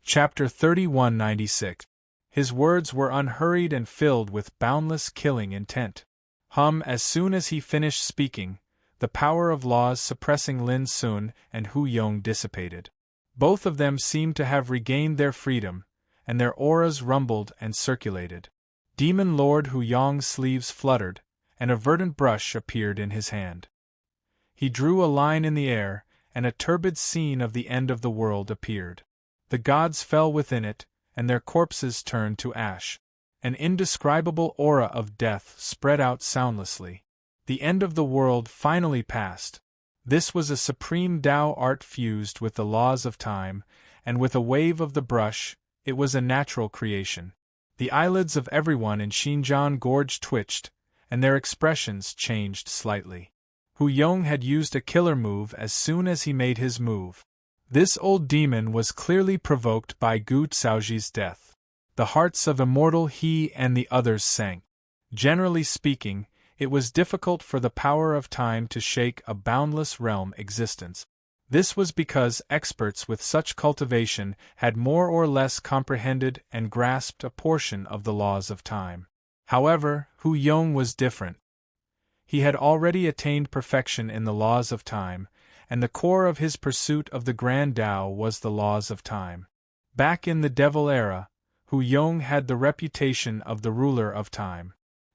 Chapter 3196. His words were unhurried and filled with boundless killing intent. As soon as he finished speaking, the power of laws suppressing Lin Sun and Hu Yong dissipated. Both of them seemed to have regained their freedom, and their auras rumbled and circulated. Demon Lord Hu Yong's sleeves fluttered, and a verdant brush appeared in his hand. He drew a line in the air, and a turbid scene of the end of the world appeared. The gods fell within it, and their corpses turned to ash. An indescribable aura of death spread out soundlessly. The end of the world finally passed. This was a supreme Tao art fused with the laws of time, and with a wave of the brush, it was a natural creation. The eyelids of everyone in Xinjiang Gorge twitched, and their expressions changed slightly. Hu Yong had used a killer move as soon as he made his move. This old demon was clearly provoked by Gu Caoji's death. The hearts of immortal he and the others sank. Generally speaking, it was difficult for the power of time to shake a boundless realm existence. This was because experts with such cultivation had more or less comprehended and grasped a portion of the laws of time. However, Hu Yong was different. He had already attained perfection in the laws of time, and the core of his pursuit of the Grand Tao was the laws of time. Back in the Devil era, Hu Yong had the reputation of the ruler of time.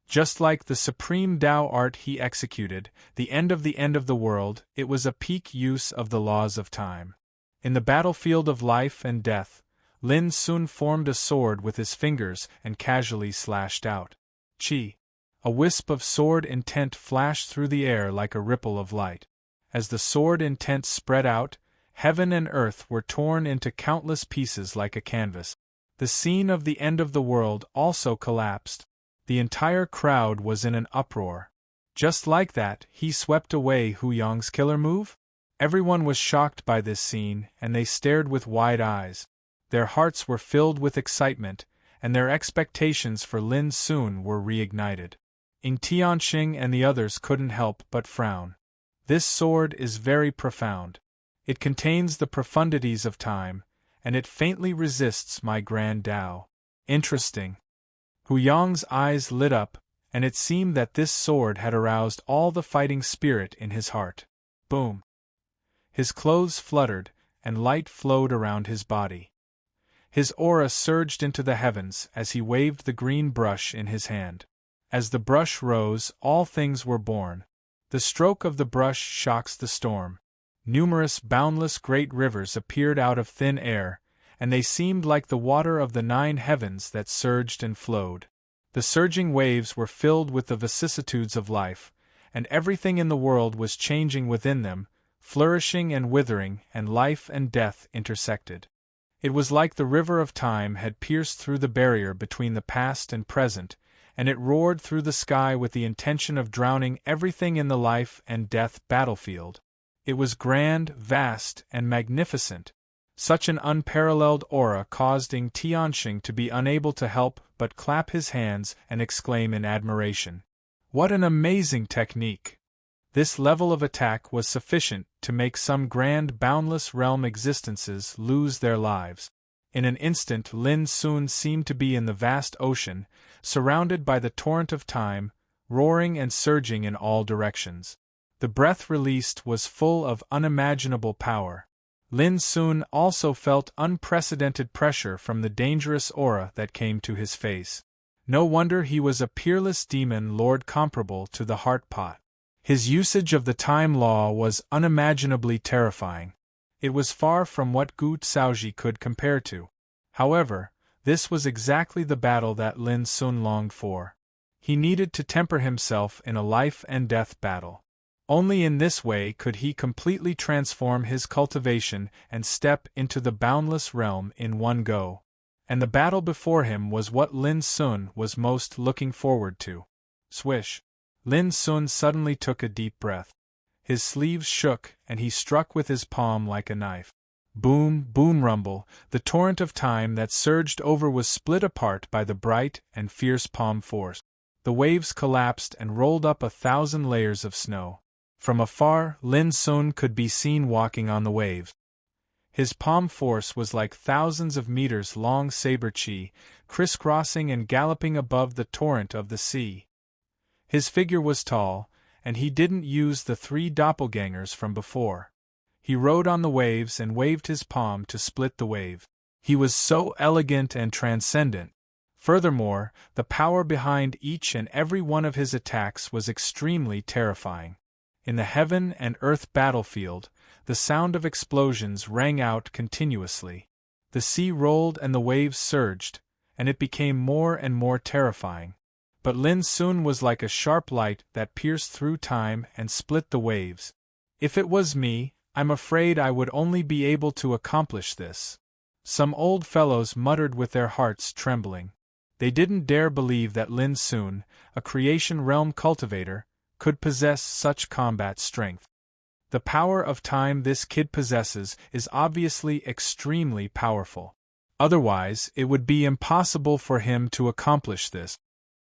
Just like the supreme Tao art he executed, the end of the world, it was a peak use of the laws of time. In the battlefield of life and death, Lin Sun formed a sword with his fingers and casually slashed out. Chi. A wisp of sword intent flashed through the air like a ripple of light. As the sword intent spread out, heaven and earth were torn into countless pieces like a canvas. The scene of the end of the world also collapsed. The entire crowd was in an uproar. Just like that, he swept away Hu Yong's killer move? Everyone was shocked by this scene, and they stared with wide eyes. Their hearts were filled with excitement, and their expectations for Lin Sun were reignited. Ying Tianxing and the others couldn't help but frown. This sword is very profound. It contains the profundities of time, and it faintly resists my Grand Tao. Interesting. Hu Yong's eyes lit up, and it seemed that this sword had aroused all the fighting spirit in his heart. Boom! His clothes fluttered, and light flowed around his body. His aura surged into the heavens as he waved the green brush in his hand. As the brush rose, all things were born. The stroke of the brush shocks the storm. Numerous boundless great rivers appeared out of thin air, and they seemed like the water of the 9 heavens that surged and flowed. The surging waves were filled with the vicissitudes of life, and everything in the world was changing within them, flourishing and withering, and life and death intersected. It was like the river of time had pierced through the barrier between the past and present, and it roared through the sky with the intention of drowning everything in the life and death battlefield. It was grand, vast, and magnificent. Such an unparalleled aura caused Ying Tianxing to be unable to help but clap his hands and exclaim in admiration. What an amazing technique! This level of attack was sufficient to make some grand boundless realm existences lose their lives. In an instant Lin Sun seemed to be in the vast ocean, surrounded by the torrent of time, roaring and surging in all directions. The breath released was full of unimaginable power. Lin Sun also felt unprecedented pressure from the dangerous aura that came to his face. No wonder he was a peerless demon lord comparable to the heart pot. His usage of the time law was unimaginably terrifying. It was far from what Gu Caoji could compare to. However, this was exactly the battle that Lin Sun longed for. He needed to temper himself in a life-and-death battle. Only in this way could he completely transform his cultivation and step into the boundless realm in one go. And the battle before him was what Lin Sun was most looking forward to. Swish! Lin Sun suddenly took a deep breath. His sleeves shook, and he struck with his palm like a knife. Boom, boom rumble, the torrent of time that surged over was split apart by the bright and fierce palm force. The waves collapsed and rolled up 1,000 layers of snow. From afar, Lin Sun could be seen walking on the waves. His palm force was like thousands of meters long saber-chi, crisscrossing and galloping above the torrent of the sea. His figure was tall, and he didn't use the three doppelgangers from before. He rode on the waves and waved his palm to split the wave. He was so elegant and transcendent. Furthermore, the power behind each and every one of his attacks was extremely terrifying. In the heaven and earth battlefield, the sound of explosions rang out continuously. The sea rolled and the waves surged, and it became more and more terrifying. But Lin Sun was like a sharp light that pierced through time and split the waves. If it was me, I'm afraid I would only be able to accomplish this. Some old fellows muttered with their hearts trembling. They didn't dare believe that Lin Sun, a creation realm cultivator, could possess such combat strength. The power of time this kid possesses is obviously extremely powerful. Otherwise, it would be impossible for him to accomplish this.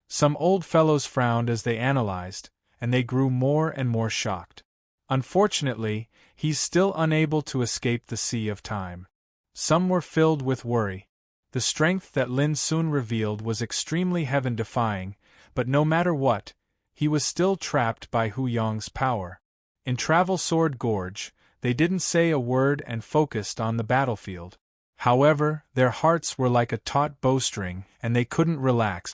Some old fellows frowned as they analyzed, and they grew more and more shocked. Unfortunately, he's still unable to escape the sea of time. Some were filled with worry. The strength that Lin Sun revealed was extremely heaven-defying, but no matter what, he was still trapped by Hu Yong's power. In Travel Sword Gorge, they didn't say a word and focused on the battlefield. However, their hearts were like a taut bowstring, and they couldn't relax.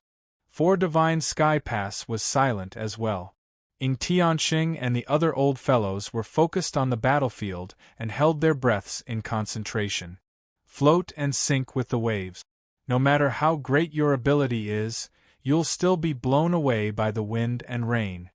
For Divine Sky Pass was silent as well. Ying Tianxing and the other old fellows were focused on the battlefield and held their breaths in concentration. Float and sink with the waves. No matter how great your ability is, you'll still be blown away by the wind and rain.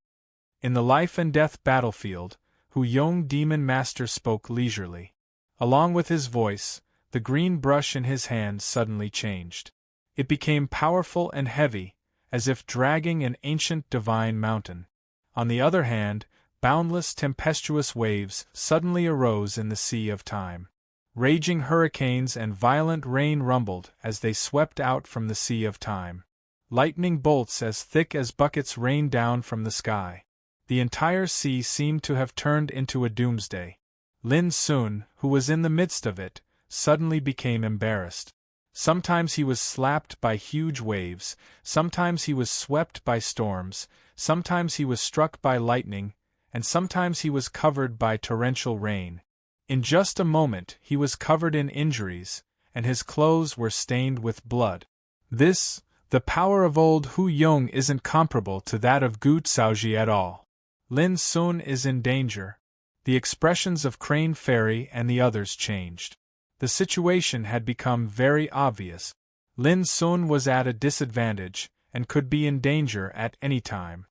In the life and death battlefield, Hu Yong Demon Master spoke leisurely. Along with his voice, the green brush in his hand suddenly changed. It became powerful and heavy, as if dragging an ancient divine mountain. On the other hand, boundless tempestuous waves suddenly arose in the sea of time. Raging hurricanes and violent rain rumbled as they swept out from the sea of time. Lightning bolts as thick as buckets rained down from the sky. The entire sea seemed to have turned into a doomsday. Lin Sun, who was in the midst of it, suddenly became embarrassed. Sometimes he was slapped by huge waves, sometimes he was swept by storms, sometimes he was struck by lightning, and sometimes he was covered by torrential rain. In just a moment he was covered in injuries, and his clothes were stained with blood. The power of old Hu Yong isn't comparable to that of Gu Caoji at all. Lin Sun is in danger. The expressions of Crane Fairy and the others changed. The situation had become very obvious. Lin Sun was at a disadvantage, and could be in danger at any time.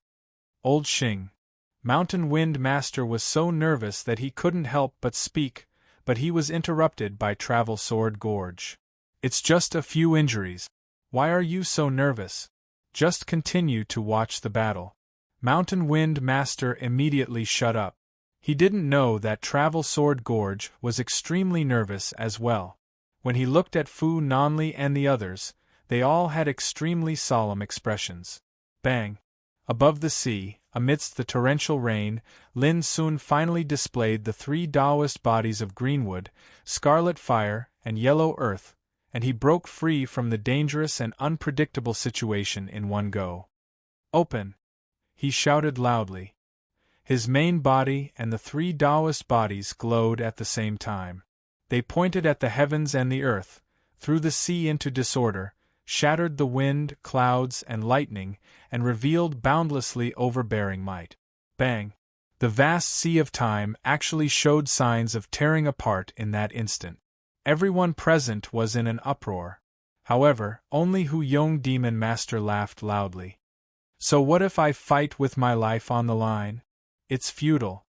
Old Xing, Mountain Wind Master, was so nervous that he couldn't help but speak, but he was interrupted by Travel Sword Gorge. It's just a few injuries. Why are you so nervous? Just continue to watch the battle. Mountain Wind Master immediately shut up. He didn't know that Travel Sword Gorge was extremely nervous as well. When he looked at Fu Nanli and the others, they all had extremely solemn expressions. Bang! Above the sea, amidst the torrential rain, Lin Sun finally displayed the three Taoist bodies of Greenwood, Scarlet Fire, and Yellow Earth, and he broke free from the dangerous and unpredictable situation in one go. Open! He shouted loudly. His main body and the three Taoist bodies glowed at the same time. They pointed at the heavens and the earth, threw the sea into disorder, shattered the wind, clouds, and lightning, and revealed boundlessly overbearing might. Bang! The vast sea of time actually showed signs of tearing apart in that instant. Everyone present was in an uproar. However, only Hu Yong Demon Master laughed loudly. So what if I fight with my life on the line? It's futile.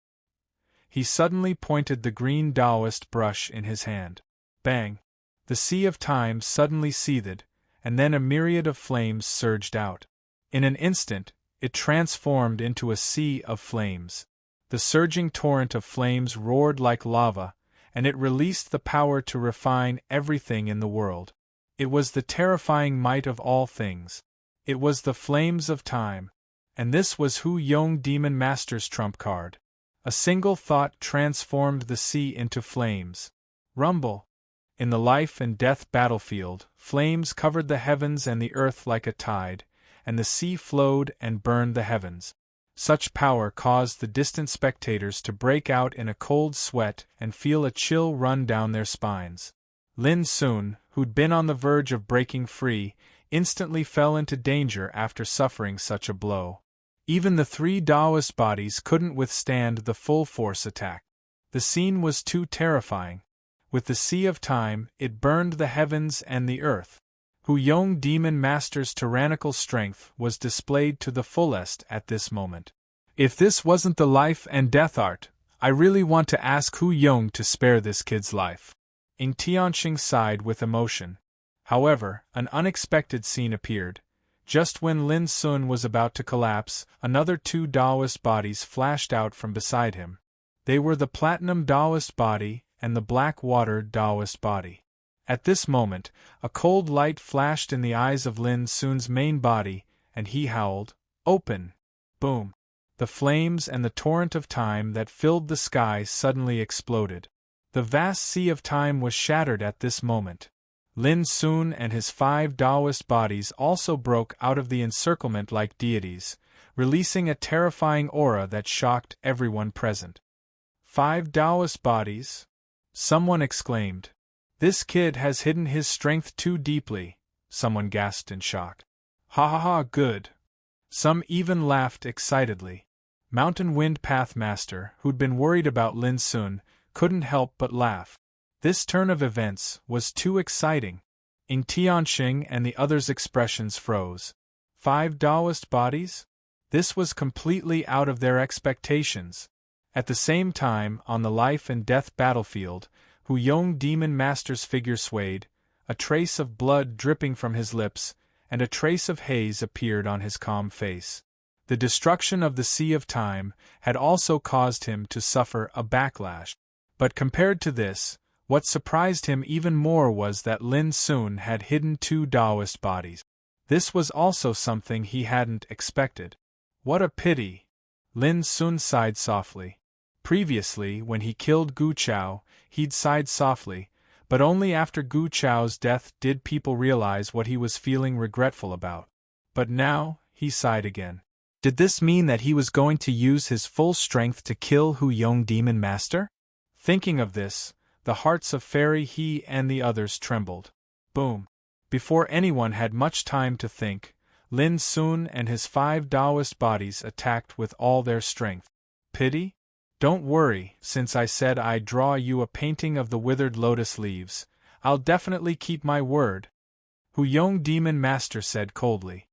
He suddenly pointed the green Taoist brush in his hand. Bang! The sea of time suddenly seethed, and then a myriad of flames surged out. In an instant, it transformed into a sea of flames. The surging torrent of flames roared like lava, and it released the power to refine everything in the world. It was the terrifying might of all things. It was the flames of time. And this was Hu Yong Demon Master's trump card. A single thought transformed the sea into flames. Rumble. In the life and death battlefield, flames covered the heavens and the earth like a tide, and the sea flowed and burned the heavens. Such power caused the distant spectators to break out in a cold sweat and feel a chill run down their spines. Lin Sun, who'd been on the verge of breaking free, instantly fell into danger after suffering such a blow. Even the three Taoist bodies couldn't withstand the full force attack. The scene was too terrifying. With the Sea of Time, it burned the heavens and the earth. Hu Yong Demon Master's tyrannical strength was displayed to the fullest at this moment. If this wasn't the life and death art, I really want to ask Hu Yong to spare this kid's life. Ing Tianxing sighed with emotion. However, an unexpected scene appeared. Just when Lin Sun was about to collapse, another two Taoist bodies flashed out from beside him. They were the Platinum Taoist body and the Black Water Taoist body. At this moment, a cold light flashed in the eyes of Lin Sun's main body, and he howled, "Open!" Boom! The flames and the torrent of time that filled the sky suddenly exploded. The vast Sea of Time was shattered at this moment. Lin Sun and his 5 Taoist bodies also broke out of the encirclement like deities, releasing a terrifying aura that shocked everyone present. 5 Taoist bodies? Someone exclaimed. This kid has hidden his strength too deeply, someone gasped in shock. Ha ha ha, good. Some even laughed excitedly. Mountain Wind Pathmaster, who'd been worried about Lin Sun, couldn't help but laugh. This turn of events was too exciting. Ing Tianxing and the others' expressions froze. 5 Taoist bodies? This was completely out of their expectations. At the same time, on the life and death battlefield, Hu Yong Demon Master's figure swayed, a trace of blood dripping from his lips, and a trace of haze appeared on his calm face. The destruction of the Sea of Time had also caused him to suffer a backlash. But compared to this, what surprised him even more was that Lin Sun had hidden 2 Taoist bodies. This was also something he hadn't expected. What a pity! Lin Sun sighed softly. Previously, when he killed Gu Chao, he'd sighed softly, but only after Gu Chao's death did people realize what he was feeling regretful about. But now, he sighed again. Did this mean that he was going to use his full strength to kill Hu Yong Demon Master? Thinking of this, the hearts of Fairy He and the others trembled. Boom! Before anyone had much time to think, Lin Sun and his 5 Taoist bodies attacked with all their strength. Pity? Don't worry, since I said I'd draw you a painting of the withered lotus leaves, I'll definitely keep my word, Hu Yong Demon Master said coldly.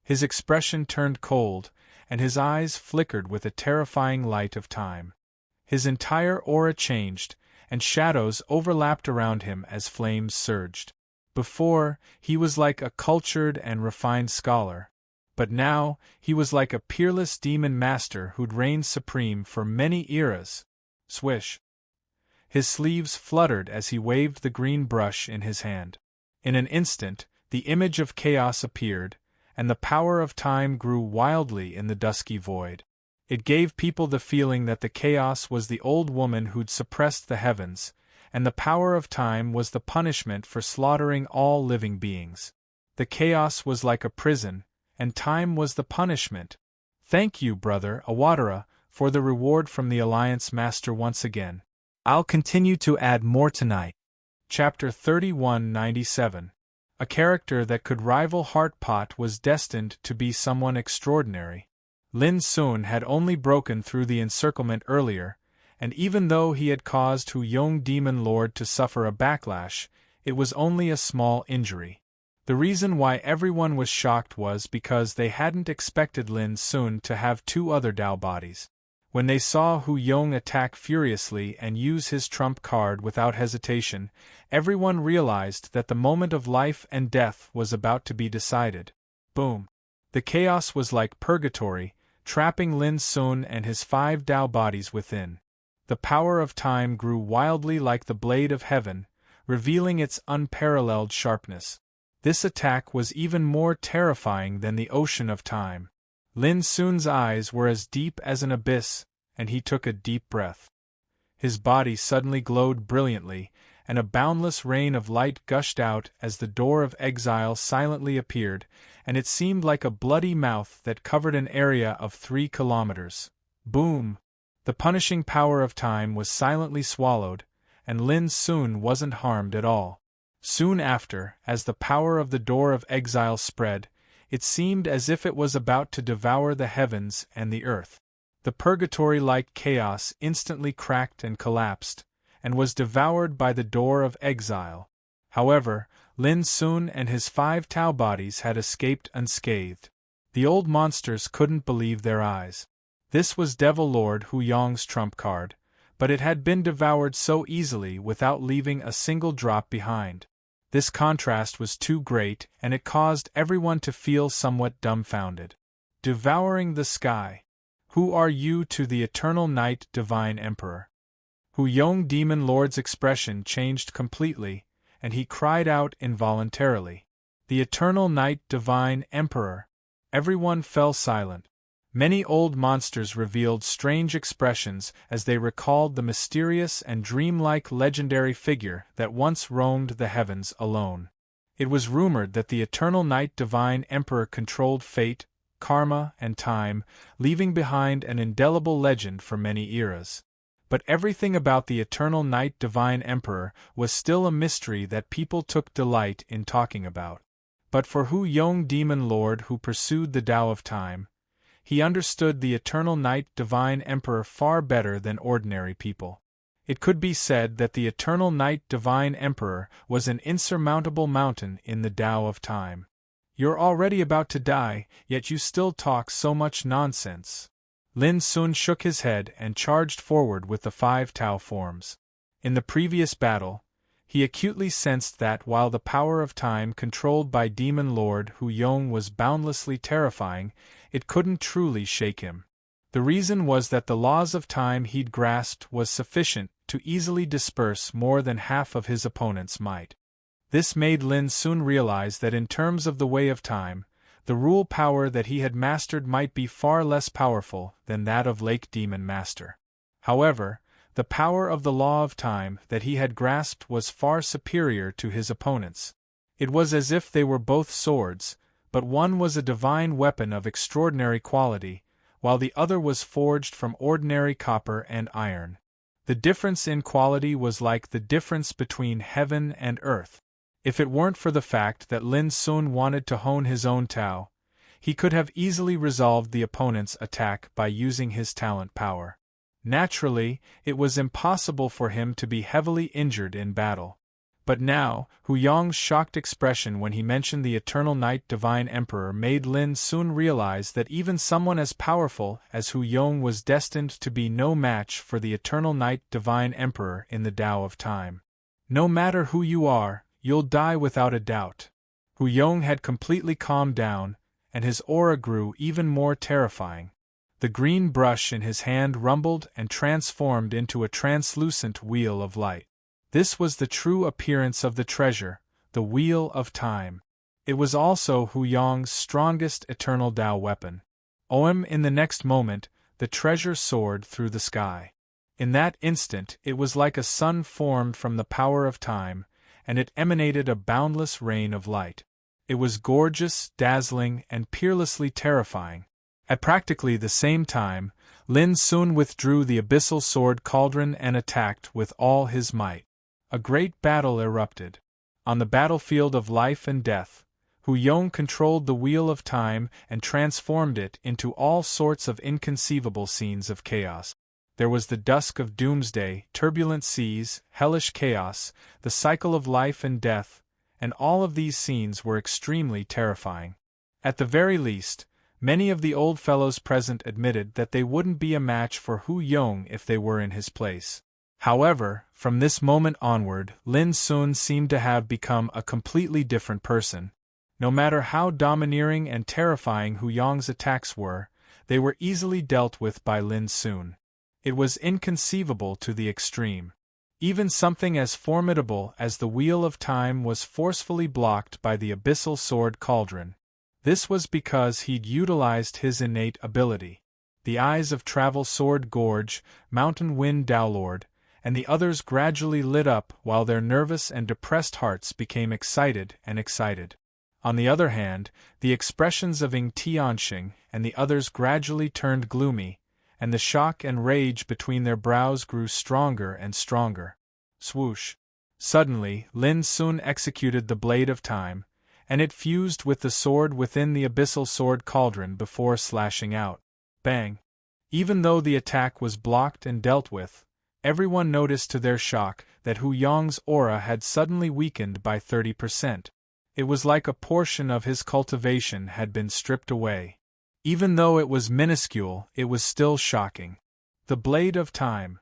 His expression turned cold, and his eyes flickered with a terrifying light of time. His entire aura changed, and shadows overlapped around him as flames surged. Before, he was like a cultured and refined scholar. But now, he was like a peerless demon master who'd reigned supreme for many eras. Swish! His sleeves fluttered as he waved the green brush in his hand. In an instant, the image of chaos appeared, and the power of time grew wildly in the dusky void. It gave people the feeling that the chaos was the old woman who'd suppressed the heavens, and the power of time was the punishment for slaughtering all living beings. The chaos was like a prison, and time was the punishment. Thank you, Brother Awadara, for the reward from the Alliance Master once again. I'll continue to add more tonight. Chapter 3197. A character that could rival Heartpot was destined to be someone extraordinary. Lin Sun had only broken through the encirclement earlier, and even though he had caused Hu Yong Demon Lord to suffer a backlash, it was only a small injury. The reason why everyone was shocked was because they hadn't expected Lin Sun to have 2 other Tao bodies. When they saw Hu Yong attack furiously and use his trump card without hesitation, everyone realized that the moment of life and death was about to be decided. Boom! The chaos was like purgatory, trapping Lin Sun and his 5 Tao bodies within. The power of time grew wildly like the blade of heaven, revealing its unparalleled sharpness. This attack was even more terrifying than the ocean of time. Lin Sun's eyes were as deep as an abyss, and he took a deep breath. His body suddenly glowed brilliantly, and a boundless rain of light gushed out as the door of exile silently appeared, and it seemed like a bloody mouth that covered an area of 3 kilometers. Boom! The punishing power of time was silently swallowed, and Lin Sun wasn't harmed at all. Soon after, as the power of the door of exile spread, it seemed as if it was about to devour the heavens and the earth. The purgatory-like chaos instantly cracked and collapsed, and was devoured by the door of exile. However, Lin Sun and his 5 Tao bodies had escaped unscathed. The old monsters couldn't believe their eyes. This was Devil Lord Hu Yong's trump card, but it had been devoured so easily without leaving a single drop behind. This contrast was too great, and it caused everyone to feel somewhat dumbfounded. Devouring the sky. Who are you to the eternal night, divine emperor? Hu Yong Demon Lord's expression changed completely, and he cried out involuntarily. The eternal night, divine emperor. Everyone fell silent. Many old monsters revealed strange expressions as they recalled the mysterious and dreamlike legendary figure that once roamed the heavens alone. It was rumored that the eternal night divine emperor controlled fate, karma, and time, leaving behind an indelible legend for many eras. But everything about the eternal night divine emperor was still a mystery that people took delight in talking about. But for Hu Yong Demon Lord who pursued the Tao of time, he understood the eternal night divine emperor far better than ordinary people. It could be said that the eternal night divine emperor was an insurmountable mountain in the Tao of time. You're already about to die, yet you still talk so much nonsense. Lin Sun shook his head and charged forward with the 5 Tao forms. In the previous battle, he acutely sensed that while the power of time controlled by Demon Lord Hu Yong was boundlessly terrifying, it couldn't truly shake him. The reason was that the laws of time he'd grasped was sufficient to easily disperse more than half of his opponent's might. This made Lin Sun realize that in terms of the way of time, the rule power that he had mastered might be far less powerful than that of Lake Demon Master. However, the power of the law of time that he had grasped was far superior to his opponent's. It was as if they were both swords, but one was a divine weapon of extraordinary quality, while the other was forged from ordinary copper and iron. The difference in quality was like the difference between heaven and earth. If it weren't for the fact that Lin Sun wanted to hone his own Tao, he could have easily resolved the opponent's attack by using his talent power. Naturally, it was impossible for him to be heavily injured in battle. But now, Hu Yong's shocked expression when he mentioned the eternal night divine emperor made Lin Sun realize that even someone as powerful as Hu Yong was destined to be no match for the eternal night divine emperor in the Tao of time. No matter who you are, you'll die without a doubt. Hu Yong had completely calmed down, and his aura grew even more terrifying. The green brush in his hand rumbled and transformed into a translucent wheel of light. This was the true appearance of the treasure, the Wheel of Time. It was also Hu Yong's strongest eternal Tao weapon. In the next moment, the treasure soared through the sky. In that instant, it was like a sun formed from the power of time, and it emanated a boundless rain of light. It was gorgeous, dazzling, and peerlessly terrifying. At practically the same time, Lin Sun withdrew the abyssal sword cauldron and attacked with all his might. A great battle erupted. On the battlefield of life and death, Hu Yong controlled the Wheel of Time and transformed it into all sorts of inconceivable scenes of chaos. There was the dusk of doomsday, turbulent seas, hellish chaos, the cycle of life and death, and all of these scenes were extremely terrifying. At the very least, many of the old fellows present admitted that they wouldn't be a match for Hu Yong if they were in his place. However, from this moment onward, Lin Sun seemed to have become a completely different person. No matter how domineering and terrifying Hu Yong's attacks were, they were easily dealt with by Lin Sun. It was inconceivable to the extreme. Even something as formidable as the Wheel of Time was forcefully blocked by the abyssal sword cauldron. This was because he'd utilized his innate ability. The eyes of Travel Sword Gorge, Mountain Wind Dowlord, and the others gradually lit up while their nervous and depressed hearts became excited and excited. On the other hand, the expressions of Ing Tianxing and the others gradually turned gloomy, and the shock and rage between their brows grew stronger and stronger. Swoosh! Suddenly, Lin Sun executed the blade of time, and it fused with the sword within the abyssal sword cauldron before slashing out. Bang! Even though the attack was blocked and dealt with, everyone noticed to their shock that Hu Yong's aura had suddenly weakened by 30%. It was like a portion of his cultivation had been stripped away. Even though it was minuscule, it was still shocking. The blade of time!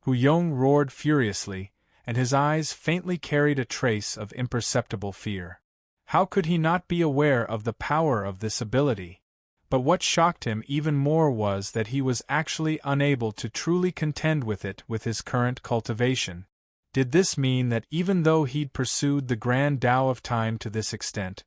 Hu Yong roared furiously, and his eyes faintly carried a trace of imperceptible fear. How could he not be aware of the power of this ability? But what shocked him even more was that he was actually unable to truly contend with it with his current cultivation. Did this mean that even though he'd pursued the grand Tao of time to this extent,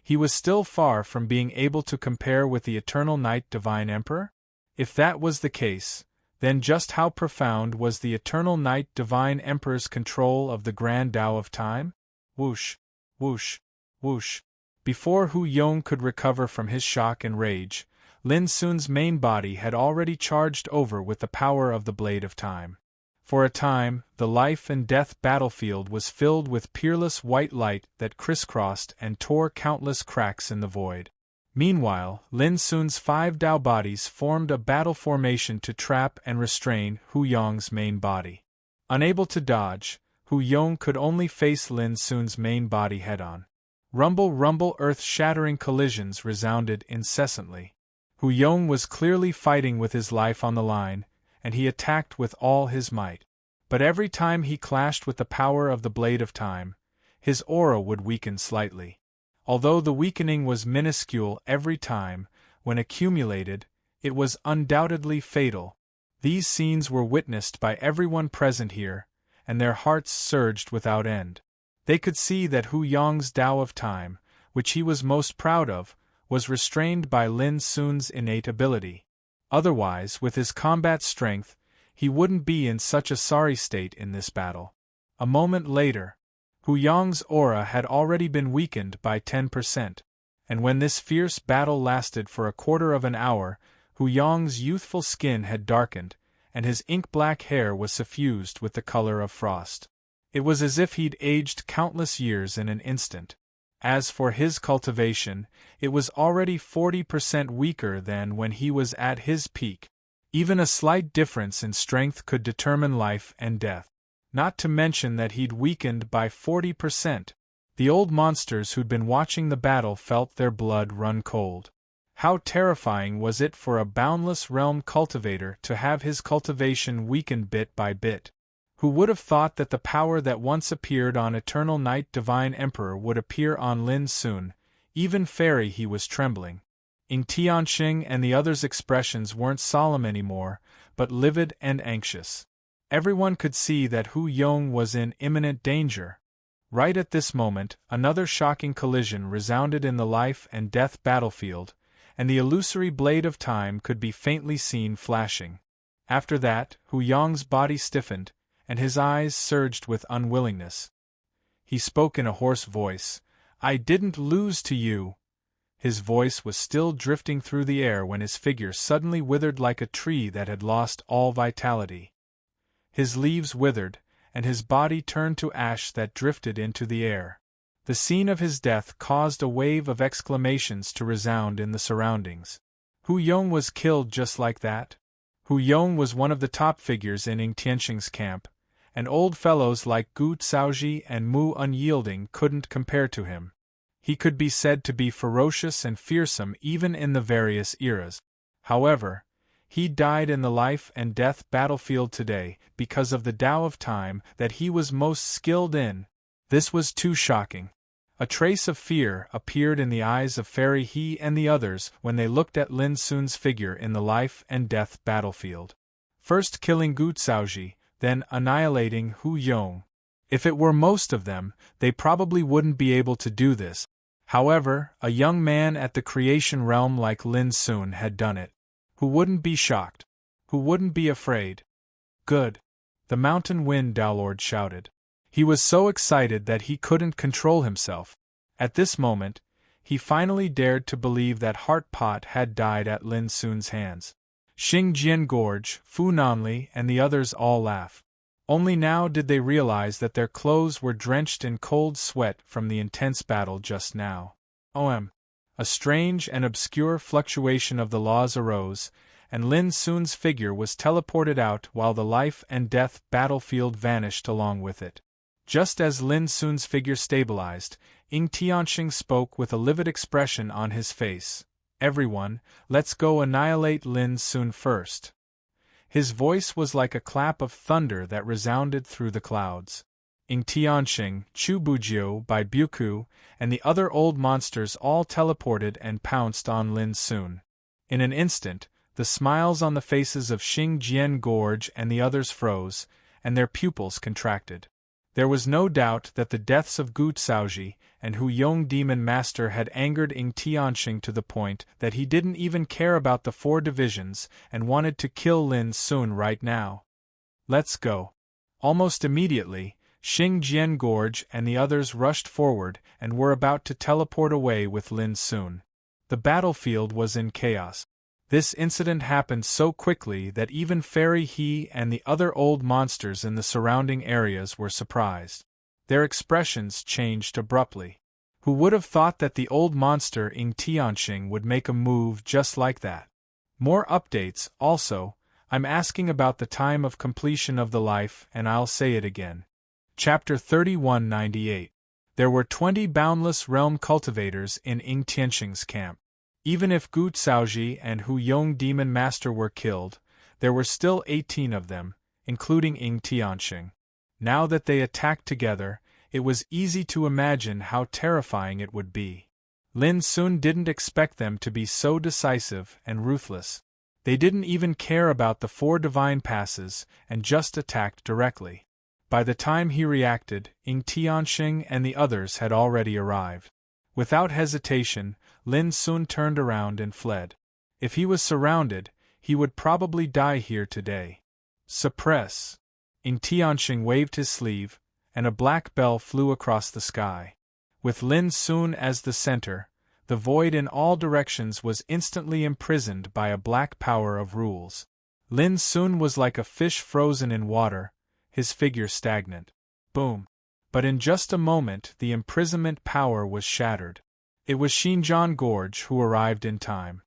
he was still far from being able to compare with the Eternal Night Divine Emperor? If that was the case, then just how profound was the Eternal Night Divine Emperor's control of the grand Tao of time? Whoosh! Whoosh! Whoosh! Before Hu Yong could recover from his shock and rage, Lin Sun's main body had already charged over with the power of the Blade of Time. For a time, the life and death battlefield was filled with peerless white light that crisscrossed and tore countless cracks in the void. Meanwhile, Lin Sun's 5 Tao bodies formed a battle formation to trap and restrain Hu Yong's main body. Unable to dodge, Hu Yong could only face Lin Sun's main body head-on. Rumble, rumble, earth-shattering collisions resounded incessantly. Hu Yong was clearly fighting with his life on the line, and he attacked with all his might. But every time he clashed with the power of the Blade of Time, his aura would weaken slightly. Although the weakening was minuscule every time, when accumulated, it was undoubtedly fatal. These scenes were witnessed by everyone present here, and their hearts surged without end. They could see that Hu Yong's Tao of Time, which he was most proud of, was restrained by Lin Sun's innate ability. Otherwise, with his combat strength, he wouldn't be in such a sorry state in this battle. A moment later, Hu Yong's aura had already been weakened by 10%, and when this fierce battle lasted for a quarter of an hour, Hu Yong's youthful skin had darkened, and his ink-black hair was suffused with the color of frost. It was as if he'd aged countless years in an instant. As for his cultivation, it was already 40% weaker than when he was at his peak. Even a slight difference in strength could determine life and death. Not to mention that he'd weakened by 40%. The old monsters who'd been watching the battle felt their blood run cold. How terrifying was it for a boundless realm cultivator to have his cultivation weaken bit by bit? Who would have thought that the power that once appeared on Eternal Night Divine Emperor would appear on Lin Sun? Even Fairy he was trembling. Ing Tianxing and the others' expressions weren't solemn anymore, but livid and anxious. Everyone could see that Hu Yong was in imminent danger. Right at this moment, another shocking collision resounded in the life and death battlefield, and the illusory Blade of Time could be faintly seen flashing. After that, Hu Yong's body stiffened, and his eyes surged with unwillingness. He spoke in a hoarse voice, "I didn't lose to you." His voice was still drifting through the air when his figure suddenly withered like a tree that had lost all vitality. His leaves withered, and his body turned to ash that drifted into the air. The scene of his death caused a wave of exclamations to resound in the surroundings. Hu Yong was killed just like that? Hu Yong was one of the top figures in Ing Tianxing's camp, and old fellows like Gu Caoji and Mu Unyielding couldn't compare to him. He could be said to be ferocious and fearsome even in the various eras. However, he died in the life and death battlefield today because of the Tao of Time that he was most skilled in. This was too shocking. A trace of fear appeared in the eyes of Fairy He and the others when they looked at Lin Sun's figure in the life and death battlefield. First killing Gu Caoji, then annihilating Hu Yong. If it were most of them, they probably wouldn't be able to do this. However, a young man at the creation realm like Lin Sun had done it. Who wouldn't be shocked? Who wouldn't be afraid? Good. the mountain wind Dowlord shouted. He was so excited that he couldn't control himself. At this moment, he finally dared to believe that Heart Pot had died at Lin Sun's hands. Xing Jian Gorge, Fu Nanli, and the others all laughed. Only now did they realize that their clothes were drenched in cold sweat from the intense battle just now. A strange and obscure fluctuation of the laws arose, and Lin Sun's figure was teleported out while the life and death battlefield vanished along with it. Just as Lin Sun's figure stabilized, Ying Tianxing spoke with a livid expression on his face. "Everyone, let's go annihilate Lin Sun first." His voice was like a clap of thunder that resounded through the clouds. Ying Tianxing, Chu Bujiu, Bai Buku, and the other old monsters all teleported and pounced on Lin Sun. In an instant, the smiles on the faces of Xing Jian Gorge and the others froze, and their pupils contracted. There was no doubt that the deaths of Gu Shaoji and Hu Yong Demon Master had angered Ying Tianxing to the point that he didn't even care about the 4 divisions and wanted to kill Lin Sun right now. "Let's go." Almost immediately, Xing Jian Gorge and the others rushed forward and were about to teleport away with Lin Sun. The battlefield was in chaos. This incident happened so quickly that even Fairy He and the other old monsters in the surrounding areas were surprised. Their expressions changed abruptly. Who would have thought that the old monster Ying Tianxing would make a move just like that? More updates, also. I'm asking about the time of completion of the life, and I'll say it again. Chapter 3198. There were 20 boundless realm cultivators in Ying Tianxing's camp. Even if Gu Shaoji and Hu Yong Demon Master were killed, there were still 18 of them, including Ying Tianxing. Now that they attacked together, it was easy to imagine how terrifying it would be. Lin Sun didn't expect them to be so decisive and ruthless. They didn't even care about the 4 divine passes and just attacked directly. By the time he reacted, Ying Tianxing and the others had already arrived. Without hesitation, Lin Sun turned around and fled. If he was surrounded, he would probably die here today. "Suppress!" Ying Tianxing waved his sleeve, and a black bell flew across the sky. With Lin Sun as the center, the void in all directions was instantly imprisoned by a black power of rules. Lin Sun was like a fish frozen in water, his figure stagnant. Boom! But in just a moment the imprisonment power was shattered. It was Xinjiang Gorge who arrived in time.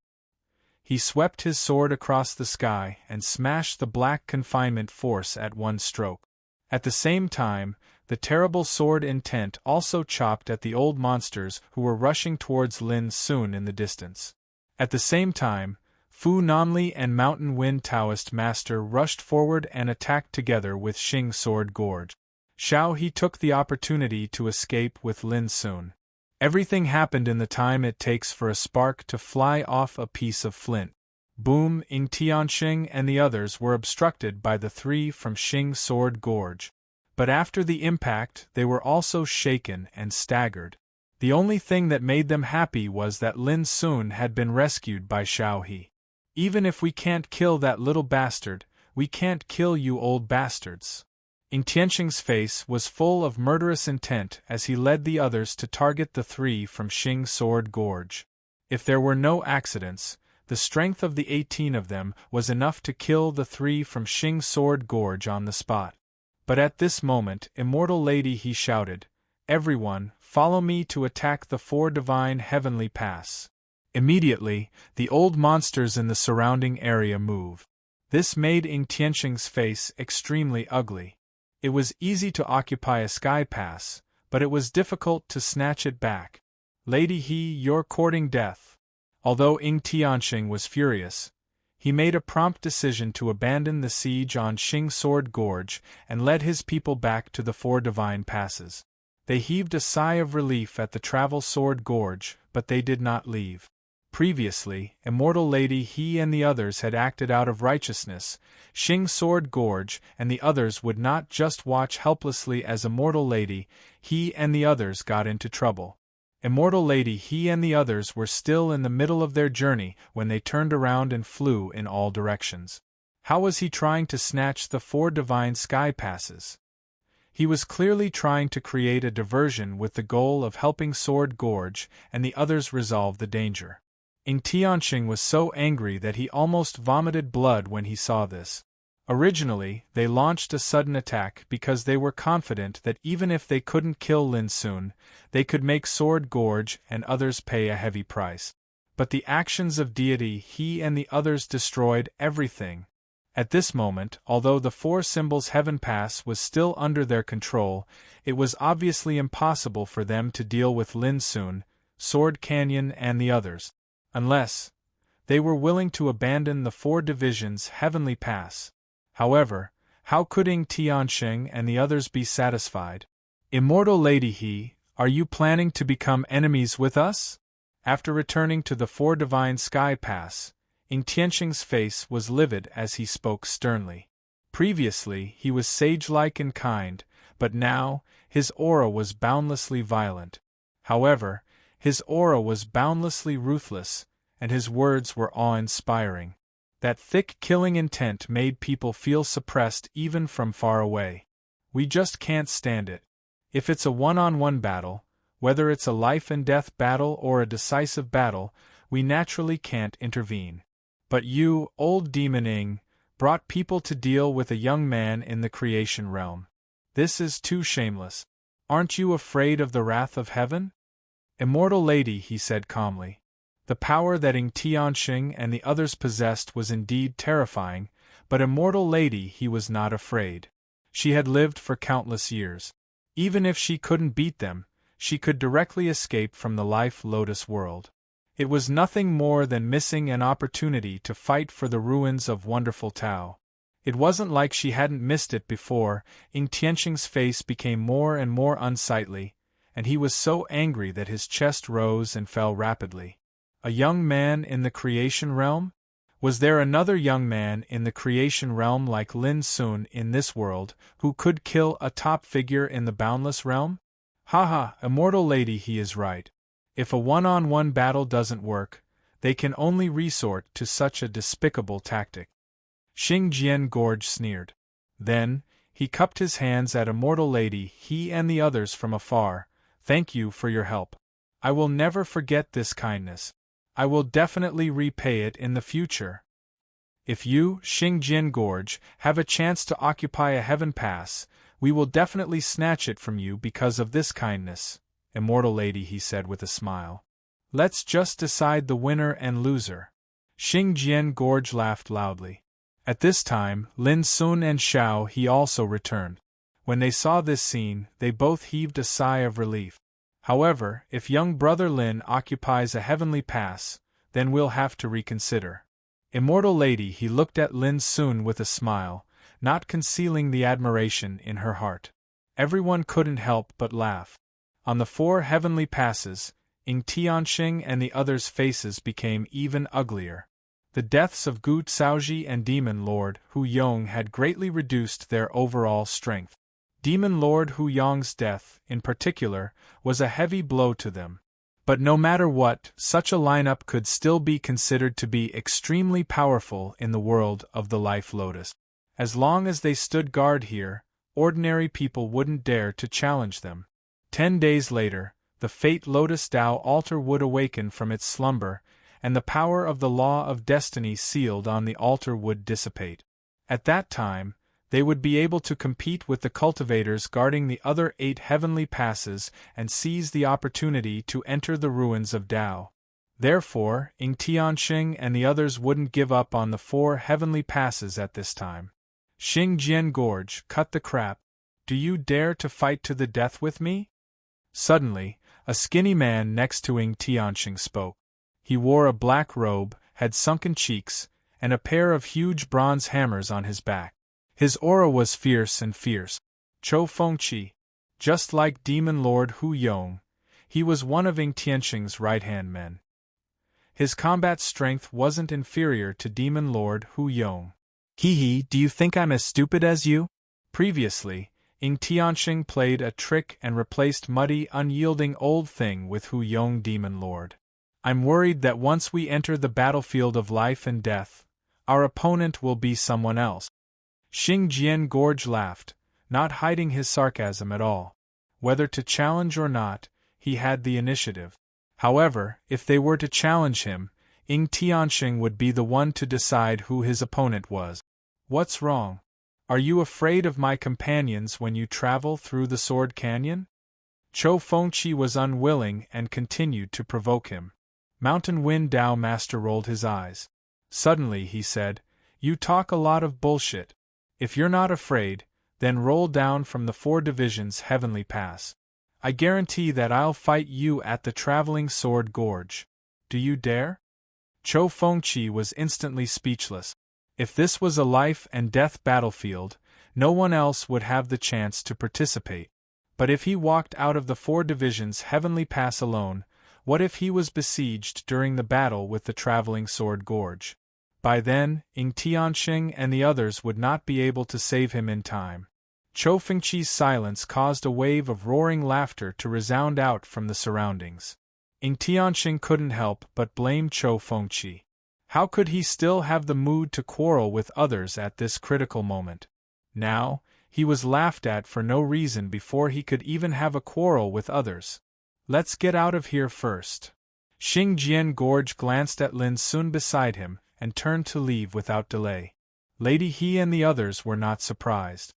He swept his sword across the sky and smashed the black confinement force at one stroke. At the same time, the terrible sword intent also chopped at the old monsters who were rushing towards Lin Sun in the distance. At the same time, Fu Nanli and Mountain Wind Taoist Master rushed forward and attacked together with Xing Sword Gorge. Xiao He took the opportunity to escape with Lin Sun. Everything happened in the time it takes for a spark to fly off a piece of flint. Boom! Ying Tianxing and the others were obstructed by the 3 from Xing Sword Gorge. But after the impact, they were also shaken and staggered. The only thing that made them happy was that Lin Sun had been rescued by Xiao He. "Even if we can't kill that little bastard, we can't kill you old bastards." Ying Tianxing's face was full of murderous intent as he led the others to target the 3 from Xing Sword Gorge. If there were no accidents, the strength of the 18 of them was enough to kill the 3 from Xing Sword Gorge on the spot. But at this moment, Immortal Lady, he shouted, "Everyone, follow me to attack the 4 divine heavenly paths." Immediately, the old monsters in the surrounding area moved. This made Ying Tianxing's face extremely ugly. It was easy to occupy a sky pass, but it was difficult to snatch it back. "Lady He, you're courting death." Although Ying Tianxing was furious, he made a prompt decision to abandon the siege on Xing Sword Gorge and led his people back to the 4 divine passes. They heaved a sigh of relief at the Travel Sword Gorge, but they did not leave. Previously, Immortal Lady He and the others had acted out of righteousness. Xing Sword Gorge and the others would not just watch helplessly as Immortal Lady He and the others got into trouble. Immortal Lady He and the others were still in the middle of their journey when they turned around and flew in all directions. How was he trying to snatch the 4 divine sky passes? He was clearly trying to create a diversion with the goal of helping Sword Gorge and the others resolve the danger. Ing Tianxing was so angry that he almost vomited blood when he saw this. Originally, they launched a sudden attack because they were confident that even if they couldn't kill Lin Sun, they could make Sword Gorge and others pay a heavy price. But the actions of deity he and the others destroyed everything. At this moment, although the 4 symbols Heaven Pass was still under their control, it was obviously impossible for them to deal with Lin Sun, Sword Canyon and the others. Unless they were willing to abandon the 4 divisions Heavenly Pass. However, how could Ing Tianxing and the others be satisfied? Immortal Lady He, are you planning to become enemies with us? After returning to the 4 divine sky pass, Ing Tianxing's face was livid as he spoke sternly. Previously, he was sage-like and kind, but now, his aura was boundlessly violent. However, his aura was boundlessly ruthless, and his words were awe-inspiring. That thick killing intent made people feel suppressed even from far away. We just can't stand it. If it's a one-on-one battle, whether it's a life-and-death battle or a decisive battle, we naturally can't intervene. But you, old demon Ing, brought people to deal with a young man in the creation realm. This is too shameless. Aren't you afraid of the wrath of heaven? Immortal Lady, he said calmly. The power that Ing Tianxing and the others possessed was indeed terrifying, but Immortal Lady, he was not afraid. She had lived for countless years. Even if she couldn't beat them, she could directly escape from the Life Lotus world. It was nothing more than missing an opportunity to fight for the ruins of wonderful Tao. It wasn't like she hadn't missed it before. Ing Tianxing's face became more and more unsightly, and he was so angry that his chest rose and fell rapidly. A young man in the creation realm? Was there another young man in the creation realm like Lin Sun in this world, who could kill a top figure in the boundless realm? Haha, Immortal Lady, he is right. If a one-on-one battle doesn't work, they can only resort to such a despicable tactic. Xing Jian Gorge sneered. Then, he cupped his hands at Immortal Lady he and the others from afar. Thank you for your help. I will never forget this kindness. I will definitely repay it in the future. If you, Xing Jian Gorge, have a chance to occupy a heaven pass, we will definitely snatch it from you because of this kindness, Immortal Lady, he said with a smile. Let's just decide the winner and loser. Xing Jian Gorge laughed loudly. At this time, Lin Sun and Xiao He also returned. When they saw this scene, they both heaved a sigh of relief. However, if young brother Lin occupies a heavenly pass, then we'll have to reconsider. Immortal Lady, he looked at Lin Sun with a smile, not concealing the admiration in her heart. Everyone couldn't help but laugh. On the 4 heavenly passes, Ing Tianxing and the others' faces became even uglier. The deaths of Gu Caoji and Demon Lord Hu Yong had greatly reduced their overall strength. Demon Lord Hu Yong's death, in particular, was a heavy blow to them. But no matter what, such a lineup could still be considered to be extremely powerful in the world of the Life Lotus. As long as they stood guard here, ordinary people wouldn't dare to challenge them. 10 days later, the Fate Lotus Tao altar would awaken from its slumber, and the power of the law of destiny sealed on the altar would dissipate. At that time, they would be able to compete with the cultivators guarding the other 8 heavenly passes and seize the opportunity to enter the ruins of Tao. Therefore, Ing Tianxing and the others wouldn't give up on the 4 heavenly passes at this time. Xing Jian Gorge, cut the crap. Do you dare to fight to the death with me? Suddenly, a skinny man next to Ing Tianxing spoke. He wore a black robe, had sunken cheeks, and a pair of huge bronze hammers on his back. His aura was fierce and fierce. Chou Fengqi. Just like Demon Lord Hu Yong, he was one of Ing Tianxing's right-hand men. His combat strength wasn't inferior to Demon Lord Hu Yong. Hee, do you think I'm as stupid as you? Previously, Ing Tianxing played a trick and replaced muddy, unyielding old thing with Hu Yong Demon Lord. I'm worried that once we enter the battlefield of life and death, Our opponent will be someone else. Xing Jian Gorge laughed, not hiding his sarcasm at all. Whether to challenge or not, he had the initiative. However, if they were to challenge him, Ying Tianxing would be the one to decide who his opponent was. What's wrong? Are you afraid of my companions when you travel through the Sword Canyon? Chou Fengqi was unwilling and continued to provoke him. Mountain Wind Dao Master rolled his eyes. Suddenly he said, "You talk a lot of bullshit. If you're not afraid, then roll down from the 4 divisions Heavenly Pass. I guarantee that I'll fight you at the Traveling Sword Gorge. Do you dare?" Chou Fengqi was instantly speechless. If this was a life-and-death battlefield, no one else would have the chance to participate. But if he walked out of the 4 divisions Heavenly Pass alone, what if he was besieged during the battle with the Traveling Sword Gorge? By then, Ying Tianxing and the others would not be able to save him in time. Chou Fengqi's silence caused a wave of roaring laughter to resound out from the surroundings. Ying Tianxing couldn't help but blame Chou Fengqi. How could he still have the mood to quarrel with others at this critical moment? Now, he was laughed at for no reason before he could even have a quarrel with others. Let's get out of here first. Xing Jian Gorge glanced at Lin Sun beside him and turned to leave without delay. Lady He and the others were not surprised.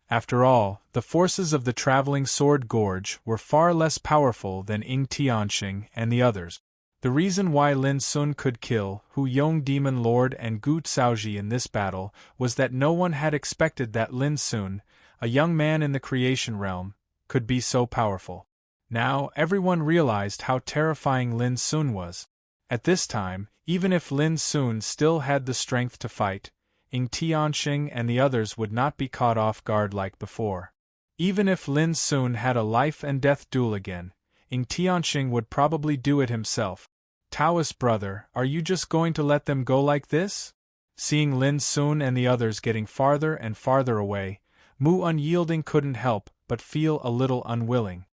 After all, the forces of the Traveling Sword Gorge were far less powerful than Ying Tianxing and the others. The reason why Lin Sun could kill Hu Yong Demon Lord and Gu Caoji in this battle was that no one had expected that Lin Sun, a young man in the creation realm, could be so powerful. Now everyone realized how terrifying Lin Sun was. At this time, even if Lin Sun still had the strength to fight, Ying Tianxing and the others would not be caught off guard like before. Even if Lin Sun had a life-and-death duel again, Ying Tianxing would probably do it himself. Taoist brother, are you just going to let them go like this? Seeing Lin Sun and the others getting farther and farther away, Mu Unyielding couldn't help but feel a little unwilling.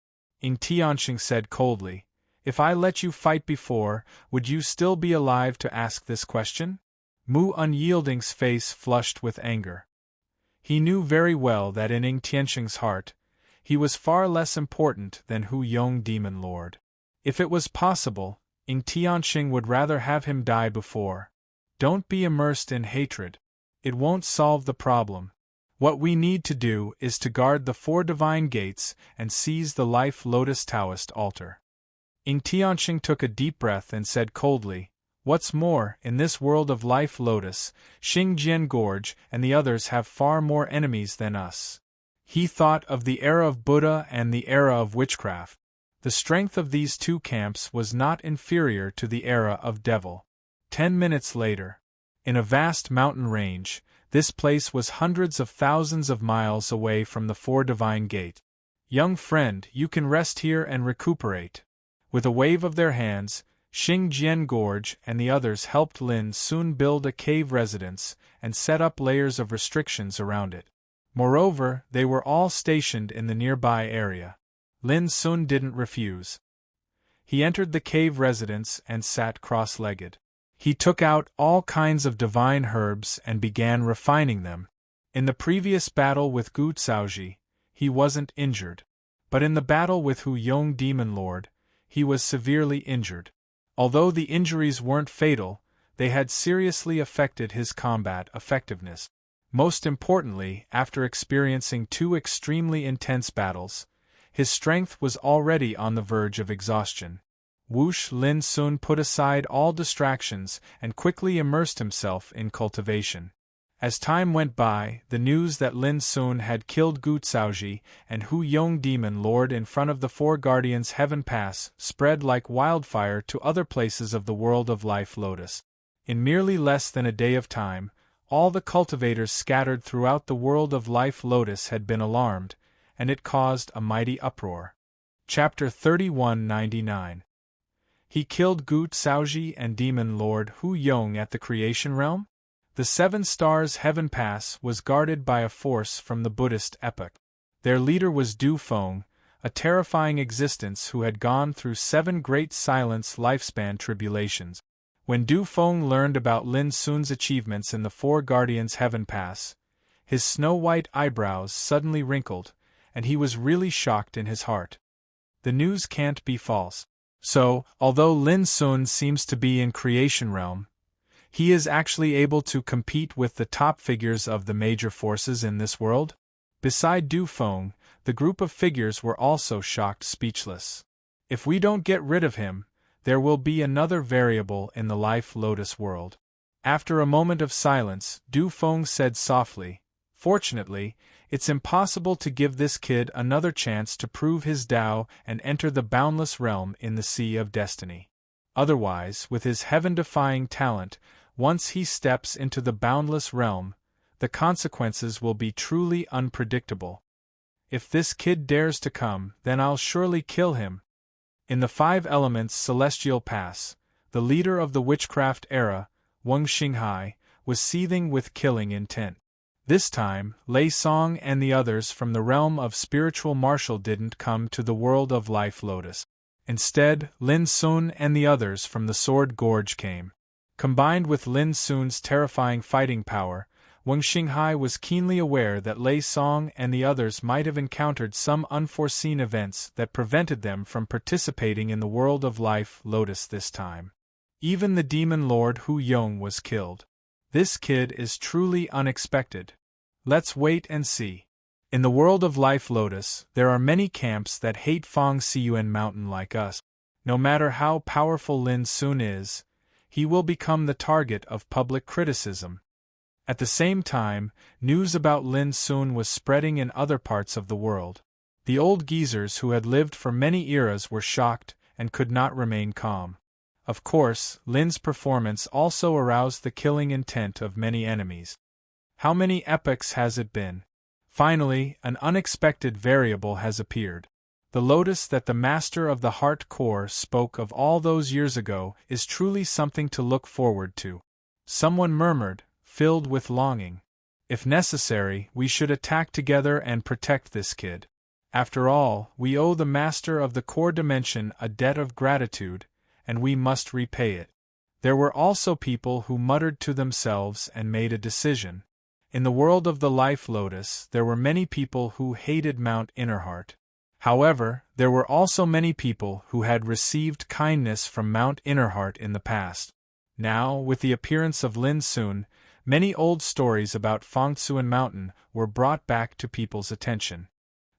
Ying Tianxing said coldly, "If I let you fight before, would you still be alive to ask this question?" Mu Unyielding's face flushed with anger. He knew very well that in Ying Tianxing's heart, he was far less important than Hu Yong Demon Lord. If it was possible, Ying Tianxing would rather have him die before. Don't be immersed in hatred. It won't solve the problem. What we need to do is to guard the 4 divine gates and seize the Life Lotus Taoist altar. Ying Tianxing took a deep breath and said coldly, "What's more, in this world of Life Lotus, Xing Jian Gorge and the others have far more enemies than us." He thought of the era of Buddha and the era of witchcraft. The strength of these 2 camps was not inferior to the era of Devil. 10 minutes later, in a vast mountain range, this place was hundreds of thousands of miles away from the 4 divine gate. "Young friend, you can rest here and recuperate." With a wave of their hands, Xing Jian Gorge and the others helped Lin Sun build a cave residence and set up layers of restrictions around it. Moreover, they were all stationed in the nearby area. Lin Sun didn't refuse. He entered the cave residence and sat cross-legged. He took out all kinds of divine herbs and began refining them. In the previous battle with Gu Caoji, he wasn't injured. But in the battle with Hu Yong Demon Lord, he was severely injured. Although the injuries weren't fatal, they had seriously affected his combat effectiveness. Most importantly, after experiencing 2 extremely intense battles, his strength was already on the verge of exhaustion. Whoosh! Lin Sun put aside all distractions and quickly immersed himself in cultivation. As time went by, the news that Lin Sun had killed Gu Caoji and Hu Yong Demon Lord in front of the 4 Guardians Heaven Pass spread like wildfire to other places of the world of Life Lotus. In merely less than a day of time, all the cultivators scattered throughout the world of Life Lotus had been alarmed, and it caused a mighty uproar. Chapter 3199. He killed Gu Caoji and Demon Lord Hu Yong at the Creation Realm? The 7 Stars Heaven Pass was guarded by a force from the Buddhist epoch. Their leader was Du Feng, a terrifying existence who had gone through 7 great silence lifespan tribulations. When Du Feng learned about Lin Sun's achievements in the Four Guardians Heaven Pass, his snow-white eyebrows suddenly wrinkled, and he was really shocked in his heart. The news can't be false. So, although Lin Sun seems to be in creation realm, he is actually able to compete with the top figures of the major forces in this world? Beside Du Feng, the group of figures were also shocked speechless. If we don't get rid of him, there will be another variable in the Life Lotus world. After a moment of silence, Du Feng said softly, "Fortunately, it's impossible to give this kid another chance to prove his Tao and enter the boundless realm in the Sea of Destiny. Otherwise, with his heaven-defying talent, once he steps into the boundless realm, the consequences will be truly unpredictable. If this kid dares to come, then I'll surely kill him." In the Five Elements Celestial Pass, the leader of the witchcraft era, Wang Xinghai, was seething with killing intent. This time, Lei Song and the others from the realm of spiritual martial didn't come to the world of Life Lotus. Instead, Lin Sun and the others from the Sword Gorge came. Combined with Lin Sun's terrifying fighting power, Wang Xinghai was keenly aware that Lei Song and the others might have encountered some unforeseen events that prevented them from participating in the world of Life Lotus this time. Even the demon lord Hu Yong was killed. This kid is truly unexpected. Let's wait and see. In the world of Life Lotus, there are many camps that hate Fang Siyuan Mountain like us. No matter how powerful Lin Sun is, he will become the target of public criticism. At the same time, news about Lin Sun was spreading in other parts of the world. The old geezers who had lived for many eras were shocked and could not remain calm. Of course, Lin's performance also aroused the killing intent of many enemies. How many epochs has it been? Finally, an unexpected variable has appeared. The lotus that the master of the heart core spoke of all those years ago is truly something to look forward to. Someone murmured, filled with longing. If necessary, we should attack together and protect this kid. After all, we owe the master of the core dimension a debt of gratitude, and we must repay it. There were also people who muttered to themselves and made a decision. In the world of the Life Lotus, there were many people who hated Mount Innerheart. However, there were also many people who had received kindness from Mount Innerheart in the past. Now, with the appearance of Lin Sun, many old stories about Fangtsuan Mountain were brought back to people's attention.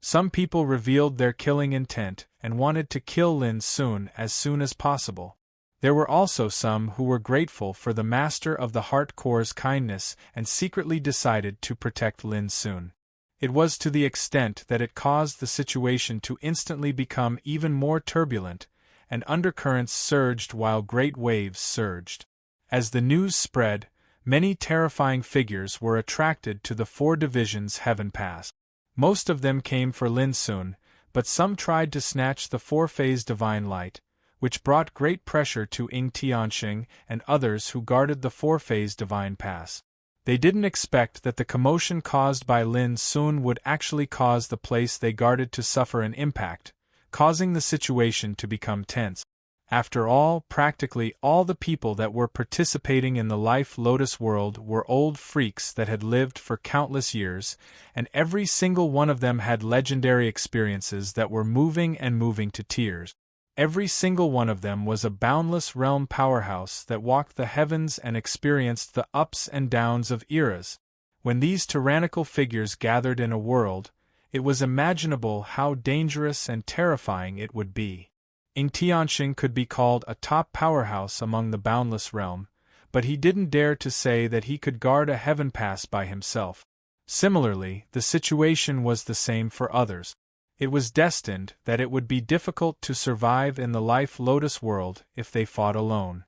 Some people revealed their killing intent and wanted to kill Lin Sun as soon as possible. There were also some who were grateful for the Master of the Heart Core's kindness and secretly decided to protect Lin Sun. It was to the extent that it caused the situation to instantly become even more turbulent, and undercurrents surged while great waves surged. As the news spread, many terrifying figures were attracted to the Four Divisions Heaven Pass. Most of them came for Lin Sun, but some tried to snatch the four-phase divine light, which brought great pressure to Ying Tianxing and others who guarded the four-phase divine pass. They didn't expect that the commotion caused by Lin Sun would actually cause the place they guarded to suffer an impact, causing the situation to become tense. After all, practically all the people that were participating in the Life Lotus world were old freaks that had lived for countless years, and every single one of them had legendary experiences that were moving to tears. Every single one of them was a boundless realm powerhouse that walked the heavens and experienced the ups and downs of eras. When these tyrannical figures gathered in a world, it was imaginable how dangerous and terrifying it would be. Ying Tianxing could be called a top powerhouse among the boundless realm, but he didn't dare to say that he could guard a heaven pass by himself. Similarly, the situation was the same for others. It was destined that it would be difficult to survive in the Life Lotus world if they fought alone.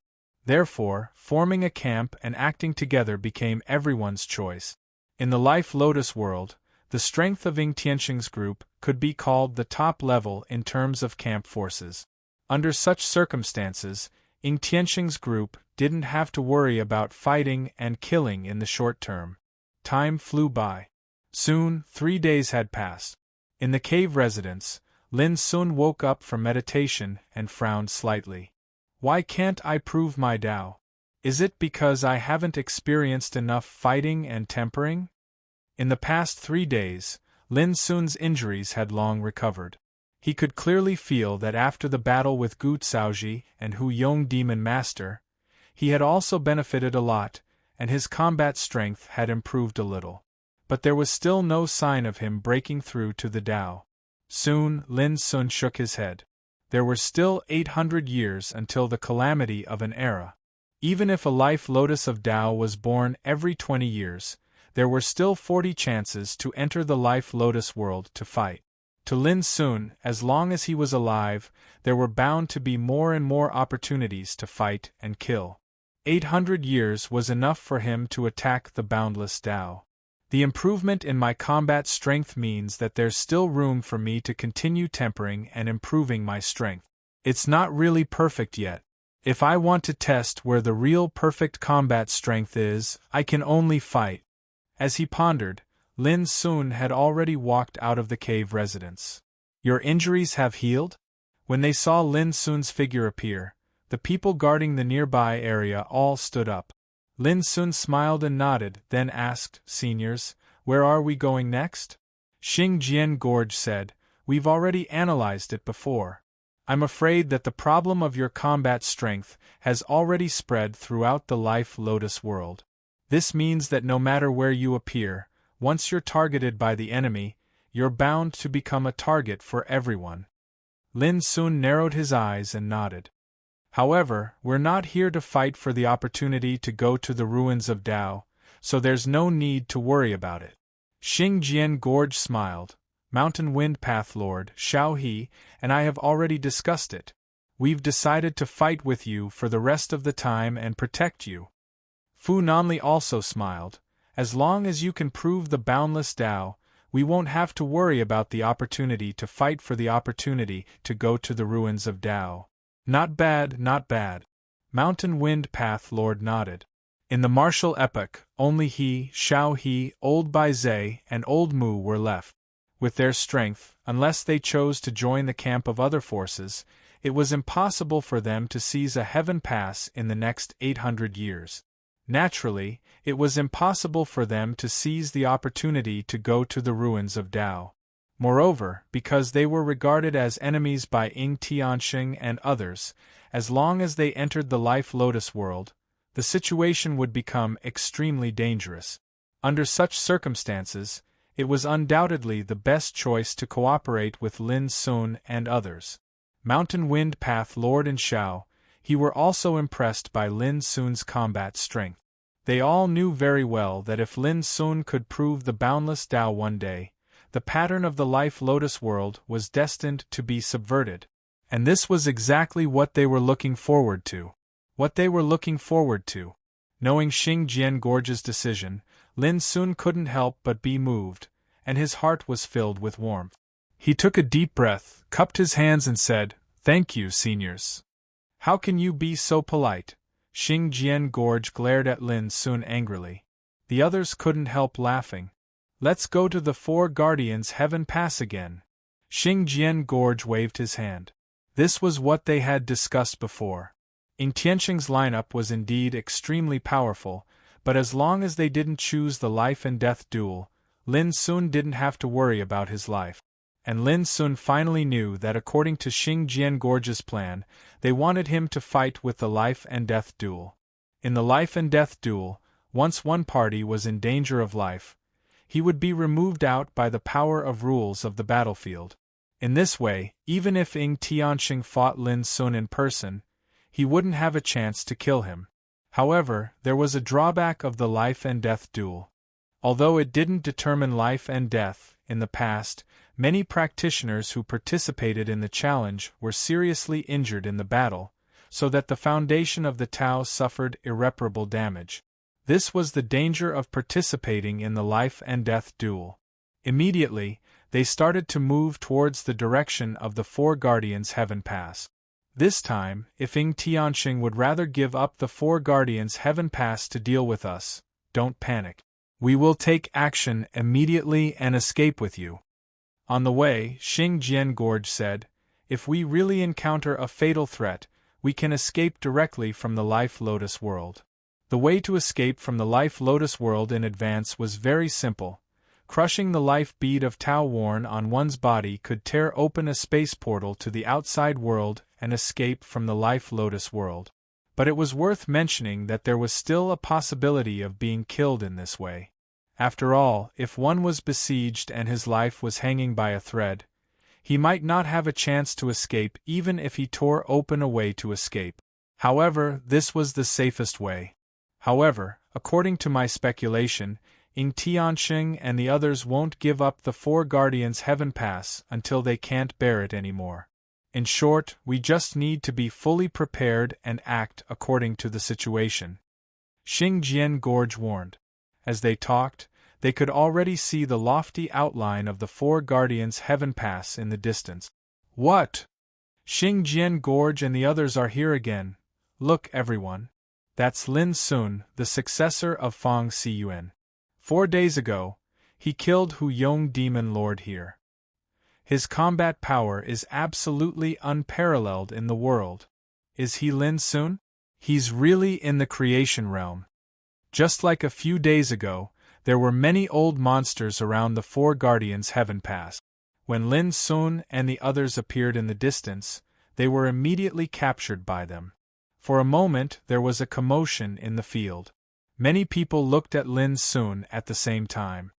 Therefore, forming a camp and acting together became everyone's choice. In the Life Lotus world, the strength of Ying Tianxing's group could be called the top level in terms of camp forces. Under such circumstances, Ying Tianxing's group didn't have to worry about fighting and killing in the short term. Time flew by. Soon, 3 days had passed. In the cave residence, Lin Sun woke up from meditation and frowned slightly. Why can't I prove my Tao? Is it because I haven't experienced enough fighting and tempering? In the past 3 days, Lin Sun's injuries had long recovered. He could clearly feel that after the battle with Gu Caoji and Hu Yong Demon Master, he had also benefited a lot, and his combat strength had improved a little. But there was still no sign of him breaking through to the Tao. Soon, Lin Sun shook his head. There were still 800 years until the calamity of an era. Even if a life lotus of Tao was born every 20 years, there were still 40 chances to enter the life lotus world to fight. To Lin Sun, as long as he was alive, there were bound to be more and more opportunities to fight and kill. 800 years was enough for him to attack the boundless Tao. The improvement in my combat strength means that there's still room for me to continue tempering and improving my strength. It's not really perfect yet. If I want to test where the real perfect combat strength is, I can only fight. As he pondered, Lin Sun had already walked out of the cave residence. Your injuries have healed? When they saw Lin Sun's figure appear, the people guarding the nearby area all stood up. Lin Sun smiled and nodded, then asked, Seniors, where are we going next? Xing Jian Gorge said, We've already analyzed it before. I'm afraid that the problem of your combat strength has already spread throughout the Life Lotus world. This means that no matter where you appear, once you're targeted by the enemy, you're bound to become a target for everyone. Lin Sun narrowed his eyes and nodded. However, we're not here to fight for the opportunity to go to the ruins of Tao, so there's no need to worry about it. Xing Jian Gorge smiled. Mountain Wind Path Lord, Xiao He, and I have already discussed it. We've decided to fight with you for the rest of the time and protect you. Fu Nanli also smiled. As long as you can prove the boundless Tao, we won't have to worry about the opportunity to fight for the opportunity to go to the ruins of Tao. Not bad, not bad. Mountain Wind Path Lord nodded. In the martial epoch, only he, Xiao He, Old Bai Zhe, and Old Mu were left. With their strength, unless they chose to join the camp of other forces, it was impossible for them to seize a heaven pass in the next 800 years. Naturally, it was impossible for them to seize the opportunity to go to the ruins of Tao. Moreover, because they were regarded as enemies by Ying Tianxing and others, as long as they entered the Life Lotus world, the situation would become extremely dangerous. Under such circumstances, it was undoubtedly the best choice to cooperate with Lin Sun and others. Mountain Wind Path Lord and Xiao, he were also impressed by Lin Sun's combat strength. They all knew very well that if Lin Sun could prove the boundless Tao one day, the pattern of the Life Lotus world was destined to be subverted. And this was exactly what they were looking forward to. Knowing Xing Jian Gorge's decision, Lin Sun couldn't help but be moved, and his heart was filled with warmth. He took a deep breath, cupped his hands and said, Thank you, seniors. How can you be so polite? Xing Jian Gorge glared at Lin Sun angrily. The others couldn't help laughing. Let's go to the Four Guardians' Heaven Pass again. Xing Jian Gorge waved his hand. This was what they had discussed before. Ying Tianxing's lineup was indeed extremely powerful, but as long as they didn't choose the life and death duel, Lin Sun didn't have to worry about his life. And Lin Sun finally knew that according to Xing Jian Gorge's plan, they wanted him to fight with the life and death duel. In the life and death duel, once one party was in danger of life, he would be removed out by the power of rules of the battlefield. In this way, even if Ying Tianxing fought Lin Sun in person, he wouldn't have a chance to kill him. However, there was a drawback of the life and death duel. Although it didn't determine life and death, in the past, many practitioners who participated in the challenge were seriously injured in the battle, so that the foundation of the Tao suffered irreparable damage. This was the danger of participating in the life and death duel. Immediately, they started to move towards the direction of the Four Guardians' Heaven Pass. This time, if Ying Tianxing would rather give up the Four Guardians' Heaven Pass to deal with us, don't panic. We will take action immediately and escape with you. On the way, Xing Jian Gorge said, if we really encounter a fatal threat, we can escape directly from the Life Lotus world. The way to escape from the Life Lotus world in advance was very simple. Crushing the life bead of Tao worn on one's body could tear open a space portal to the outside world and escape from the Life Lotus world. But it was worth mentioning that there was still a possibility of being killed in this way. After all, if one was besieged and his life was hanging by a thread, he might not have a chance to escape even if he tore open a way to escape. However, this was the safest way. However, according to my speculation, Ying Tianxing and the others won't give up the Four Guardians Heaven Pass until they can't bear it anymore. In short, we just need to be fully prepared and act according to the situation. Xingjian Gorge warned. As they talked, they could already see the lofty outline of the Four Guardians Heaven Pass in the distance. What? Xingjian Gorge and the others are here again. Look, everyone. That's Lin Sun, the successor of Fang Xiyuan. 4 days ago, he killed Hu Yong Demon Lord here. His combat power is absolutely unparalleled in the world. Is he Lin Sun? He's really in the creation realm. Just like a few days ago, there were many old monsters around the Four Guardians Heaven Pass. When Lin Sun and the others appeared in the distance, they were immediately captured by them. For a moment there was a commotion in the field. Many people looked at Lin Sun at the same time.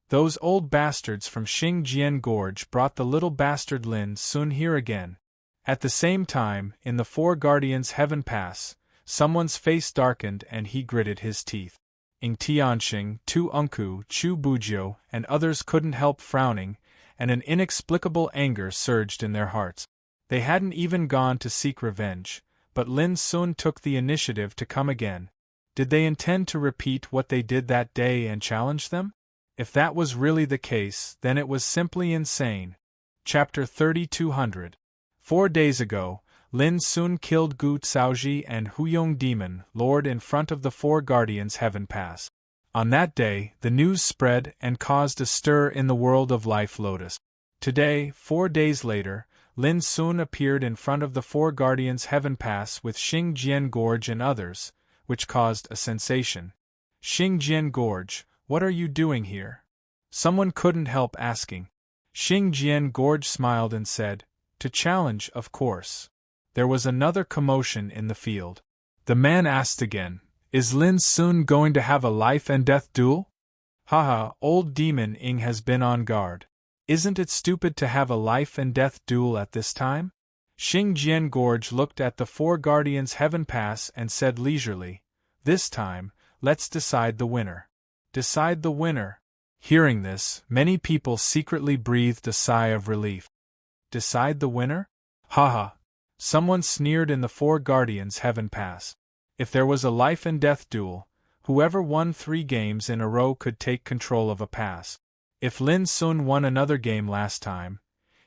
Those old bastards from Xingjian Gorge brought the little bastard Lin Sun here again. At the same time, in the Four Guardians Heaven Pass, someone's face darkened and he gritted his teeth. Ying Tianxing, Tu Unku, Chu Bujiu, and others couldn't help frowning, and an inexplicable anger surged in their hearts. They hadn't even gone to seek revenge, but Lin Sun took the initiative to come again. Did they intend to repeat what they did that day and challenge them? If that was really the case, then it was simply insane. Chapter 3200. 4 days ago, Lin Sun killed Gu Caoji and Huyong Demon Lord in front of the Four Guardians Heaven Pass. On that day, the news spread and caused a stir in the world of Life Lotus. Today, 4 days later, Lin Sun appeared in front of the Four Guardians Heaven Pass with Xingjian Gorge and others, which caused a sensation. Xingjian Gorge, what are you doing here? Someone couldn't help asking. Xingjian Gorge smiled and said, to challenge, of course. There was another commotion in the field. The man asked again, is Lin Sun going to have a life and death duel? Haha, old demon Ying has been on guard. Isn't it stupid to have a life and death duel at this time? Xingjian Gorge looked at the Four Guardians Heaven Pass and said leisurely, this time, let's decide the winner. Decide the winner. Hearing this, many people secretly breathed a sigh of relief. Decide the winner? Haha. Someone sneered in the Four Guardians Heaven Pass. If there was a life and death duel, whoever won 3 games in a row could take control of a pass. If Lin Sun won another game last time,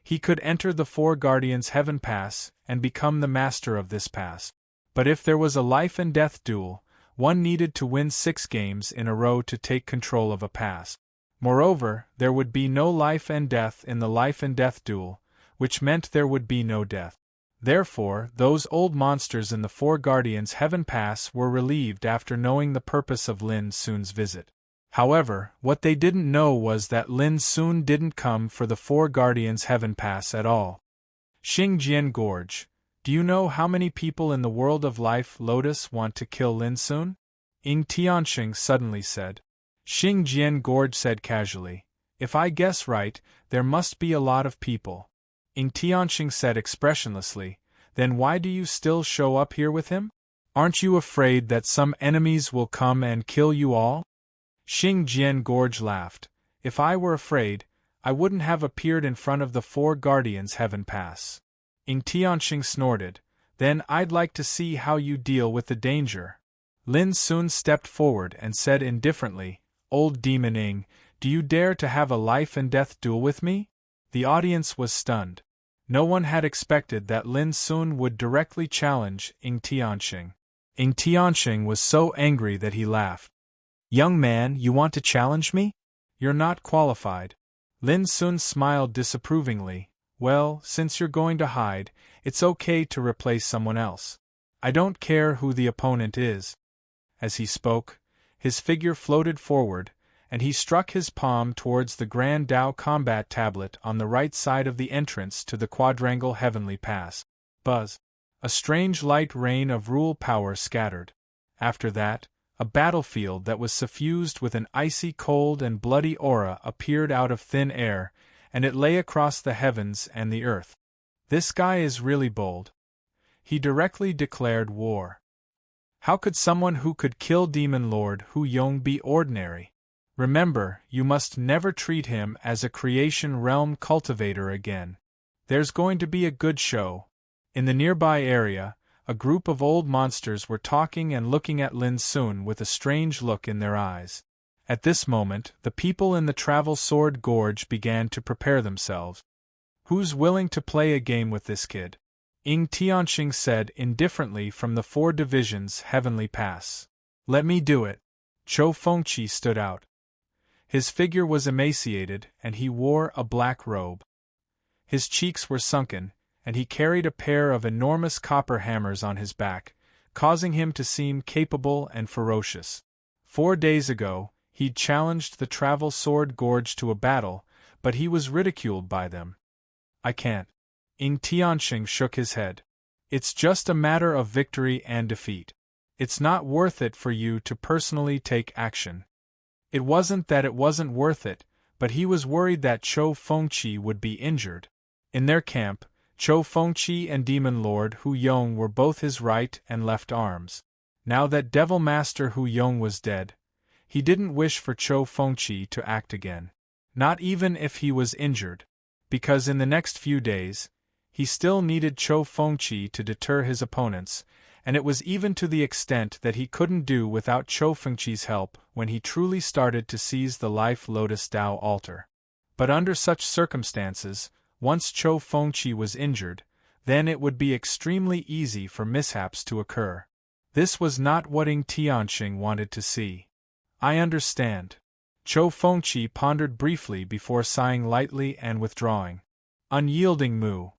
he could enter the Four Guardians Heaven Pass and become the master of this pass. But if there was a life and death duel, one needed to win 6 games in a row to take control of a pass. Moreover, there would be no life and death in the life and death duel, which meant there would be no death. Therefore, those old monsters in the Four Guardians Heaven Pass were relieved after knowing the purpose of Lin Sun's visit. However, what they didn't know was that Lin Sun didn't come for the Four Guardians Heaven Pass at all. Xingjian Gorge, do you know how many people in the world of Life Lotus want to kill Lin Sun? Ying Tianxing suddenly said. Xingjian Gorge said casually, if I guess right, there must be a lot of people. Ying Tianxing said expressionlessly, then why do you still show up here with him? Aren't you afraid that some enemies will come and kill you all? Xingjian Gorge laughed. If I were afraid, I wouldn't have appeared in front of the Four Guardians Heaven Pass. Ying Tianxing snorted, then I'd like to see how you deal with the danger. Lin Sun stepped forward and said indifferently, old demon Ying, do you dare to have a life and death duel with me? The audience was stunned. No one had expected that Lin Sun would directly challenge Ying Tianxing. Ying Tianxing was so angry that he laughed. Young man, you want to challenge me? You're not qualified. Lin Sun smiled disapprovingly. Well, since you're going to hide, it's okay to replace someone else. I don't care who the opponent is. As he spoke, his figure floated forward, and he struck his palm towards the Grand Tao combat tablet on the right side of the entrance to the quadrangle heavenly pass. Buzz. A strange light rain of rule power scattered. After that, a battlefield that was suffused with an icy cold and bloody aura appeared out of thin air, and it lay across the heavens and the earth. This guy is really bold. He directly declared war. How could someone who could kill Demon Lord Hu Yong be ordinary? Remember, you must never treat him as a creation realm cultivator again. There's going to be a good show. In the nearby area, a group of old monsters were talking and looking at Lin Sun with a strange look in their eyes. At this moment, the people in the Travel Sword Gorge began to prepare themselves. Who's willing to play a game with this kid? Ying Tianxing said indifferently from the 4 divisions heavenly pass. Let me do it. Chou Fengqi stood out. His figure was emaciated, and he wore a black robe. His cheeks were sunken, and he carried a pair of enormous copper hammers on his back, causing him to seem capable and ferocious. 4 days ago, he'd challenged the Travel Sword Gorge to a battle, but he was ridiculed by them. I can't. Ying Tianxing shook his head. It's just a matter of victory and defeat. It's not worth it for you to personally take action. It wasn't that it wasn't worth it, but he was worried that Chou Fengqi would be injured. In their camp, Chou Fengqi and Demon Lord Hu Yong were both his right and left arms. Now that Devil Master Hu Yong was dead, he didn't wish for Chou Fengqi to act again. Not even if he was injured. Because in the next few days, he still needed Chou Fengqi to deter his opponents, and it was even to the extent that he couldn't do without Chou Fengqi's help when he truly started to seize the Life Lotus Tao altar. But under such circumstances, once Chou Fengqi was injured, then it would be extremely easy for mishaps to occur. This was not what Ying Tianxing wanted to see. I understand. Chou Fengqi pondered briefly before sighing lightly and withdrawing. Unyielding Mu.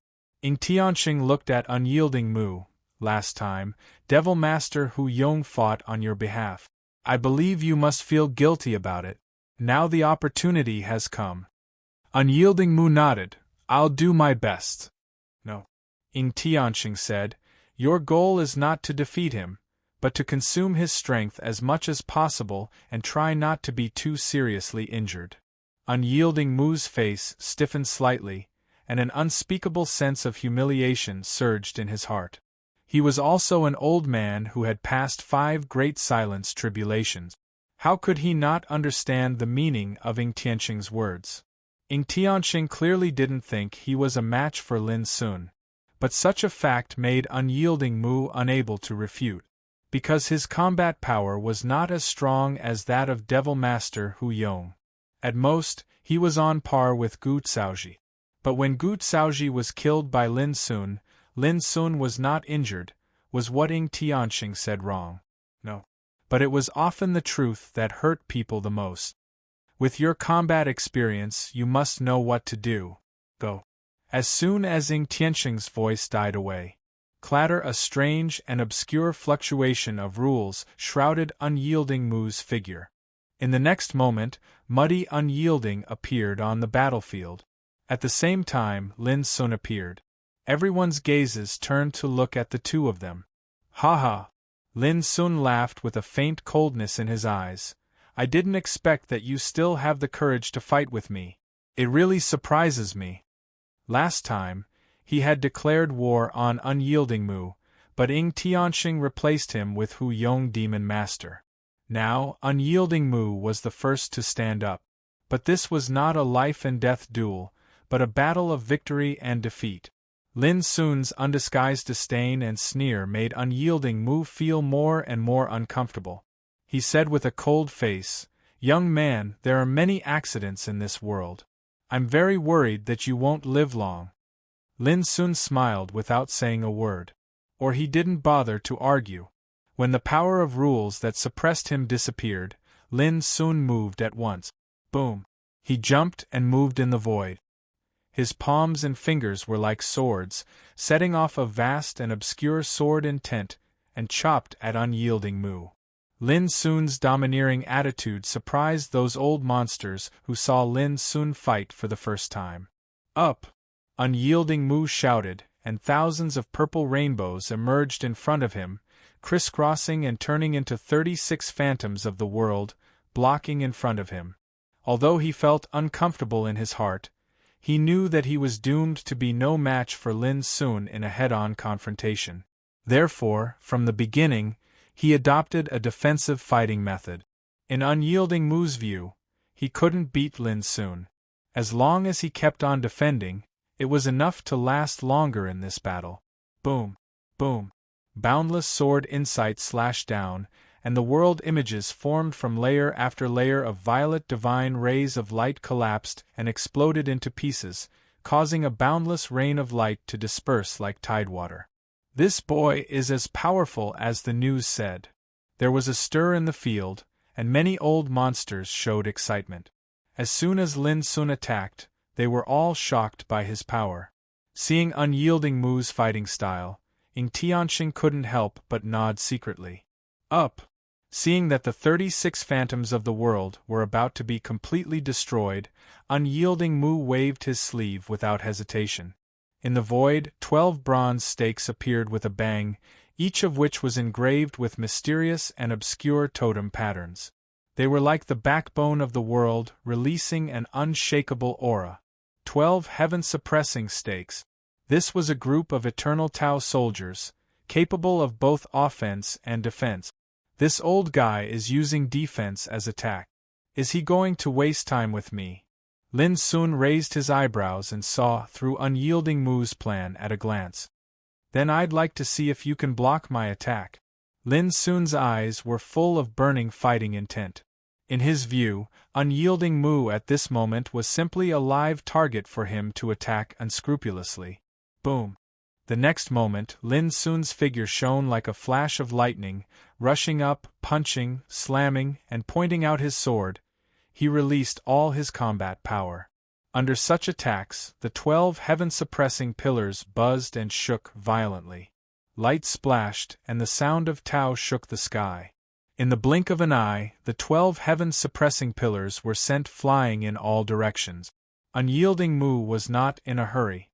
Ying Tianxing looked at Unyielding Mu. Last time, Devil Master Hu Yong fought on your behalf. I believe you must feel guilty about it. Now the opportunity has come. Unyielding Mu nodded. I'll do my best. No. Ying Tianxing said, your goal is not to defeat him, but to consume his strength as much as possible and try not to be too seriously injured. Unyielding Mu's face stiffened slightly, and an unspeakable sense of humiliation surged in his heart. He was also an old man who had passed 5 great silence tribulations. How could he not understand the meaning of Ying Tianxing's words? Ying Tianxing clearly didn't think he was a match for Lin Sun, but such a fact made Unyielding Mu unable to refute, because his combat power was not as strong as that of Devil Master Hu Yong. At most, he was on par with Gu Caoji. But when Gu Caoji was killed by Lin Sun was not injured. Was what Ying Tianxing said wrong? No. But it was often the truth that hurt people the most. With your combat experience, you must know what to do. Go. As soon as Ying Tianxing's voice died away, clatter a strange and obscure fluctuation of rules shrouded Unyielding Mu's figure. In the next moment, Muddy Unyielding appeared on the battlefield. At the same time, Lin Sun appeared. Everyone's gazes turned to look at the two of them. Ha ha! Lin Sun laughed with a faint coldness in his eyes. I didn't expect that you still have the courage to fight with me. It really surprises me. Last time, he had declared war on Unyielding Mu, but Ying Tianxing replaced him with Hu Yong Demon Master. Now, Unyielding Mu was the first to stand up. But this was not a life-and-death duel, but a battle of victory and defeat. Lin Sun's undisguised disdain and sneer made Unyielding Mu feel more and more uncomfortable. He said with a cold face, "Young man, there are many accidents in this world. I'm very worried that you won't live long." Lin Sun smiled without saying a word. Or he didn't bother to argue. When the power of rules that suppressed him disappeared, Lin Sun moved at once. Boom! He jumped and moved in the void. His palms and fingers were like swords, setting off a vast and obscure sword intent, and chopped at Unyielding Mu. Lin Sun's domineering attitude surprised those old monsters who saw Lin Sun fight for the first time. Up! Unyielding Mu shouted, and thousands of purple rainbows emerged in front of him, crisscrossing and turning into 36 phantoms of the world, blocking in front of him. Although he felt uncomfortable in his heart, he knew that he was doomed to be no match for Lin Sun in a head-on confrontation. Therefore, from the beginning, he adopted a defensive fighting method. In Unyielding Mu's view, he couldn't beat Lin Sun. As long as he kept on defending, it was enough to last longer in this battle. Boom! Boom! Boundless sword insight slashed down, and the world images formed from layer after layer of violet divine rays of light collapsed and exploded into pieces, causing a boundless rain of light to disperse like tidewater. "This boy is as powerful as the news said." There was a stir in the field, and many old monsters showed excitement. As soon as Lin Sun attacked, they were all shocked by his power. Seeing Unyielding Mu's fighting style, Ying Tianxing couldn't help but nod secretly. Up! Seeing that the 36 phantoms of the world were about to be completely destroyed, Unyielding Mu waved his sleeve without hesitation. In the void, 12 bronze stakes appeared with a bang, each of which was engraved with mysterious and obscure totem patterns. They were like the backbone of the world, releasing an unshakable aura. 12 heaven-suppressing stakes. This was a group of eternal Tao soldiers, capable of both offense and defense. This old guy is using defense as attack. Is he going to waste time with me? Lin Sun raised his eyebrows and saw through Unyielding Mu's plan at a glance. Then I'd like to see if you can block my attack. Lin Sun's eyes were full of burning fighting intent. In his view, Unyielding Mu at this moment was simply a live target for him to attack unscrupulously. Boom! The next moment, Lin Sun's figure shone like a flash of lightning, rushing up, punching, slamming, and pointing out his sword. He released all his combat power. Under such attacks, the 12 heaven-suppressing pillars buzzed and shook violently. Light splashed, and the sound of Tao shook the sky. In the blink of an eye, the 12 heaven-suppressing pillars were sent flying in all directions. Unyielding Mu was not in a hurry.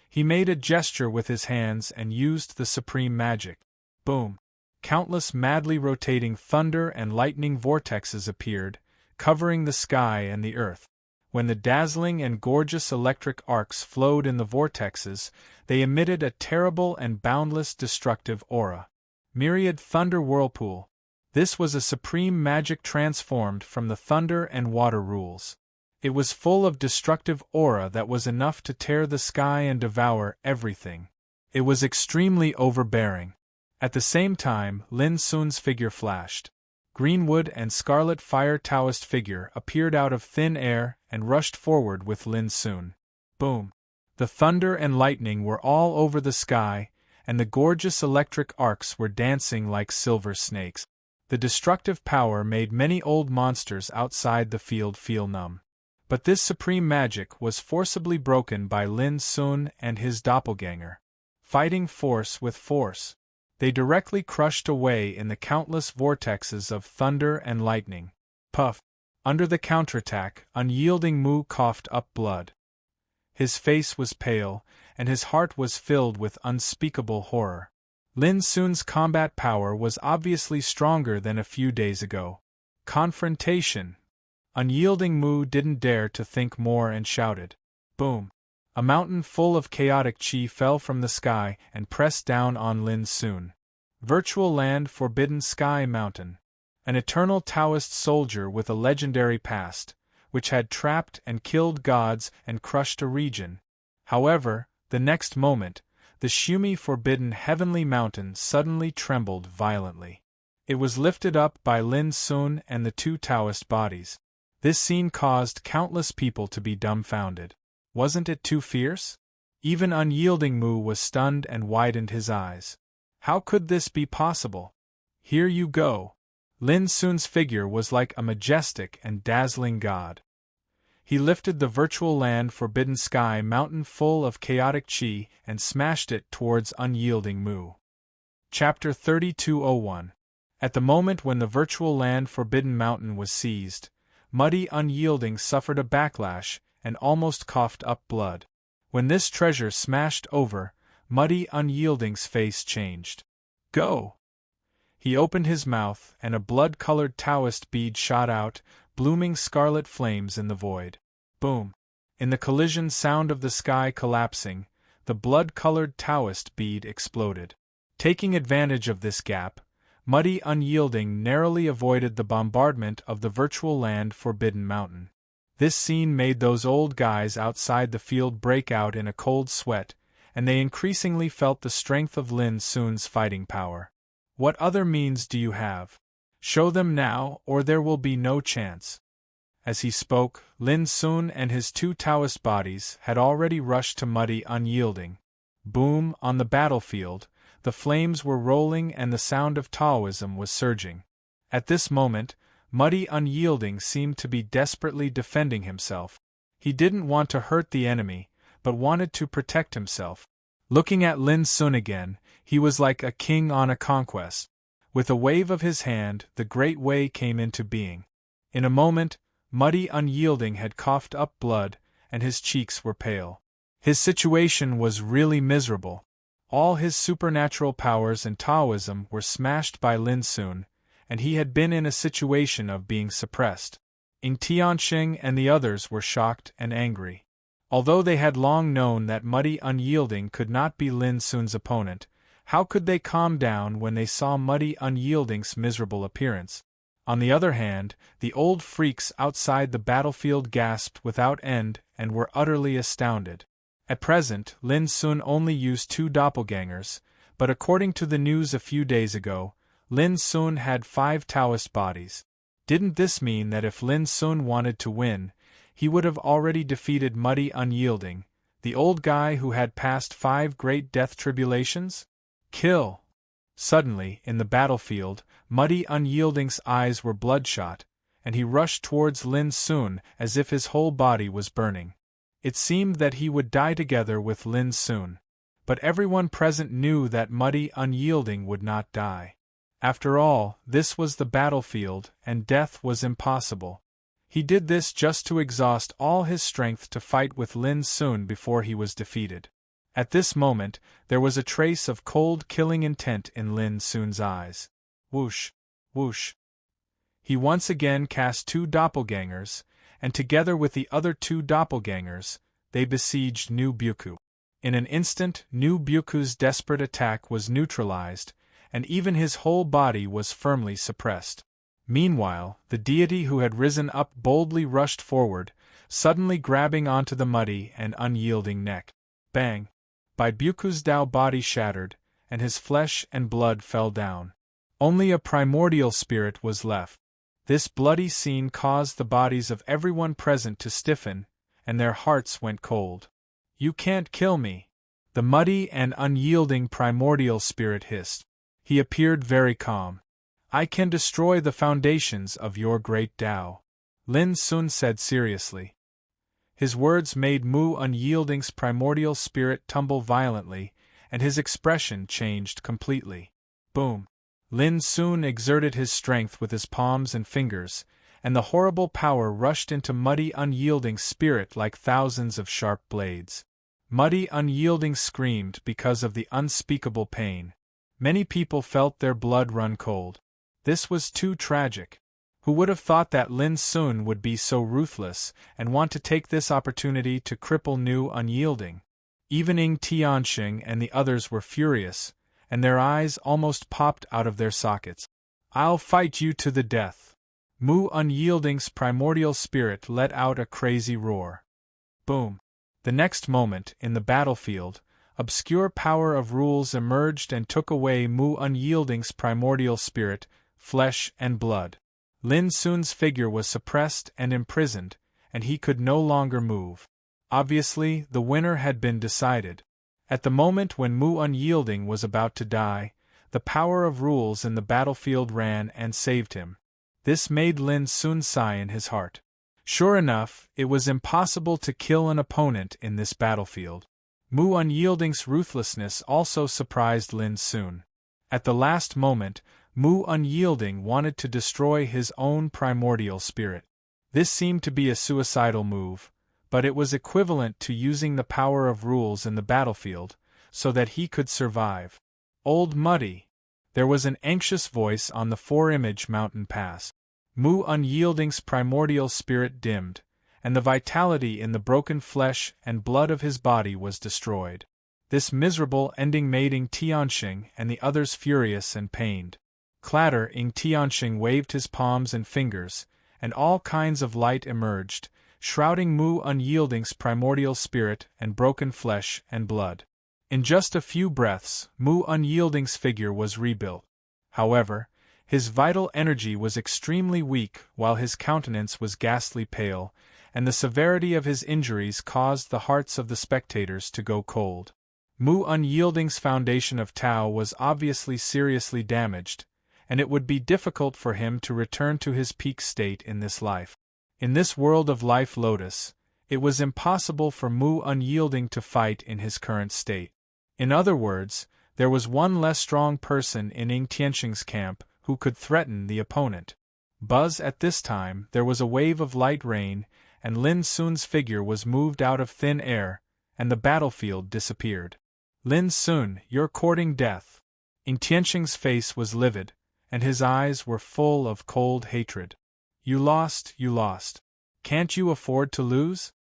He made a gesture with his hands and used the supreme magic. Boom! Countless madly rotating thunder and lightning vortexes appeared, covering the sky and the earth. When the dazzling and gorgeous electric arcs flowed in the vortexes, they emitted a terrible and boundless destructive aura. Myriad Thunder Whirlpool. This was a supreme magic transformed from the thunder and water rules. It was full of destructive aura that was enough to tear the sky and devour everything. It was extremely overbearing. At the same time, Lin Sun's figure flashed. Greenwood and Scarlet Fire Taoist figure appeared out of thin air and rushed forward with Lin Sun. Boom! The thunder and lightning were all over the sky, and the gorgeous electric arcs were dancing like silver snakes. The destructive power made many old monsters outside the field feel numb. But this supreme magic was forcibly broken by Lin Sun and his doppelganger. Fighting force with force, they directly crushed away in the countless vortexes of thunder and lightning. Puff! Under the counterattack, Unyielding Mu coughed up blood. His face was pale, and his heart was filled with unspeakable horror. Lin Sun's combat power was obviously stronger than a few days ago. Confrontation! Unyielding Mu didn't dare to think more and shouted. Boom! A mountain full of chaotic chi fell from the sky and pressed down on Lin Sun. Virtual Land Forbidden Sky Mountain. An eternal Taoist soldier with a legendary past, which had trapped and killed gods and crushed a region. However, the next moment, the Shumi Forbidden Heavenly Mountain suddenly trembled violently. It was lifted up by Lin Sun and the two Taoist bodies. This scene caused countless people to be dumbfounded. Wasn't it too fierce? Even Unyielding Mu was stunned and widened his eyes. How could this be possible? Here you go. Lin Sun's figure was like a majestic and dazzling god. He lifted the virtual land Forbidden Sky Mountain full of chaotic chi and smashed it towards Unyielding Mu. Chapter 3201. At the moment when the virtual land Forbidden Mountain was seized, Muddy Unyielding suffered a backlash and almost coughed up blood. When this treasure smashed over, Muddy Unyielding's face changed. Go! He opened his mouth, and a blood-colored Taoist bead shot out, blooming scarlet flames in the void. Boom! In the collision sound of the sky collapsing, the blood-colored Taoist bead exploded. Taking advantage of this gap, Muddy Unyielding narrowly avoided the bombardment of the virtual land Forbidden Mountain. This scene made those old guys outside the field break out in a cold sweat, and they increasingly felt the strength of Lin Sun's fighting power. What other means do you have? Show them now, or there will be no chance. As he spoke, Lin Sun and his two Taoist bodies had already rushed to Muddy Unyielding. Boom, on the battlefield, the flames were rolling and the sound of Taoism was surging. At this moment, Muddy Unyielding seemed to be desperately defending himself. He didn't want to hurt the enemy, but wanted to protect himself. Looking at Lin Sun again, he was like a king on a conquest. With a wave of his hand, the Great Way came into being. In a moment, Muddy Unyielding had coughed up blood, and his cheeks were pale. His situation was really miserable. All his supernatural powers and Taoism were smashed by Lin Sun, and he had been in a situation of being suppressed. Ing Tianxing and the others were shocked and angry. Although they had long known that Muddy Unyielding could not be Lin Sun's opponent, how could they calm down when they saw Muddy Unyielding's miserable appearance? On the other hand, the old freaks outside the battlefield gasped without end and were utterly astounded. At present, Lin Sun only used 2 doppelgangers, but according to the news a few days ago, Lin Sun had 5 Taoist bodies. Didn't this mean that if Lin Sun wanted to win, he would have already defeated Muddy Unyielding, the old guy who had passed 5 great death tribulations? Kill! Suddenly, in the battlefield, Muddy Unyielding's eyes were bloodshot, and he rushed towards Lin Sun as if his whole body was burning. It seemed that he would die together with Lin Sun. But everyone present knew that Muddy Unyielding would not die. After all, this was the battlefield, and death was impossible. He did this just to exhaust all his strength to fight with Lin Sun before he was defeated. At this moment, there was a trace of cold killing intent in Lin Sun's eyes. Whoosh! Whoosh! He once again cast 2 doppelgangers, and together with the other 2 doppelgangers, they besieged Nu Buku. In an instant, Nu Buku's desperate attack was neutralized, and even his whole body was firmly suppressed. Meanwhile, the deity who had risen up boldly rushed forward, suddenly grabbing onto the Muddy and Unyielding neck. Bang! By Buku's Tao body shattered, and his flesh and blood fell down. Only a primordial spirit was left. This bloody scene caused the bodies of everyone present to stiffen, and their hearts went cold. "You can't kill me," the Muddy and Unyielding primordial spirit hissed. He appeared very calm. "I can destroy the foundations of your great Tao," Lin Sun said seriously. His words made Mu Unyielding's primordial spirit tumble violently, and his expression changed completely. Boom! Lin Sun exerted his strength with his palms and fingers, and the horrible power rushed into Muddy Unyielding's spirit like thousands of sharp blades. Muddy Unyielding screamed because of the unspeakable pain. Many people felt their blood run cold. This was too tragic. Who would have thought that Lin Sun would be so ruthless and want to take this opportunity to cripple Nu Unyielding? Even Ing Tianxing and the others were furious, and their eyes almost popped out of their sockets. "I'll fight you to the death." Mu Unyielding's primordial spirit let out a crazy roar. Boom! The next moment, in the battlefield, obscure power of rules emerged and took away Mu Unyielding's primordial spirit, flesh and blood. Lin Sun's figure was suppressed and imprisoned, and he could no longer move. Obviously, the winner had been decided. At the moment when Mu Unyielding was about to die, the power of rules in the battlefield ran and saved him. This made Lin Sun sigh in his heart. Sure enough, it was impossible to kill an opponent in this battlefield. Mu Unyielding's ruthlessness also surprised Lin Sun. At the last moment, Mu Unyielding wanted to destroy his own primordial spirit. This seemed to be a suicidal move, but it was equivalent to using the power of rules in the battlefield, so that he could survive. Old Muddy! There was an anxious voice on the four-image mountain pass. Mu Unyielding's primordial spirit dimmed, and the vitality in the broken flesh and blood of his body was destroyed. This miserable ending made Ing Tianxing and the others furious and pained. Clatter! Ing Tianxing waved his palms and fingers, and all kinds of light emerged, shrouding Mu Unyielding's primordial spirit and broken flesh and blood. In just a few breaths, Mu Unyielding's figure was rebuilt. However, his vital energy was extremely weak while his countenance was ghastly pale, and the severity of his injuries caused the hearts of the spectators to go cold. Mu Unyielding's foundation of Tao was obviously seriously damaged, and it would be difficult for him to return to his peak state in this life. In this world of Life Lotus, it was impossible for Mu Unyielding to fight in his current state. In other words, there was one less strong person in Ing Tianxing's camp who could threaten the opponent. Buzz! At this time there was a wave of light rain, and Lin Sun's figure was moved out of thin air, and the battlefield disappeared. Lin Sun, you're courting death. Ing Tianxing's face was livid, and his eyes were full of cold hatred. You lost, you lost. Can't you afford to lose?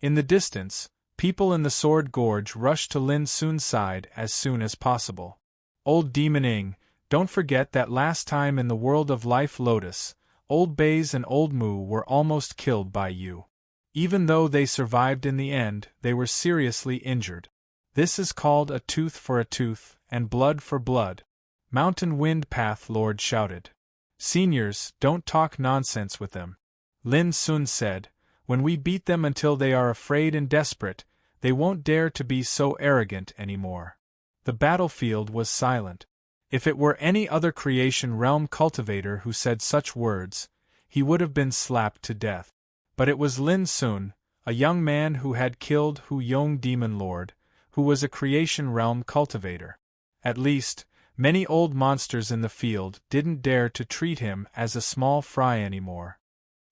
In the distance, people in the Sword Gorge rushed to Lin Sun's side as soon as possible. Old Demon Ing, don't forget that last time in the world of Life Lotus, Old Baze and Old Mu were almost killed by you. Even though they survived in the end, they were seriously injured. This is called a tooth for a tooth, and blood for blood. Mountain Wind Path Lord shouted. Seniors, don't talk nonsense with them. Lin Sun said, when we beat them until they are afraid and desperate, they won't dare to be so arrogant anymore. The battlefield was silent. If it were any other creation realm cultivator who said such words, he would have been slapped to death. But it was Lin Sun, a young man who had killed Hu Yong Demon Lord, who was a creation realm cultivator. At least, many old monsters in the field didn't dare to treat him as a small fry anymore.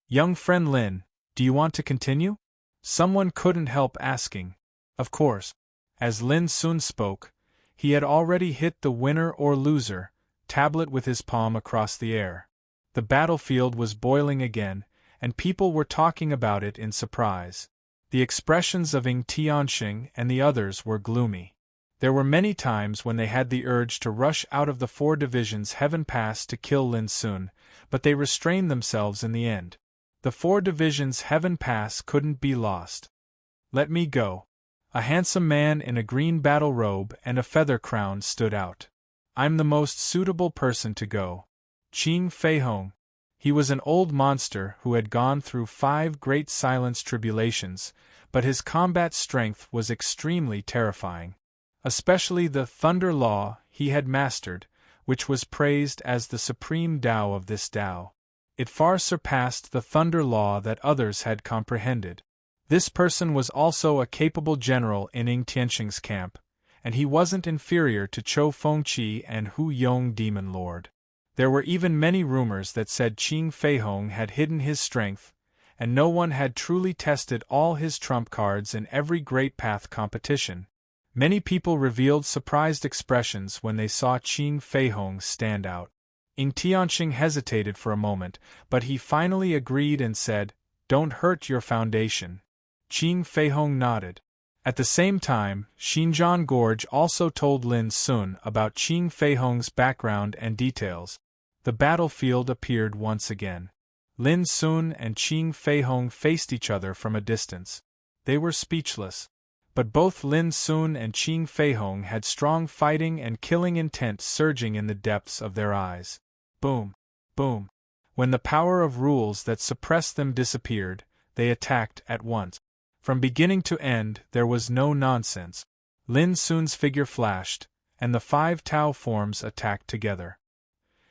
Young friend Lin, do you want to continue? Someone couldn't help asking. Of course. As Lin Sun spoke, he had already hit the winner or loser tablet with his palm across the air. The battlefield was boiling again, and people were talking about it in surprise. The expressions of Ing Tianxing and the others were gloomy. There were many times when they had the urge to rush out of the 4 divisions Heaven Pass to kill Lin Sun, but they restrained themselves in the end. The 4 divisions Heaven Pass couldn't be lost. Let me go. A handsome man in a green battle robe and a feather crown stood out. I'm the most suitable person to go. Qing Feihong. He was an old monster who had gone through 5 great silence tribulations, but his combat strength was extremely terrifying. Especially the Thunder Law he had mastered, which was praised as the supreme Tao of this Tao. It far surpassed the Thunder Law that others had comprehended. This person was also a capable general in Ing Tianxing's camp, and he wasn't inferior to Chou Fengqi and Hu Yong Demon Lord. There were even many rumors that said Qing Feihong had hidden his strength, and no one had truly tested all his trump cards in every Great Path competition. Many people revealed surprised expressions when they saw Qing Feihong stand out. Ing Tianxing hesitated for a moment, but he finally agreed and said, "Don't hurt your foundation." Qing Feihong nodded. At the same time, Xinjiang Gorge also told Lin Sun about Qing Feihong's background and details. The battlefield appeared once again. Lin Sun and Qing Feihong faced each other from a distance. They were speechless. But both Lin Sun and Qing Feihong had strong fighting and killing intent surging in the depths of their eyes. Boom! Boom! When the power of rules that suppressed them disappeared, they attacked at once. From beginning to end, there was no nonsense. Lin Sun's figure flashed, and the 5 Tao forms attacked together.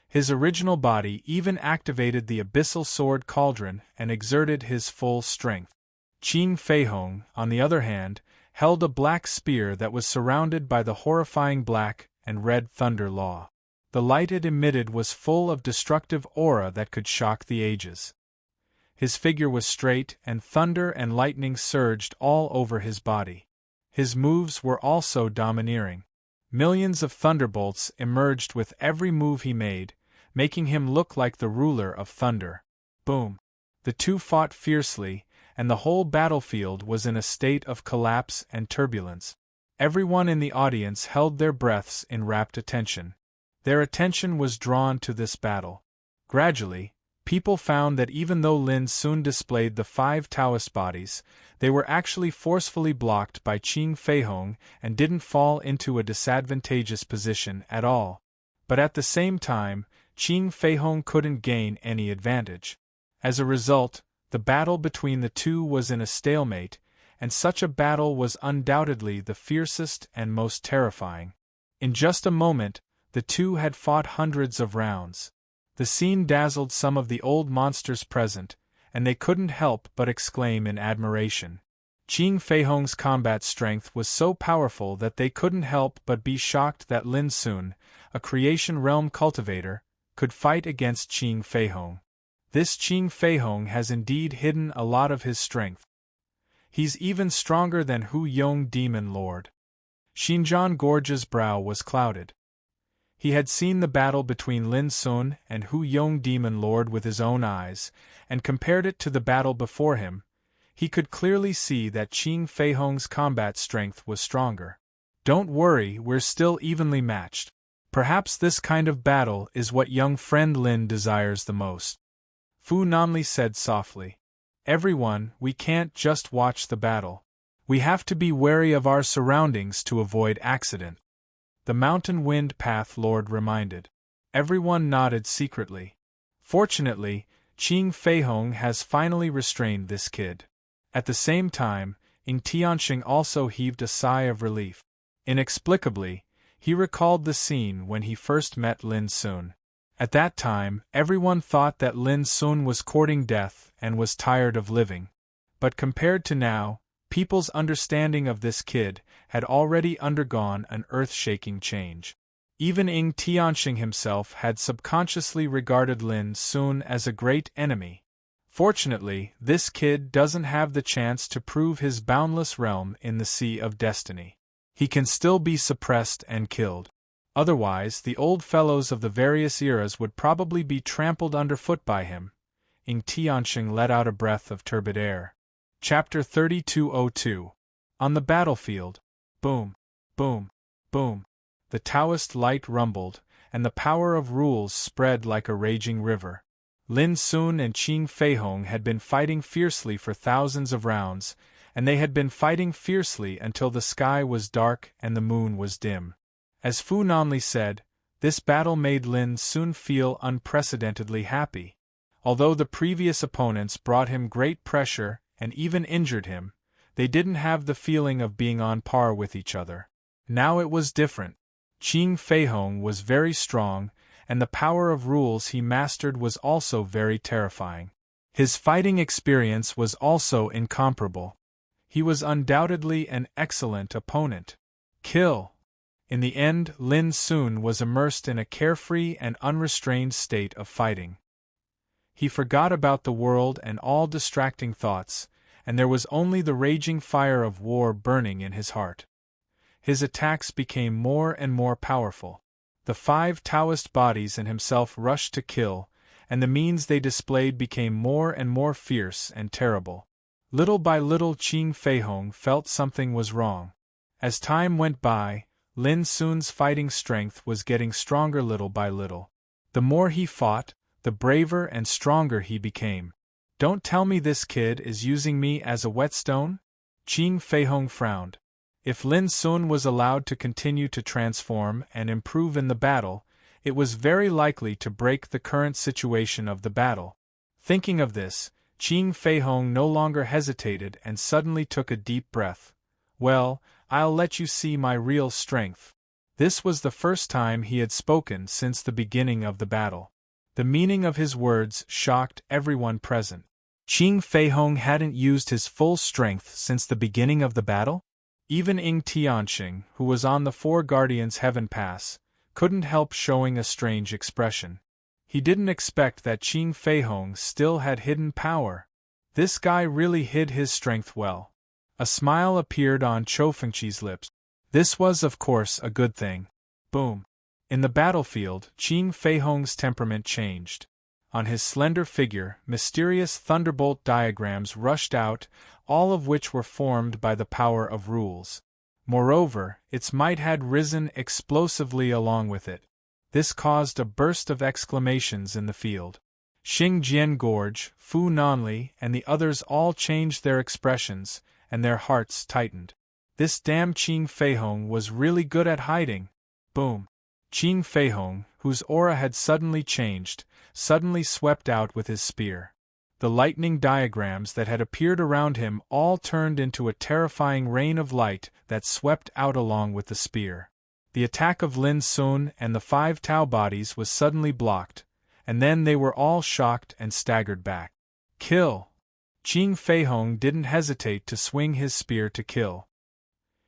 His original body even activated the abyssal sword cauldron and exerted his full strength. Qing Feihong, on the other hand, held a black spear that was surrounded by the horrifying black and red Thunder Law. The light it emitted was full of destructive aura that could shock the ages. His figure was straight, and thunder and lightning surged all over his body. His moves were also domineering. Millions of thunderbolts emerged with every move he made, making him look like the ruler of thunder. Boom! The two fought fiercely, and the whole battlefield was in a state of collapse and turbulence. Everyone in the audience held their breaths in rapt attention. Their attention was drawn to this battle. Gradually, people found that even though Lin soon displayed the 5 Taoist bodies, they were actually forcefully blocked by Qing Feihong and didn't fall into a disadvantageous position at all. But at the same time, Qing Feihong couldn't gain any advantage. As a result, the battle between the two was in a stalemate, and such a battle was undoubtedly the fiercest and most terrifying. In just a moment, the two had fought hundreds of rounds. The scene dazzled some of the old monsters present, and they couldn't help but exclaim in admiration. Qing Feihong's combat strength was so powerful that they couldn't help but be shocked that Lin Sun, a creation realm cultivator, could fight against Qing Feihong. This Qing Feihong has indeed hidden a lot of his strength. He's even stronger than Hu Yong Demon Lord. Xinjiang Gorge's brow was clouded. He had seen the battle between Lin Sun and Hu Yong Demon Lord with his own eyes, and compared it to the battle before him. He could clearly see that Qing Feihong's combat strength was stronger. Don't worry, we're still evenly matched. Perhaps this kind of battle is what young friend Lin desires the most. Fu Nanli said softly. Everyone, we can't just watch the battle. We have to be wary of our surroundings to avoid accident. The Mountain Wind Path Lord reminded. Everyone nodded secretly. Fortunately, Qing Feihong has finally restrained this kid. At the same time, Ing Tianxing also heaved a sigh of relief. Inexplicably, he recalled the scene when he first met Lin Sun. At that time, everyone thought that Lin Sun was courting death and was tired of living. But compared to now, people's understanding of this kid had already undergone an earth-shaking change. Even Ing Tianxing himself had subconsciously regarded Lin Sun as a great enemy. Fortunately, this kid doesn't have the chance to prove his boundless realm in the Sea of Destiny. He can still be suppressed and killed. Otherwise, the old fellows of the various eras would probably be trampled underfoot by him. Ing Tianxing let out a breath of turbid air. Chapter 3202. On the battlefield. Boom, boom, boom. The Taoist light rumbled, and the power of rules spread like a raging river. Lin Sun and Qing Feihong had been fighting fiercely for thousands of rounds, and they had been fighting fiercely until the sky was dark and the moon was dim. As Fu Nanli said, this battle made Lin Sun feel unprecedentedly happy. Although the previous opponents brought him great pressure and even injured him, they didn't have the feeling of being on par with each other. Now it was different. Qing Feihong was very strong, and the power of rules he mastered was also very terrifying. His fighting experience was also incomparable. He was undoubtedly an excellent opponent. Kill! In the end, Lin Sun was immersed in a carefree and unrestrained state of fighting. He forgot about the world and all distracting thoughts, and there was only the raging fire of war burning in his heart. His attacks became more and more powerful. The 5 Taoist bodies and himself rushed to kill, and the means they displayed became more and more fierce and terrible. Little by little Qing Feihong felt something was wrong. As time went by, Lin Sun's fighting strength was getting stronger little by little. The more he fought, the braver and stronger he became. Don't tell me this kid is using me as a whetstone? Qing Feihong frowned. If Lin Sun was allowed to continue to transform and improve in the battle, it was very likely to break the current situation of the battle. Thinking of this, Qing Feihong no longer hesitated and suddenly took a deep breath. Well, I'll let you see my real strength. This was the first time he had spoken since the beginning of the battle. The meaning of his words shocked everyone present. Qing Feihong hadn't used his full strength since the beginning of the battle? Even Ing Tianxing, who was on the 4 Guardians' Heaven Pass, couldn't help showing a strange expression. He didn't expect that Qing Feihong still had hidden power. This guy really hid his strength well. A smile appeared on Chou Fengqi's lips. This was, of course, a good thing. Boom. In the battlefield, Qing Feihong's temperament changed. On his slender figure, mysterious thunderbolt diagrams rushed out, all of which were formed by the power of rules. Moreover, its might had risen explosively along with it. This caused a burst of exclamations in the field. Xing Jian Gorge, Fu Nanli, and the others all changed their expressions, and their hearts tightened. This damn Qing Feihong was really good at hiding. Boom. Qing Feihong, whose aura had suddenly changed, suddenly swept out with his spear. The lightning diagrams that had appeared around him all turned into a terrifying rain of light that swept out along with the spear. The attack of Lin Sun and the 5 Tao bodies was suddenly blocked, and then they were all shocked and staggered back. Kill! Qing Feihong didn't hesitate to swing his spear to kill.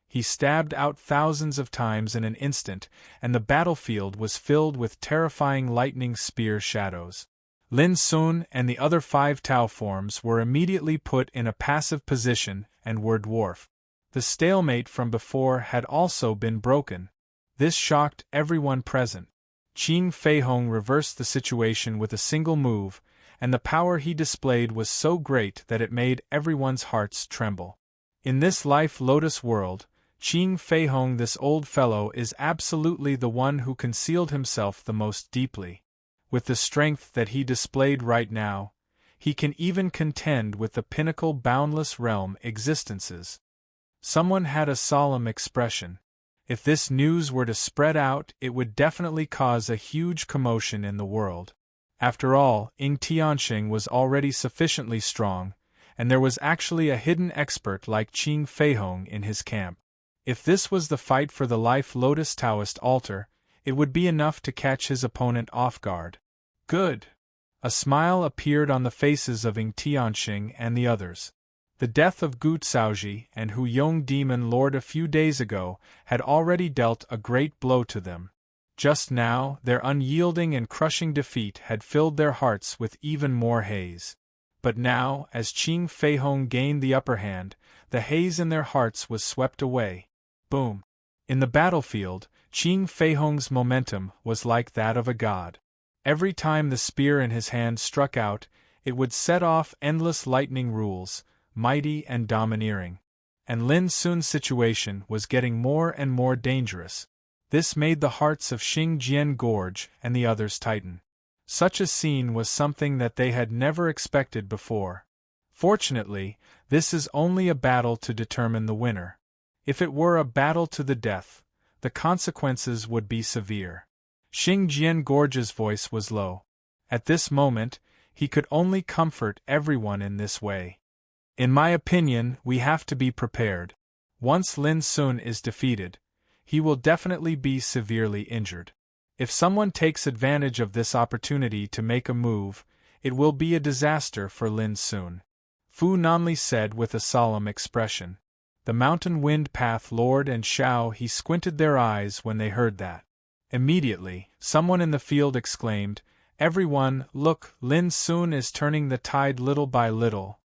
He stabbed out thousands of times in an instant, and the battlefield was filled with terrifying lightning spear shadows. Lin Sun and the other 5 Tao forms were immediately put in a passive position and were dwarfed. The stalemate from before had also been broken. This shocked everyone present. Qing Feihong reversed the situation with a single move, and the power he displayed was so great that it made everyone's hearts tremble. In this life lotus world, Qing Feihong, this old fellow, is absolutely the one who concealed himself the most deeply. With the strength that he displayed right now, he can even contend with the pinnacle boundless realm existences. Someone had a solemn expression. If this news were to spread out, it would definitely cause a huge commotion in the world. After all, Ying Tianxing was already sufficiently strong, and there was actually a hidden expert like Qing Feihong in his camp. If this was the fight for the Life Lotus Taoist altar, it would be enough to catch his opponent off guard. Good! A smile appeared on the faces of Ying Tianxing and the others. The death of Gu Caoji and Hu Yong Demon Lord a few days ago had already dealt a great blow to them. Just now, their unyielding and crushing defeat had filled their hearts with even more haze. But now, as Qing Feihong gained the upper hand, the haze in their hearts was swept away. Boom! In the battlefield, Qing Feihong's momentum was like that of a god. Every time the spear in his hand struck out, it would set off endless lightning rules, mighty and domineering. And Lin Sun's situation was getting more and more dangerous. This made the hearts of Xing Jian Gorge and the others tighten. Such a scene was something that they had never expected before. Fortunately, this is only a battle to determine the winner. If it were a battle to the death, the consequences would be severe. Xing Jian Gorge's voice was low. At this moment, he could only comfort everyone in this way. In my opinion, we have to be prepared. Once Lin Sun is defeated, he will definitely be severely injured. If someone takes advantage of this opportunity to make a move, it will be a disaster for Lin Sun. Fu Nanli said with a solemn expression. The Mountain Wind Path Lord and Xiao He squinted their eyes when they heard that. Immediately, someone in the field exclaimed, "Everyone, look, Lin Sun is turning the tide little by little."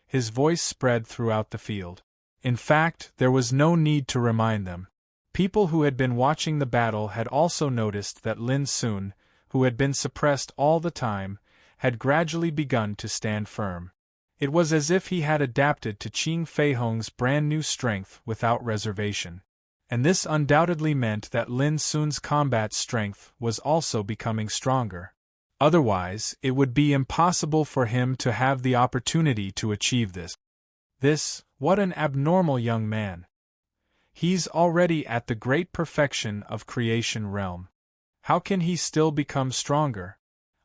His voice spread throughout the field. In fact, there was no need to remind them. People who had been watching the battle had also noticed that Lin Sun, who had been suppressed all the time, had gradually begun to stand firm. It was as if he had adapted to Qing Feihong's brand new strength without reservation. And this undoubtedly meant that Lin Sun's combat strength was also becoming stronger. Otherwise, it would be impossible for him to have the opportunity to achieve this. What an abnormal young man. He's already at the great perfection of creation realm. How can he still become stronger?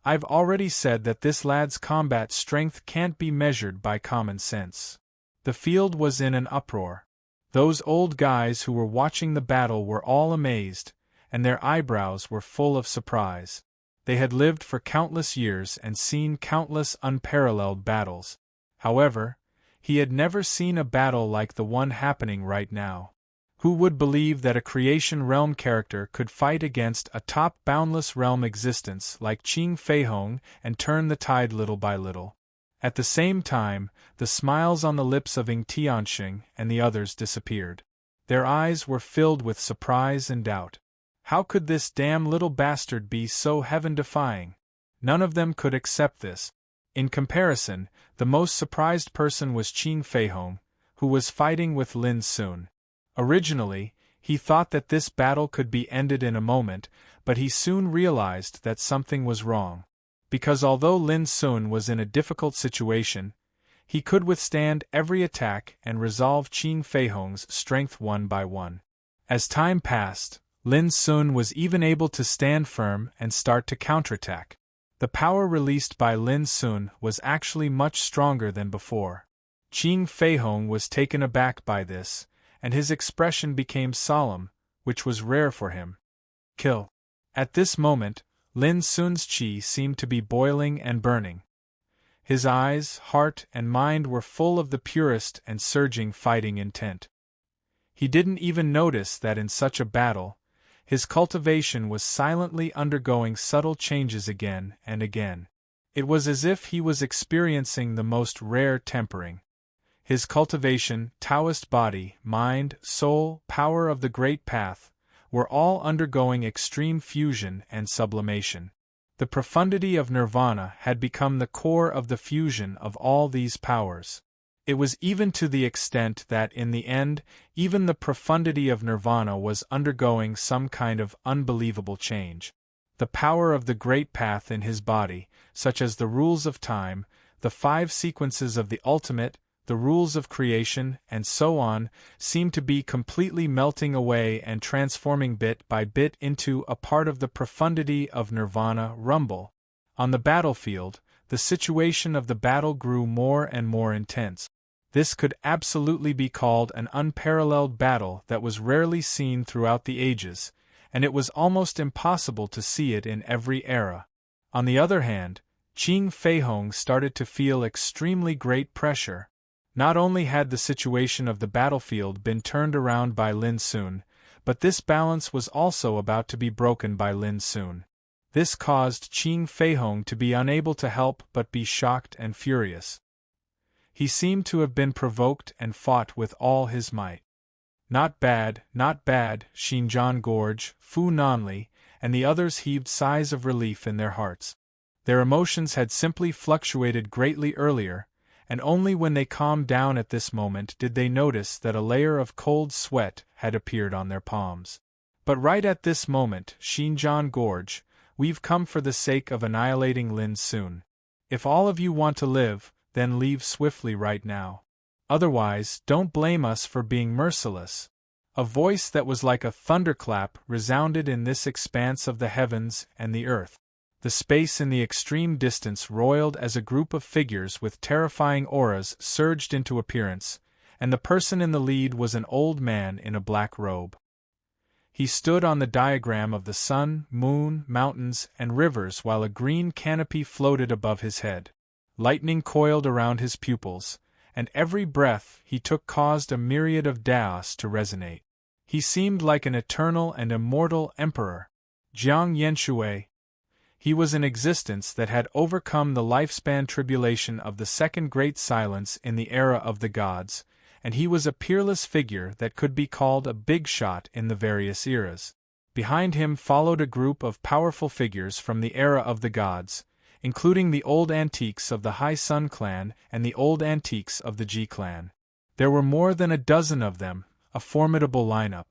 I've already said that this lad's combat strength can't be measured by common sense. The field was in an uproar. Those old guys who were watching the battle were all amazed, and their eyebrows were full of surprise. They had lived for countless years and seen countless unparalleled battles. However, he had never seen a battle like the one happening right now. Who would believe that a creation realm character could fight against a top boundless realm existence like Qing Feihong and turn the tide little by little? At the same time, the smiles on the lips of Ying Tianxing and the others disappeared. Their eyes were filled with surprise and doubt. How could this damn little bastard be so heaven-defying? None of them could accept this. In comparison, the most surprised person was Qing Feihong, who was fighting with Lin Sun. Originally, he thought that this battle could be ended in a moment, but he soon realized that something was wrong. Because although Lin Sun was in a difficult situation, he could withstand every attack and resolve Qing Feihong's strength one by one. As time passed, Lin Sun was even able to stand firm and start to counterattack. The power released by Lin Sun was actually much stronger than before. Qing Feihong was taken aback by this, and his expression became solemn, which was rare for him. Kill. At this moment, Lin Sun's qi seemed to be boiling and burning. His eyes, heart, and mind were full of the purest and surging fighting intent. He didn't even notice that in such a battle, his cultivation was silently undergoing subtle changes again and again. It was as if he was experiencing the most rare tempering. His cultivation, Taoist body, mind, soul, power of the Great Path, were all undergoing extreme fusion and sublimation. The profundity of nirvana had become the core of the fusion of all these powers. It was even to the extent that in the end, even the profundity of nirvana was undergoing some kind of unbelievable change. The power of the Great Path in his body, such as the rules of time, the 5 sequences of the ultimate, the rules of creation, and so on, seemed to be completely melting away and transforming bit by bit into a part of the profundity of nirvana rumble. On the battlefield, the situation of the battle grew more and more intense. This could absolutely be called an unparalleled battle that was rarely seen throughout the ages, and it was almost impossible to see it in every era. On the other hand, Qing Feihong started to feel extremely great pressure. Not only had the situation of the battlefield been turned around by Lin Sun, but this balance was also about to be broken by Lin Sun. This caused Qing Feihong to be unable to help but be shocked and furious. He seemed to have been provoked and fought with all his might. Not bad, Xinjiang Gorge, Fu Nanli, and the others heaved sighs of relief in their hearts. Their emotions had simply fluctuated greatly earlier, and only when they calmed down at this moment did they notice that a layer of cold sweat had appeared on their palms. But right at this moment, Xinjiang Gorge, we've come for the sake of annihilating Lin Sun. If all of you want to live, then leave swiftly right now. Otherwise, don't blame us for being merciless. A voice that was like a thunderclap resounded in this expanse of the heavens and the earth. The space in the extreme distance roiled as a group of figures with terrifying auras surged into appearance, and the person in the lead was an old man in a black robe. He stood on the diagram of the sun, moon, mountains, and rivers while a green canopy floated above his head. Lightning coiled around his pupils, and every breath he took caused a myriad of daos to resonate. He seemed like an eternal and immortal emperor. Jiang Yenshui. He was an existence that had overcome the lifespan tribulation of the Second Great Silence in the era of the gods, and he was a peerless figure that could be called a big shot in the various eras. Behind him followed a group of powerful figures from the era of the gods, including the old antiques of the High Sun clan and the old antiques of the Ji clan. There were more than a dozen of them, a formidable lineup.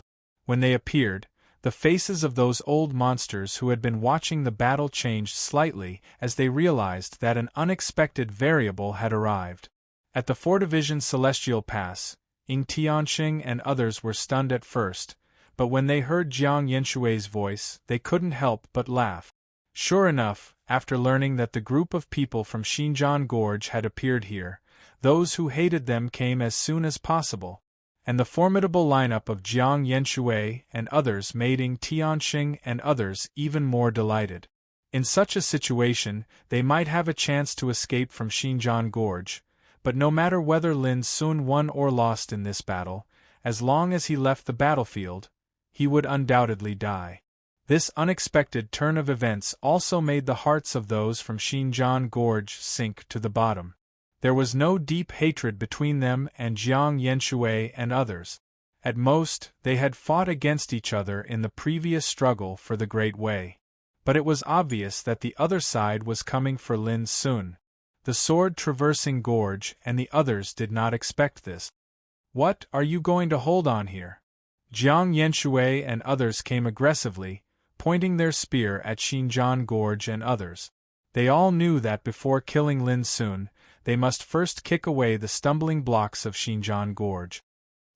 When they appeared, the faces of those old monsters who had been watching the battle changed slightly as they realized that an unexpected variable had arrived. At the 4-division Celestial Pass, Ying Tianxing and others were stunned at first, but when they heard Jiang Yenshui's voice, they couldn't help but laugh. Sure enough, after learning that the group of people from Xinjiang Gorge had appeared here, those who hated them came as soon as possible, and the formidable lineup of Jiang Yenshui and others made Ying Tianxing and others even more delighted. In such a situation, they might have a chance to escape from Xinjiang Gorge, but no matter whether Lin Sun won or lost in this battle, as long as he left the battlefield, he would undoubtedly die. This unexpected turn of events also made the hearts of those from Xinjiang Gorge sink to the bottom. There was no deep hatred between them and Jiang Yanshui and others. At most, they had fought against each other in the previous struggle for the Great Way. But it was obvious that the other side was coming for Lin Sun, the sword-traversing gorge, and the others did not expect this. "What are you going to hold on here?" Jiang Yanshui and others came aggressively, pointing their spear at Xinjiang Gorge and others. They all knew that before killing Lin Sun, they must first kick away the stumbling blocks of Xinjiang Gorge.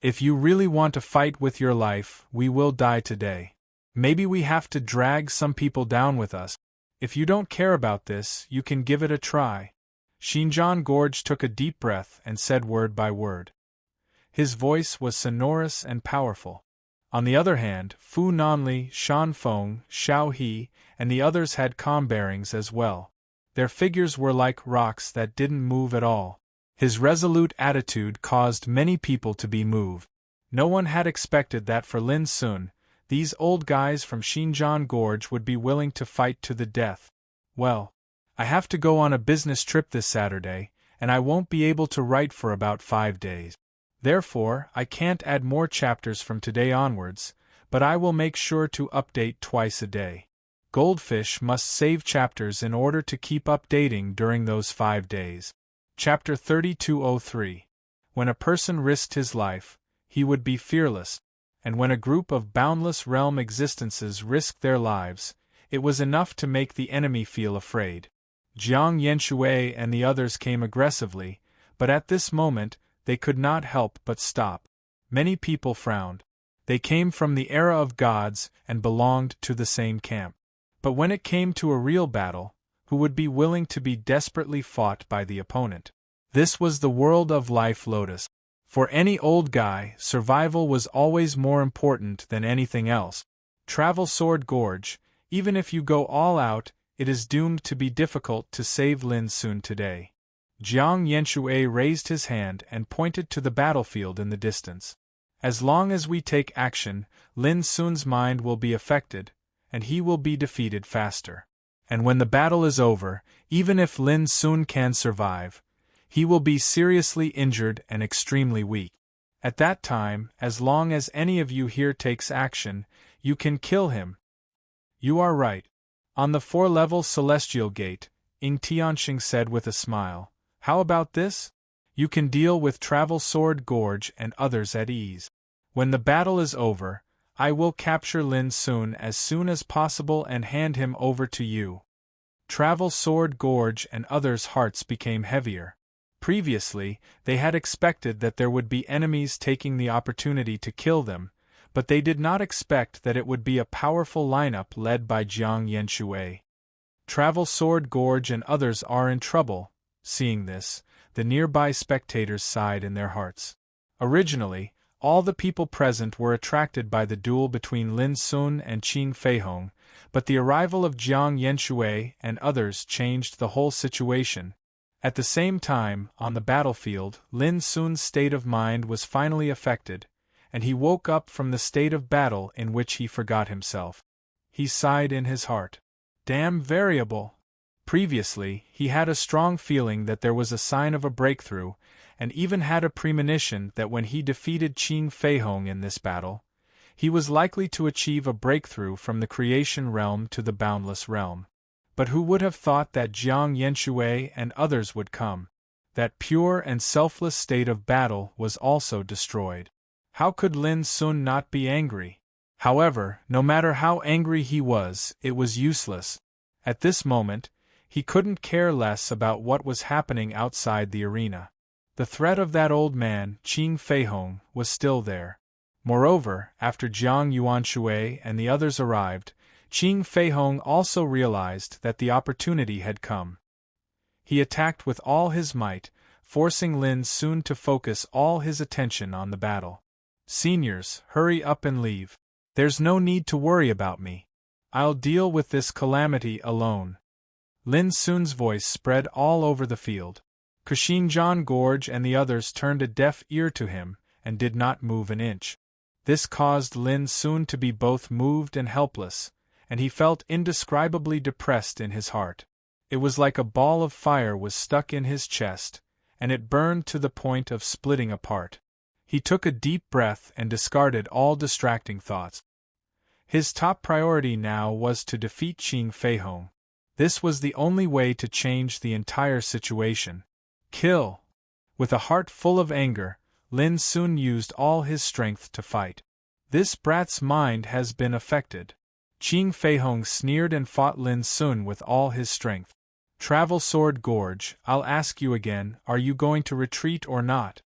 "If you really want to fight with your life, we will die today. Maybe we have to drag some people down with us. If you don't care about this, you can give it a try." Xinjiang Gorge took a deep breath and said word by word. His voice was sonorous and powerful. On the other hand, Fu Nanli, Shan Feng, Xiao He, and the others had calm bearings as well. Their figures were like rocks that didn't move at all. His resolute attitude caused many people to be moved. No one had expected that for Lin Sun, these old guys from Xinjiang Gorge would be willing to fight to the death. "Well, I have to go on a business trip this Saturday, and I won't be able to write for about 5 days. Therefore, I can't add more chapters from today onwards, but I will make sure to update twice a day. Goldfish must save chapters in order to keep updating during those 5 days. Chapter 3203. When a person risked his life, he would be fearless, and when a group of boundless realm existences risked their lives, it was enough to make the enemy feel afraid. Jiang Yanshui and the others came aggressively, but at this moment, they could not help but stop. Many people frowned. They came from the era of gods and belonged to the same camp. But when it came to a real battle, who would be willing to be desperately fought by the opponent? This was the world of Life Lotus. For any old guy, survival was always more important than anything else. Travel Sword Gorge, even if you go all out, it is doomed to be difficult to save Lin Sun today. Jiang Yanshui raised his hand and pointed to the battlefield in the distance. As long as we take action, Lin Sun's mind will be affected, and he will be defeated faster. And when the battle is over, even if Lin Sun can survive, he will be seriously injured and extremely weak. At that time, as long as any of you here takes action, you can kill him. You are right. On the 4-level Celestial Gate, Ing Tianxing said with a smile. How about this? You can deal with Travel Sword Gorge and others at ease. When the battle is over, I will capture Lin Sun as soon as possible and hand him over to you. Travel Sword Gorge and others' hearts became heavier. Previously, they had expected that there would be enemies taking the opportunity to kill them, but they did not expect that it would be a powerful lineup led by Jiang Yanshui. Travel Sword Gorge and others are in trouble. Seeing this, the nearby spectators sighed in their hearts. Originally, all the people present were attracted by the duel between Lin Sun and Qin Feihong, but the arrival of Jiang Yanshui and others changed the whole situation. At the same time, on the battlefield, Lin Sun's state of mind was finally affected, and he woke up from the state of battle in which he forgot himself. He sighed in his heart. Damn variable! Previously, he had a strong feeling that there was a sign of a breakthrough, and even had a premonition that when he defeated Qin Feihong in this battle, he was likely to achieve a breakthrough from the creation realm to the boundless realm. But who would have thought that Jiang Yanshui and others would come? That pure and selfless state of battle was also destroyed. How could Lin Sun not be angry? However, no matter how angry he was, it was useless. At this moment, he couldn't care less about what was happening outside the arena. The threat of that old man, Qin Feihong, was still there. Moreover, after Jiang Yuanshui and the others arrived, Qin Feihong also realized that the opportunity had come. He attacked with all his might, forcing Lin Sun to focus all his attention on the battle. Seniors, hurry up and leave. There's no need to worry about me. I'll deal with this calamity alone. Lin Sun's voice spread all over the field. Xinjiang Gorge and the others turned a deaf ear to him, and did not move an inch. This caused Lin Sun to be both moved and helpless, and he felt indescribably depressed in his heart. It was like a ball of fire was stuck in his chest, and it burned to the point of splitting apart. He took a deep breath and discarded all distracting thoughts. His top priority now was to defeat Qing Feihong. This was the only way to change the entire situation. Kill! With a heart full of anger, Lin Sun used all his strength to fight. This brat's mind has been affected. Qing Feihong sneered and fought Lin Sun with all his strength. Travel Sword Gorge, I'll ask you again, are you going to retreat or not?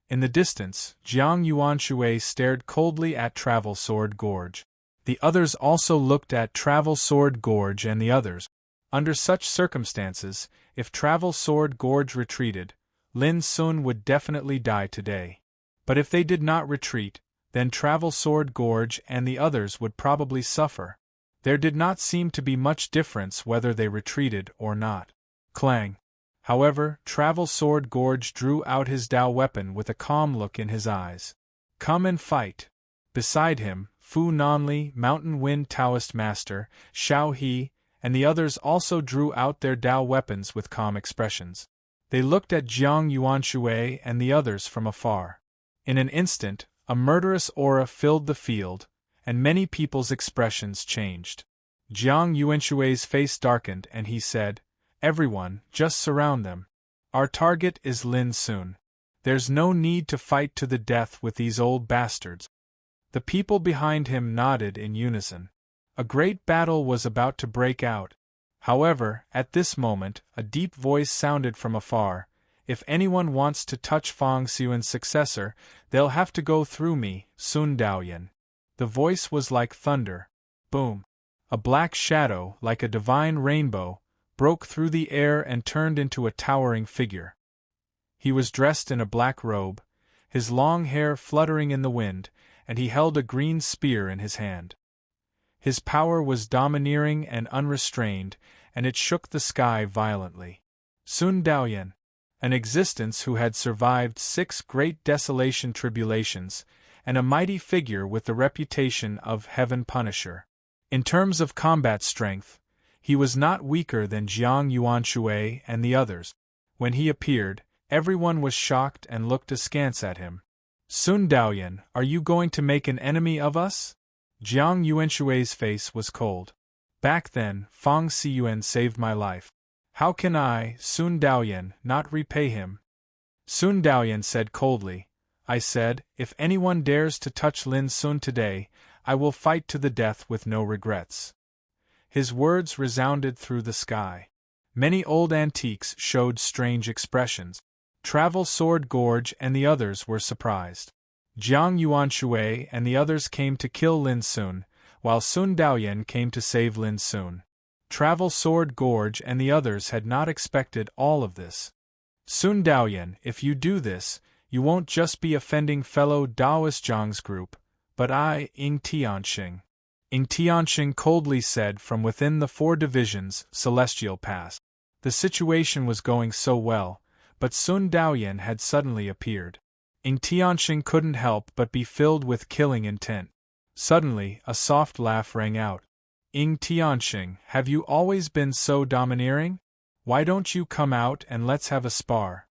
In the distance, Jiang Yuanshui stared coldly at Travel Sword Gorge. The others also looked at Travel Sword Gorge and the others. Under such circumstances, if Travel Sword Gorge retreated, Lin Sun would definitely die today. But if they did not retreat, then Travel Sword Gorge and the others would probably suffer. There did not seem to be much difference whether they retreated or not. Clang! However, Travel Sword Gorge drew out his Dao weapon with a calm look in his eyes. Come and fight. Beside him, Fu Nanli, Mountain Wind Taoist Master, Xiao He, and the others also drew out their Dao weapons with calm expressions. They looked at Jiang Yuanshui and the others from afar. In an instant, a murderous aura filled the field, and many people's expressions changed. Jiang Yuanshui's face darkened and he said, "Everyone, just surround them. Our target is Lin Sun. There's no need to fight to the death with these old bastards." The people behind him nodded in unison. A great battle was about to break out. However, at this moment, a deep voice sounded from afar. "If anyone wants to touch Fang Xuan's successor, they'll have to go through me, Sun Daoyan." The voice was like thunder. Boom! A black shadow, like a divine rainbow, broke through the air and turned into a towering figure. He was dressed in a black robe, his long hair fluttering in the wind, and he held a green spear in his hand. His power was domineering and unrestrained, and it shook the sky violently. Sun Daoyan, an existence who had survived 6 great desolation tribulations, and a mighty figure with the reputation of Heaven Punisher. In terms of combat strength, he was not weaker than Jiang Yuanshui and the others. When he appeared, everyone was shocked and looked askance at him. "Sun Daoyan, are you going to make an enemy of us?" Jiang Yuanshui's face was cold. "Back then, Fang Xiyuan saved my life. How can I, Sun Daoyan, not repay him?" Sun Daoyan said coldly, "I said, if anyone dares to touch Lin Sun today, I will fight to the death with no regrets." His words resounded through the sky. Many old antiques showed strange expressions. Travel Sword Gorge and the others were surprised. Jiang Yuanshui and the others came to kill Lin Sun, while Sun Daoyan came to save Lin Sun. Travel Sword Gorge and the others had not expected all of this. "Sun Daoyan, if you do this, you won't just be offending fellow Daoist Zhang's group, but I, Ying Tianxing." Ying Tianxing coldly said from within the 4 divisions, Celestial Pass. The situation was going so well, but Sun Daoyan had suddenly appeared. Ying Tianxing couldn't help but be filled with killing intent. Suddenly, a soft laugh rang out. "Ying Tianxing, have you always been so domineering? Why don't you come out and let's have a spar?"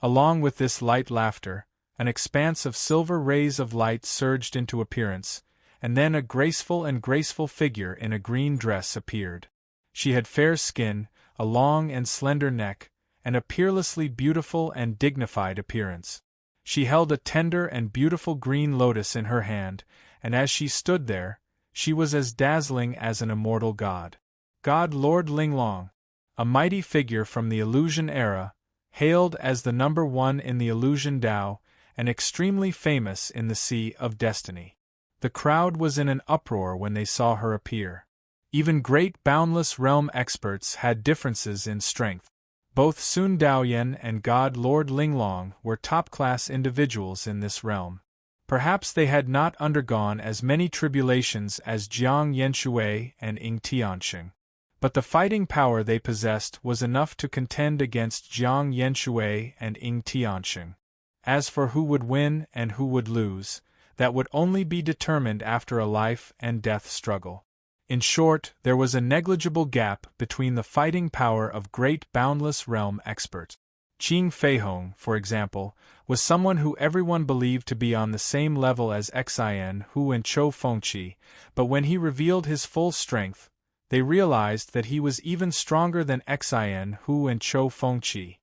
Along with this light laughter, an expanse of silver rays of light surged into appearance, and then a graceful figure in a green dress appeared. She had fair skin, a long and slender neck, and a peerlessly beautiful and dignified appearance. She held a tender and beautiful green lotus in her hand, and as she stood there, she was as dazzling as an immortal god. God Lord Linglong, a mighty figure from the Illusion era, hailed as the number 1 in the Illusion Dao, and extremely famous in the Sea of Destiny. The crowd was in an uproar when they saw her appear. Even great boundless realm experts had differences in strength. Both Sun Daoyan and God Lord Linglong were top-class individuals in this realm. Perhaps they had not undergone as many tribulations as Jiang Yuanshui and Ying Tianxing. But the fighting power they possessed was enough to contend against Jiang Yuanshui and Ying Tianxing. As for who would win and who would lose, that would only be determined after a life and death struggle. In short, there was a negligible gap between the fighting power of great boundless realm experts. Qing Feihong, for example, was someone who everyone believed to be on the same level as Xin Hu and Chou Fengqi, but when he revealed his full strength, they realized that he was even stronger than Xin Hu and Chou Fengqi.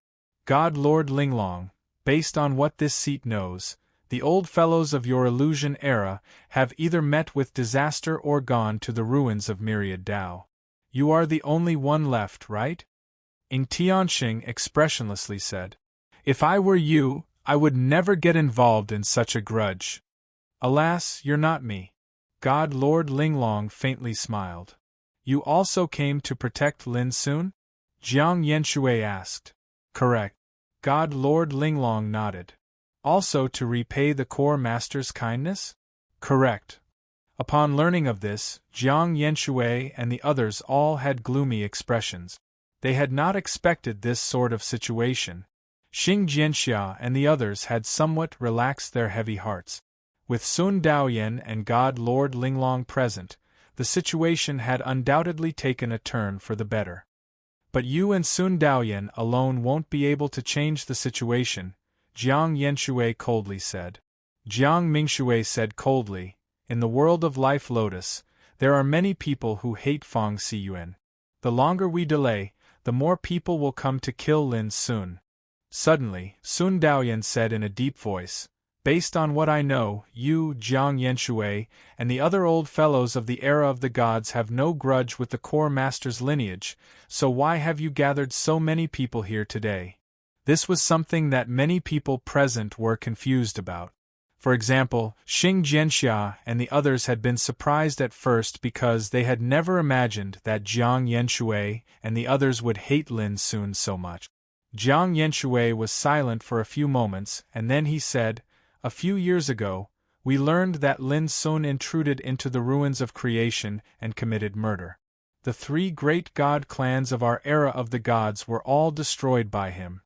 God Lord Linglong, based on what this seat knows, the old fellows of your illusion era have either met with disaster or gone to the ruins of myriad Tao. You are the only one left, right? Ing Tianxing expressionlessly said. If I were you, I would never get involved in such a grudge. Alas, you're not me. God Lord Linglong faintly smiled. You also came to protect Lin Sun? Jiang Yanxue asked. Correct. God Lord Linglong nodded. Also to repay the core master's kindness? Correct. Upon learning of this, Jiang Yanxue and the others all had gloomy expressions. They had not expected this sort of situation. Xing Jianxia and the others had somewhat relaxed their heavy hearts. With Sun Daoyan and God Lord Linglong present, the situation had undoubtedly taken a turn for the better. But you and Sun Daoyan alone won't be able to change the situation, Jiang Yanxue coldly said. Jiang Mingxue said coldly, in the world of Life Lotus, there are many people who hate Fang Xiyuan. The longer we delay, the more people will come to kill Lin Sun. Suddenly, Sun Daoyan said in a deep voice, based on what I know, you, Jiang Yanxue, and the other old fellows of the era of the gods have no grudge with the core master's lineage, so why have you gathered so many people here today? This was something that many people present were confused about. For example, Xing Jianxia and the others had been surprised at first because they had never imagined that Jiang Yanxue and the others would hate Lin Sun so much. Jiang Yanxue was silent for a few moments and then he said, a few years ago, we learned that Lin Sun intruded into the ruins of creation and committed murder. The three great god clans of our era of the gods were all destroyed by him.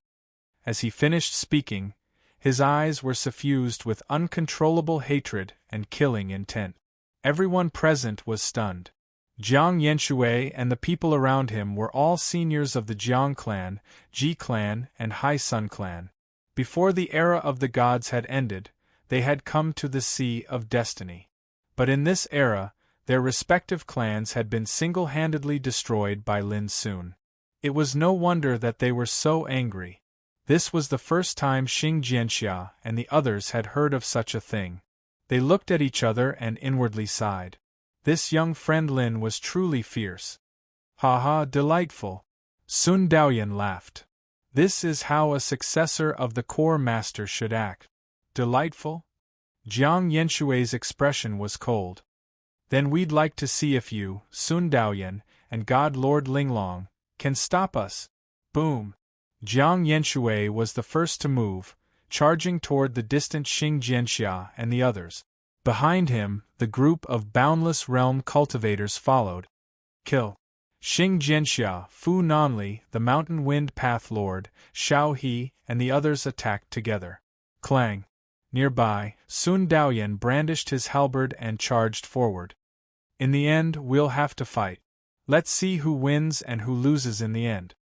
As he finished speaking, his eyes were suffused with uncontrollable hatred and killing intent. Everyone present was stunned. Jiang Yanxue and the people around him were all seniors of the Jiang clan, Ji clan, and Hai Sun clan. Before the era of the gods had ended, they had come to the Sea of Destiny. But in this era, their respective clans had been single-handedly destroyed by Lin Sun. It was no wonder that they were so angry. This was the first time Xing Jianxia and the others had heard of such a thing. They looked at each other and inwardly sighed. This young friend Lin was truly fierce. Ha ha, delightful. Sun Daoyan laughed. This is how a successor of the core master should act. Delightful? Jiang Yanshui's expression was cold. Then we'd like to see if you, Sun Daoyan, and God Lord Linglong, can stop us. Boom! Jiang Yanshui was the first to move, charging toward the distant Xing Jianxia and the others. Behind him, the group of Boundless Realm cultivators followed. Kill! Xing Jianxia, Fu Nanli, the Mountain Wind Path Lord, Xiao He, and the others attacked together. Clang! Nearby, Sun Daoyan brandished his halberd and charged forward. In the end, we'll have to fight. Let's see who wins and who loses in the end.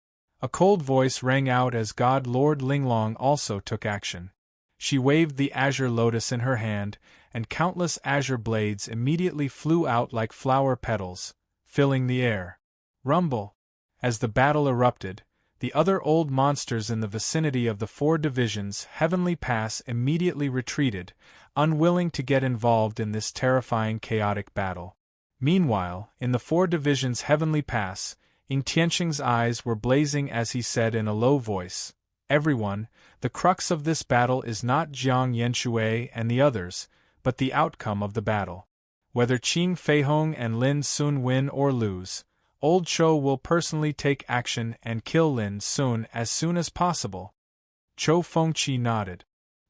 A cold voice rang out as God Lord Linglong also took action. She waved the azure lotus in her hand, and countless azure blades immediately flew out like flower petals, filling the air. Rumble! As the battle erupted, the other old monsters in the vicinity of the four divisions' heavenly pass immediately retreated, unwilling to get involved in this terrifying chaotic battle. Meanwhile, in the four divisions' heavenly pass, Ing Tianxing's eyes were blazing as he said in a low voice, "Everyone, the crux of this battle is not Jiang Yanshui and the others, but the outcome of the battle. Whether Qing Feihong and Lin Sun win or lose, Old Chou will personally take action and kill Lin Sun as soon as possible." Chou Fengqi nodded.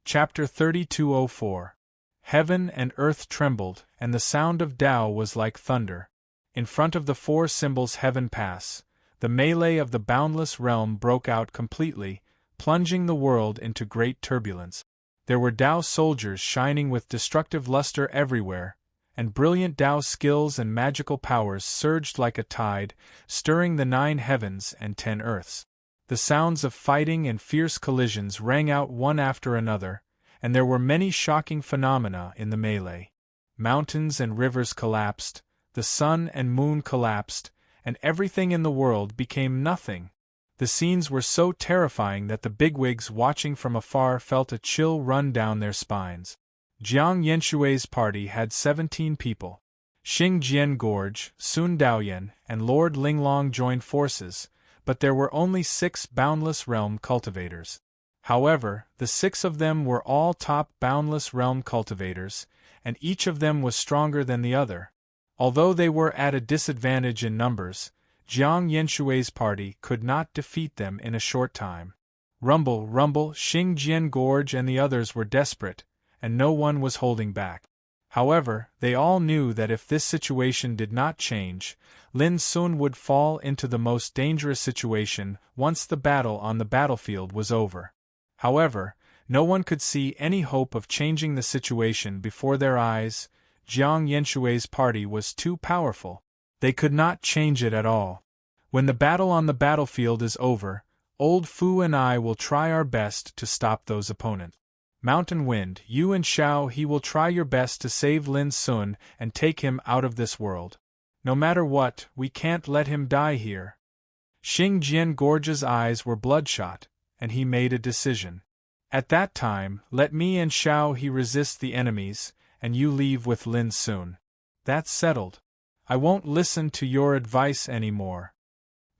Chapter 3204. Heaven and earth trembled, and the sound of Tao was like thunder. In front of the four symbols Heaven Pass, the melee of the boundless realm broke out completely, plunging the world into great turbulence. There were Tao soldiers shining with destructive luster everywhere, and brilliant Tao skills and magical powers surged like a tide, stirring the 9 heavens and 10 earths. The sounds of fighting and fierce collisions rang out one after another, and there were many shocking phenomena in the melee. Mountains and rivers collapsed, the sun and moon collapsed, and everything in the world became nothing. The scenes were so terrifying that the bigwigs watching from afar felt a chill run down their spines. Jiang Yenshui's party had 17 people. Xing Jian Gorge, Sun Daoyan, and Lord Linglong joined forces, but there were only 6 Boundless Realm cultivators. However, the 6 of them were all top Boundless Realm cultivators, and each of them was stronger than the other. Although they were at a disadvantage in numbers, Jiang Yenshui's party could not defeat them in a short time. Rumble, rumble, Xing Jian Gorge and the others were desperate, and no one was holding back. However, they all knew that if this situation did not change, Lin Sun would fall into the most dangerous situation once the battle on the battlefield was over. However, no one could see any hope of changing the situation before their eyes. Jiang Yenshui's party was too powerful. They could not change it at all. When the battle on the battlefield is over, Old Fu and I will try our best to stop those opponents. Mountain Wind, you and Xiao He will try your best to save Lin Sun and take him out of this world. No matter what, we can't let him die here. Xing Jian Gorge's eyes were bloodshot, and he made a decision. At that time, let me and Xiao He resist the enemies, and you leave with Lin Sun. That's settled. I won't listen to your advice anymore.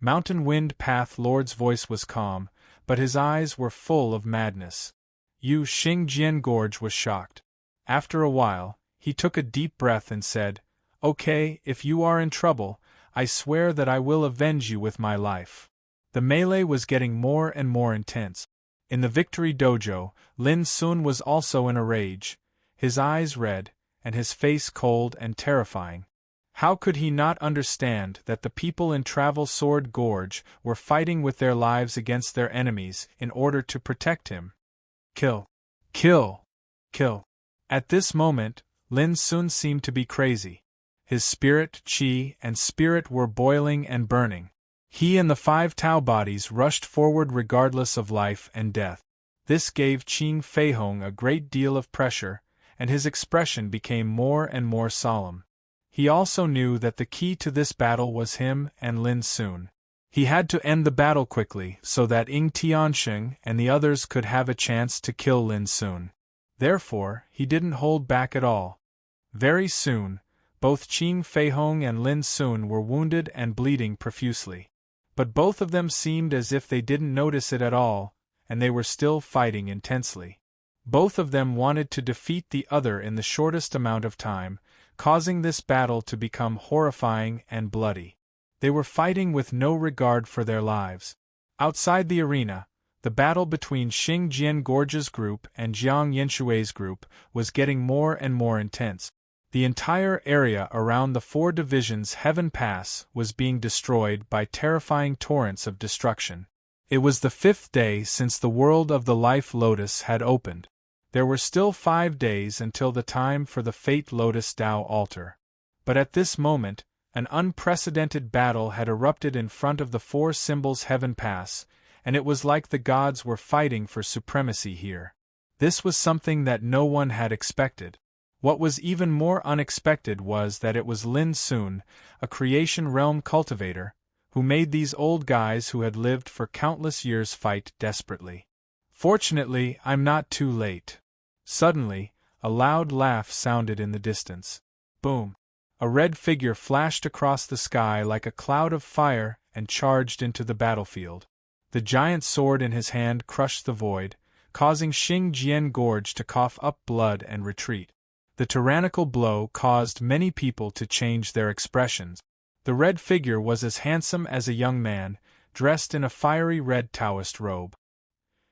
Mountain Wind Path Lord's voice was calm, but his eyes were full of madness. Xing Jian Gorge was shocked. After a while, he took a deep breath and said, "Okay, if you are in trouble, I swear that I will avenge you with my life." The melee was getting more and more intense. In the victory dojo, Lin Sun was also in a rage, his eyes red, and his face cold and terrifying. How could he not understand that the people in Travel Sword Gorge were fighting with their lives against their enemies in order to protect him? Kill! Kill! Kill! At this moment, Lin Sun seemed to be crazy. His spirit, qi, and spirit were boiling and burning. He and the 5 Tao bodies rushed forward regardless of life and death. This gave Qing Feihong a great deal of pressure, and his expression became more and more solemn. He also knew that the key to this battle was him and Lin Sun. He had to end the battle quickly so that Ying Tianxing and the others could have a chance to kill Lin Sun. Therefore, he didn't hold back at all. Very soon, both Qing Feihong and Lin Sun were wounded and bleeding profusely. But both of them seemed as if they didn't notice it at all, and they were still fighting intensely. Both of them wanted to defeat the other in the shortest amount of time, causing this battle to become horrifying and bloody. They were fighting with no regard for their lives. Outside the arena, the battle between Xing Jian Gorge's group and Jiang Yenshui's group was getting more and more intense. The entire area around the 4 divisions Heaven Pass was being destroyed by terrifying torrents of destruction. It was the 5th day since the world of the Life Lotus had opened. There were still 5 days until the time for the Fate Lotus Tao altar. But at this moment, an unprecedented battle had erupted in front of the 4 symbols Heaven Pass, and it was like the gods were fighting for supremacy here. This was something that no one had expected. What was even more unexpected was that it was Lin Sun, a creation realm cultivator, who made these old guys who had lived for countless years fight desperately. Fortunately, I'm not too late. Suddenly, a loud laugh sounded in the distance. Boom! A red figure flashed across the sky like a cloud of fire and charged into the battlefield. The giant sword in his hand crushed the void, causing Xing Jian Gorge to cough up blood and retreat. The tyrannical blow caused many people to change their expressions. The red figure was as handsome as a young man, dressed in a fiery red Taoist robe.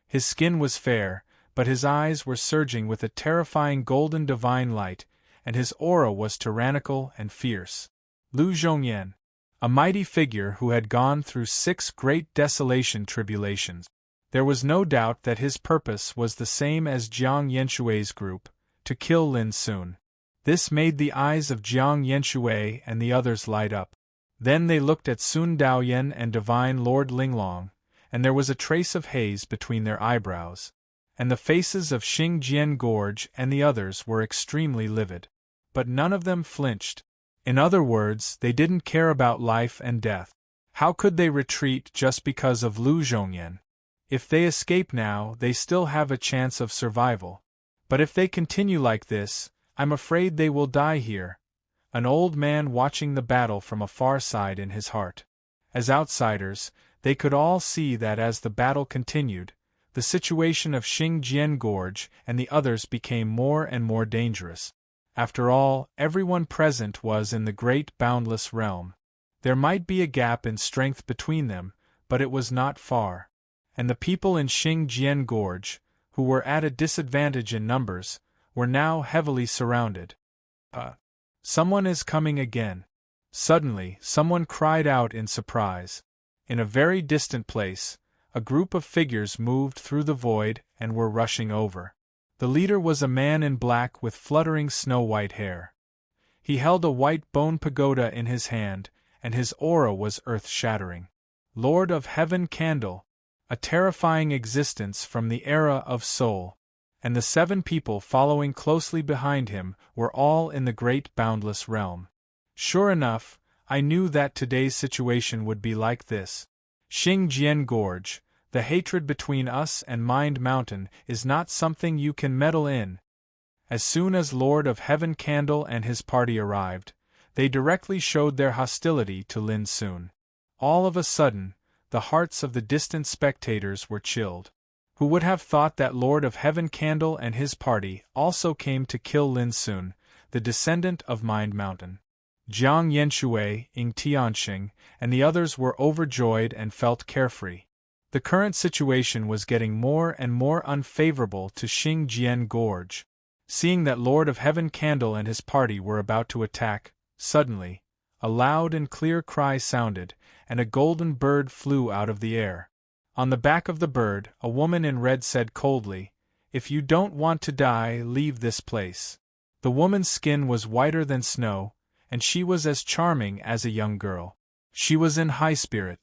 His skin was fair, but his eyes were surging with a terrifying golden divine light, and his aura was tyrannical and fierce. Lu Zhongyan, a mighty figure who had gone through 6 great desolation tribulations. There was no doubt that his purpose was the same as Jiang Yenshui's group, to kill Lin Sun. This made the eyes of Jiang Yenshui and the others light up. Then they looked at Sun Daoyan and Divine Lord Linglong, and there was a trace of haze between their eyebrows. And the faces of Xing Jian Gorge and the others were extremely livid. But none of them flinched. In other words, they didn't care about life and death. How could they retreat just because of Lu Zhongyan? If they escape now, they still have a chance of survival. But if they continue like this, I'm afraid they will die here. An old man watching the battle from a far side in his heart. As outsiders, they could all see that as the battle continued, the situation of Xing Jian Gorge and the others became more and more dangerous. After all, everyone present was in the great boundless realm. There might be a gap in strength between them, but it was not far. And the people in Xing Jian Gorge, who were at a disadvantage in numbers, were now heavily surrounded. Someone is coming again. Suddenly, someone cried out in surprise. In a very distant place, a group of figures moved through the void and were rushing over. The leader was a man in black with fluttering snow-white hair. He held a white bone pagoda in his hand, and his aura was earth-shattering. Lord of Heaven Candle, a terrifying existence from the era of Soul, and the 7 people following closely behind him were all in the great boundless realm. Sure enough, I knew that today's situation would be like this. Xing Jian Gorge, the hatred between us and Mind Mountain is not something you can meddle in. As soon as Lord of Heaven Candle and his party arrived, they directly showed their hostility to Lin Sun. All of a sudden, the hearts of the distant spectators were chilled. Who would have thought that Lord of Heaven Candle and his party also came to kill Lin Sun, the descendant of Mind Mountain? Jiang Yenshui, Ying Tianxing, and the others were overjoyed and felt carefree. The current situation was getting more and more unfavorable to Xing Jian Gorge. Seeing that Lord of Heaven Candle and his party were about to attack, suddenly, a loud and clear cry sounded, and a golden bird flew out of the air. On the back of the bird, a woman in red said coldly, "If you don't want to die, leave this place." The woman's skin was whiter than snow, and she was as charming as a young girl. She was in high spirit.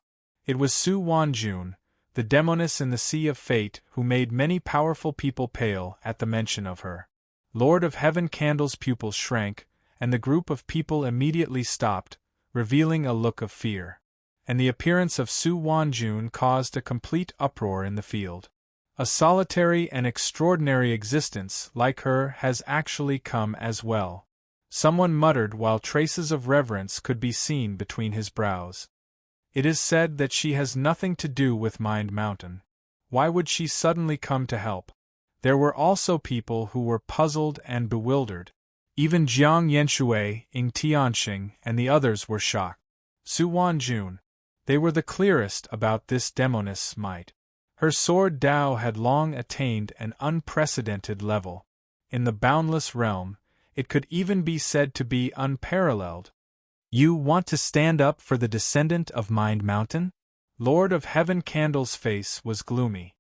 It was Su Wanjun, the demoness in the Sea of Fate, who made many powerful people pale at the mention of her. Lord of Heaven Candle's pupils shrank, and the group of people immediately stopped, revealing a look of fear. And the appearance of Su Wanjun caused a complete uproar in the field. A solitary and extraordinary existence like her has actually come as well. Someone muttered while traces of reverence could be seen between his brows. It is said that she has nothing to do with Mind Mountain. Why would she suddenly come to help? There were also people who were puzzled and bewildered. Even Jiang Yenshui, Ying Tianxing, and the others were shocked. Su Wanjun. They were the clearest about this demoness' might. Her sword Dao had long attained an unprecedented level. In the boundless realm, it could even be said to be unparalleled. You want to stand up for the descendant of Mind Mountain? Lord of Heaven Candle's face was gloomy.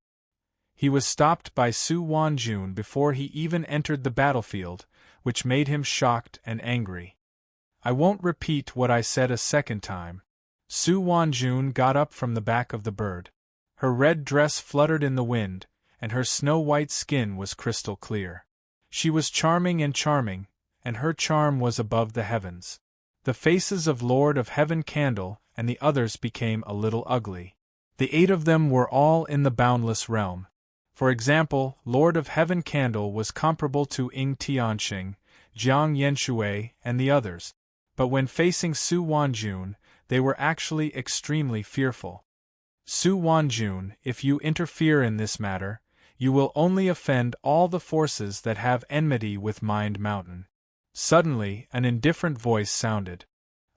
He was stopped by Su Wanjun before he even entered the battlefield, which made him shocked and angry. I won't repeat what I said a second time. Su Wanjun got up from the back of the bird. Her red dress fluttered in the wind, and her snow-white skin was crystal clear. She was charming, and her charm was above the heavens. The faces of Lord of Heaven Candle and the others became a little ugly. The 8 of them were all in the boundless realm. For example, Lord of Heaven Candle was comparable to Ying Tianxing, Jiang Yenshui, and the others. But when facing Su Wanjun, they were actually extremely fearful. Su Wanjun, if you interfere in this matter, you will only offend all the forces that have enmity with Mind Mountain. Suddenly, an indifferent voice sounded.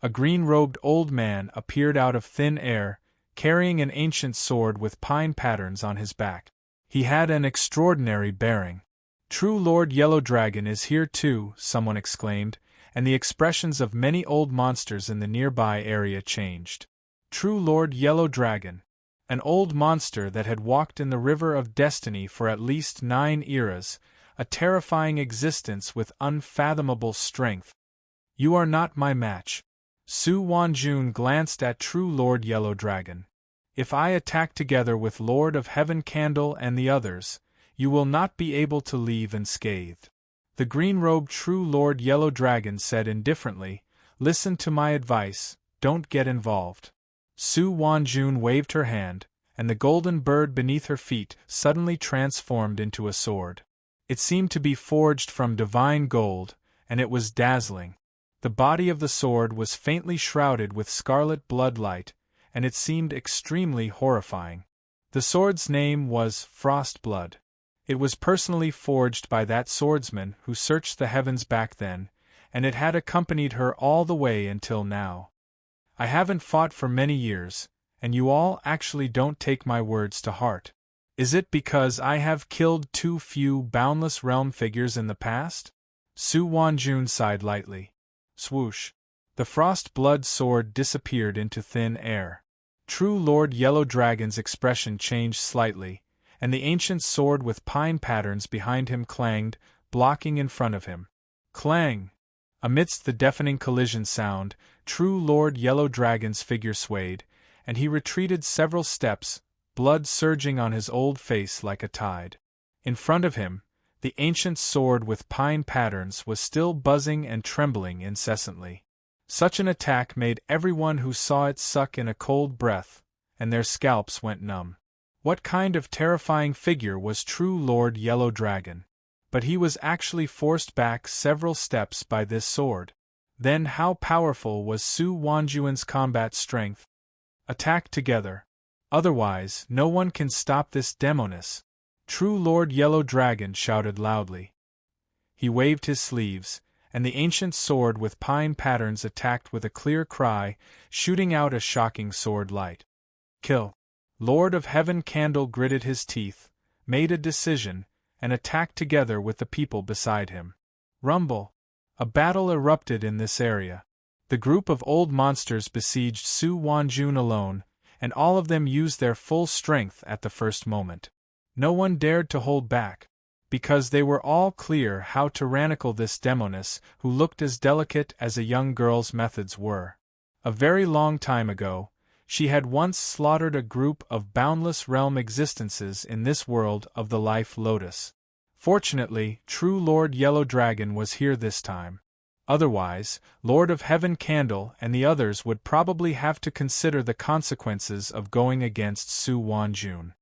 A green-robed old man appeared out of thin air, carrying an ancient sword with pine patterns on his back. He had an extraordinary bearing. "True Lord Yellow Dragon is here too," someone exclaimed, and the expressions of many old monsters in the nearby area changed. "True Lord Yellow Dragon. An old monster that had walked in the river of destiny for at least 9 eras, a terrifying existence with unfathomable strength. You are not my match. Su Wanjun glanced at true Lord Yellow Dragon. If I attack together with Lord of Heaven Candle and the others, you will not be able to leave unscathed. The green-robed true Lord Yellow Dragon said indifferently, listen to my advice, don't get involved. Su Wanjun waved her hand, and the golden bird beneath her feet suddenly transformed into a sword. It seemed to be forged from divine gold, and it was dazzling. The body of the sword was faintly shrouded with scarlet bloodlight, and it seemed extremely horrifying. The sword's name was Frostblood. It was personally forged by that swordsman who searched the heavens back then, and it had accompanied her all the way until now. I haven't fought for many years, and you all actually don't take my words to heart. Is it because I have killed too few boundless realm figures in the past? Su Wanjun sighed lightly. Swoosh. The Frostblood sword disappeared into thin air. True Lord Yellow Dragon's expression changed slightly, and the ancient sword with pine patterns behind him clanged, blocking in front of him. Clang! Amidst the deafening collision sound, true Lord Yellow Dragon's figure swayed, and he retreated several steps, blood surging on his old face like a tide. In front of him, the ancient sword with pine patterns was still buzzing and trembling incessantly. Such an attack made everyone who saw it suck in a cold breath, and their scalps went numb. What kind of terrifying figure was true Lord Yellow Dragon? But he was actually forced back several steps by this sword. Then how powerful was Su Wanjun's combat strength? Attack together. Otherwise, no one can stop this demoness. True Lord Yellow Dragon shouted loudly. He waved his sleeves, and the ancient sword with pine patterns attacked with a clear cry, shooting out a shocking sword light. Kill. Lord of Heaven Candle gritted his teeth, made a decision, and attacked together with the people beside him. Rumble. A battle erupted in this area. The group of old monsters besieged Su Wanjun alone, and all of them used their full strength at the first moment. No one dared to hold back, because they were all clear how tyrannical this demoness, who looked as delicate as a young girl's methods were. A very long time ago, she had once slaughtered a group of boundless realm existences in this world of the Life Lotus. Fortunately, true Lord Yellow Dragon was here this time. Otherwise, Lord of Heaven Candle and the others would probably have to consider the consequences of going against Su Wanjun.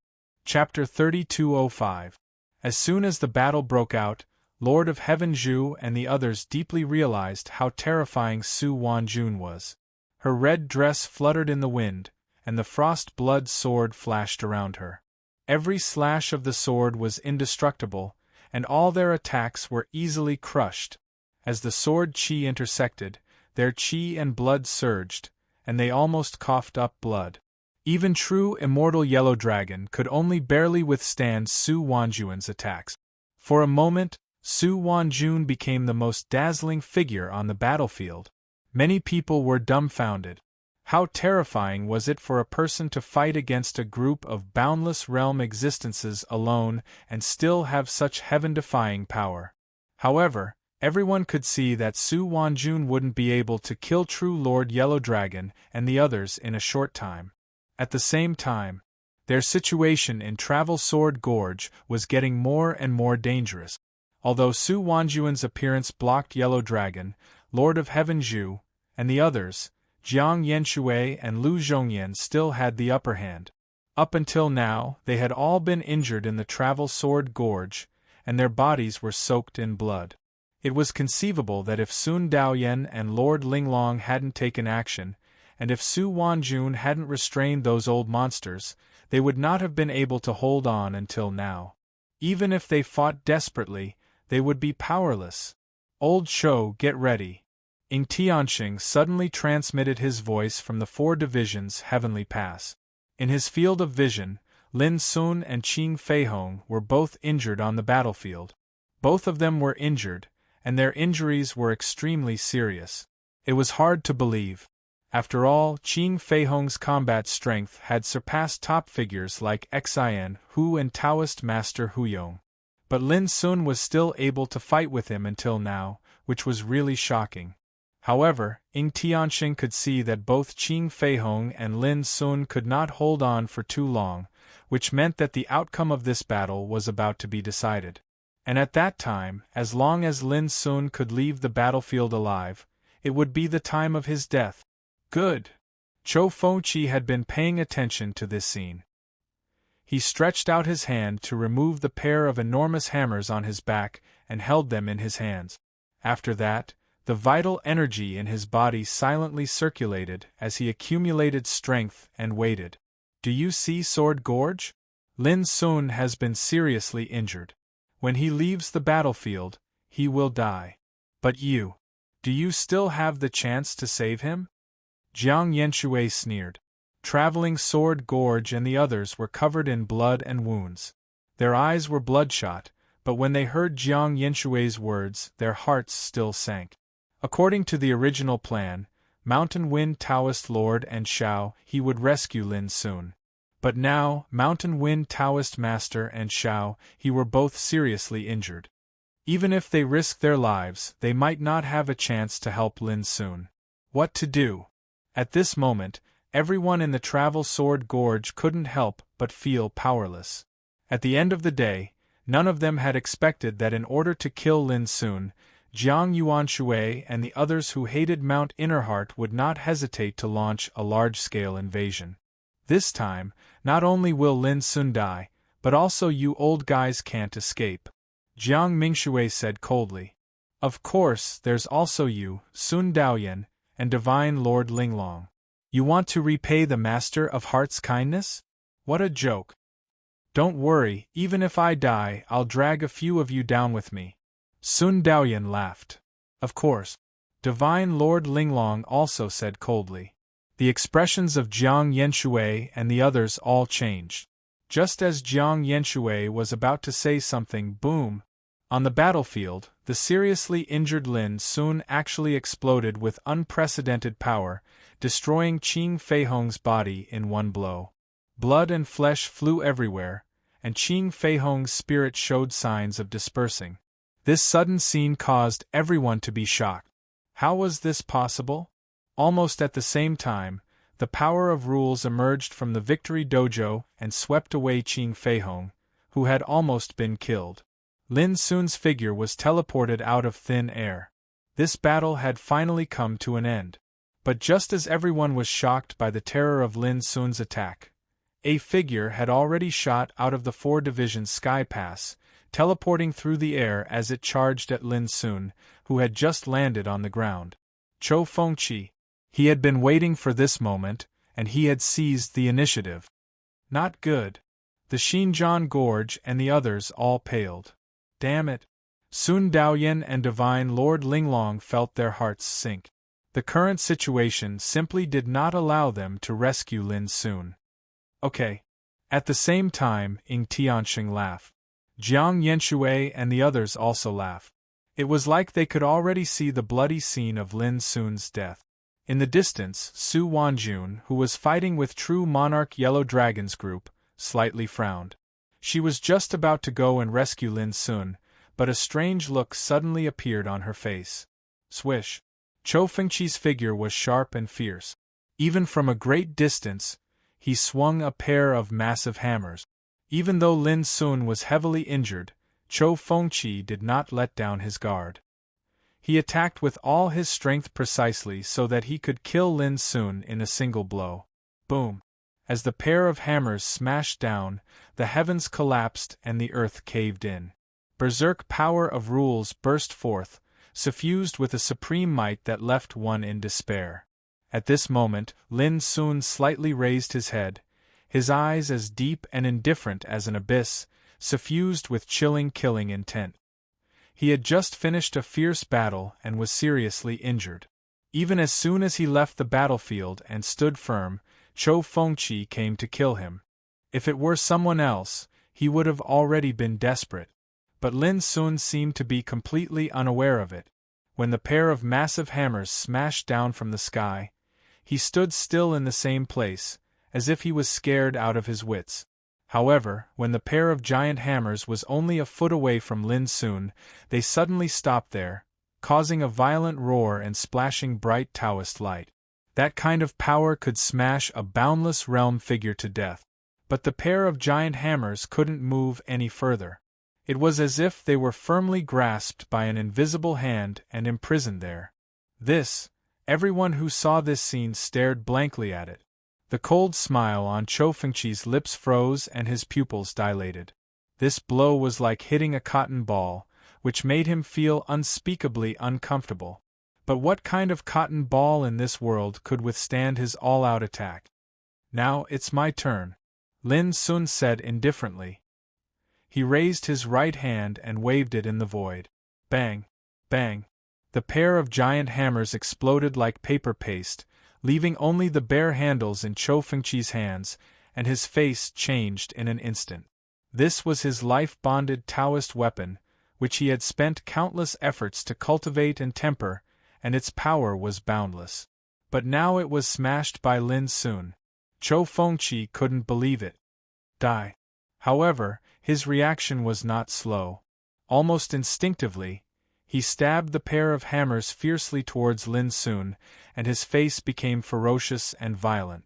Chapter 3205. As soon as the battle broke out, Lord of Heaven Zhu and the others deeply realized how terrifying Su Wanjun was. Her red dress fluttered in the wind, and the Frostblood sword flashed around her. Every slash of the sword was indestructible, and all their attacks were easily crushed. As the sword chi intersected, their chi and blood surged, and they almost coughed up blood. Even true immortal Yellow Dragon could only barely withstand Su Wanjun's attacks. For a moment, Su Wanjun became the most dazzling figure on the battlefield. Many people were dumbfounded. How terrifying was it for a person to fight against a group of boundless realm existences alone and still have such heaven-defying power? However, everyone could see that Su Wanjun wouldn't be able to kill true Lord Yellow Dragon and the others in a short time. At the same time, their situation in Travel Sword Gorge was getting more and more dangerous. Although Su Wanjun's appearance blocked Yellow Dragon, Lord of Heaven Zhu, and the others, Jiang Yenshui and Lu Zhongyan, still had the upper hand. Up until now, they had all been injured in the Travel Sword Gorge, and their bodies were soaked in blood. It was conceivable that if Sun Daoyan and Lord Linglong hadn't taken action, and if Su Wanjun hadn't restrained those old monsters, they would not have been able to hold on until now. Even if they fought desperately, they would be powerless. Old Shou, get ready. Ing Tianxing suddenly transmitted his voice from the 4 divisions Heavenly Pass. In his field of vision, Lin Sun and Qing Feihong were both injured on the battlefield. Both of them were injured, and their injuries were extremely serious. It was hard to believe. After all, Qing Feihong's combat strength had surpassed top figures like Xin Hu and Taoist Master Huyong. But Lin Sun was still able to fight with him until now, which was really shocking. However, Ying Tianxing could see that both Qing Feihong and Lin Sun could not hold on for too long, which meant that the outcome of this battle was about to be decided. And at that time, as long as Lin Sun could leave the battlefield alive, it would be the time of his death. Good. Chou Fengqi had been paying attention to this scene. He stretched out his hand to remove the pair of enormous hammers on his back and held them in his hands. After that, the vital energy in his body silently circulated as he accumulated strength and waited. Do you see Sword Gorge? Lin Sun has been seriously injured. When he leaves the battlefield, he will die. But you, do you still have the chance to save him? Jiang Yanshui sneered. Traveling Sword Gorge and the others were covered in blood and wounds. Their eyes were bloodshot, but when they heard Jiang Yanshui's words, their hearts still sank. According to the original plan, Mountain Wind Taoist Lord and Shao, he would rescue Lin Sun. But now, Mountain Wind Taoist Master and Shao, he were both seriously injured. Even if they risked their lives, they might not have a chance to help Lin Sun. What to do? At this moment, everyone in the Travel Sword Gorge couldn't help but feel powerless. At the end of the day, none of them had expected that in order to kill Lin Sun, Jiang Yuanshui and the others who hated Mount Innerheart would not hesitate to launch a large-scale invasion. This time, not only will Lin Sun die, but also you old guys can't escape. Jiang Mingshui said coldly. Of course, there's also you, Sun Daoyan, and Divine Lord Linglong. You want to repay the Master of Heart's kindness? What a joke. Don't worry, even if I die, I'll drag a few of you down with me. Sun Daoyan laughed. Of course. Divine Lord Linglong also said coldly. The expressions of Jiang Yanshui and the others all changed. Just as Jiang Yanshui was about to say something, boom! On the battlefield, the seriously injured Lin Sun actually exploded with unprecedented power, destroying Qing Feihong's body in one blow. Blood and flesh flew everywhere, and Qing Feihong's spirit showed signs of dispersing. This sudden scene caused everyone to be shocked. How was this possible? Almost at the same time, the power of rules emerged from the Victory Dojo and swept away Qing Feihong, who had almost been killed. Lin Sun's figure was teleported out of thin air. This battle had finally come to an end. But just as everyone was shocked by the terror of Lin Sun's attack, a figure had already shot out of the 4 Division Sky Pass, teleporting through the air as it charged at Lin Sun, who had just landed on the ground. Chou Fengqi. He had been waiting for this moment, and he had seized the initiative. Not good. The Xinjiang Gorge and the others all paled. Damn it. Sun Daoyan and Divine Lord Linglong felt their hearts sink. The current situation simply did not allow them to rescue Lin Sun. Okay. At the same time, Ying Tianxing laughed. Jiang Yanshui and the others also laughed. It was like they could already see the bloody scene of Lin Sun's death. In the distance, Su Wanjun, who was fighting with True Monarch Yellow Dragon's group, slightly frowned. She was just about to go and rescue Lin Sun, but a strange look suddenly appeared on her face. Swish! Chou Fengqi's figure was sharp and fierce. Even from a great distance, he swung a pair of massive hammers. Even though Lin Sun was heavily injured, Chou Fengqi did not let down his guard. He attacked with all his strength precisely so that he could kill Lin Sun in a single blow. Boom! As the pair of hammers smashed down, the heavens collapsed and the earth caved in. Berserk power of rules burst forth, suffused with a supreme might that left one in despair. At this moment, Lin Sun slightly raised his head, his eyes as deep and indifferent as an abyss, suffused with chilling killing intent. He had just finished a fierce battle and was seriously injured. Even as soon as he left the battlefield and stood firm, Chou Fengqi came to kill him. If it were someone else, he would have already been desperate. But Lin Sun seemed to be completely unaware of it. When the pair of massive hammers smashed down from the sky, He stood still in the same place, as if he was scared out of his wits. However, when the pair of giant hammers was only a foot away from Lin Sun, they suddenly stopped there, causing a violent roar and splashing bright Taoist light. That kind of power could smash a boundless realm figure to death. But the pair of giant hammers couldn't move any further. It was as if they were firmly grasped by an invisible hand and imprisoned there. Everyone who saw this scene stared blankly at it. The cold smile on Chou Fengqi's lips froze and his pupils dilated. This blow was like hitting a cotton ball, which made him feel unspeakably uncomfortable. But what kind of cotton ball in this world could withstand his all-out attack? "Now it's my turn," Lin Sun said indifferently. He raised his right hand and waved it in the void. Bang! Bang! The pair of giant hammers exploded like paper paste, leaving only the bare handles in Chou Fengqi's hands, and his face changed in an instant. This was his life-bonded Taoist weapon, which he had spent countless efforts to cultivate and temper, and its power was boundless. But now it was smashed by Lin Sun. Chou Fengqi couldn't believe it. Die. However, his reaction was not slow. Almost instinctively, he stabbed the pair of hammers fiercely towards Lin Sun, and his face became ferocious and violent.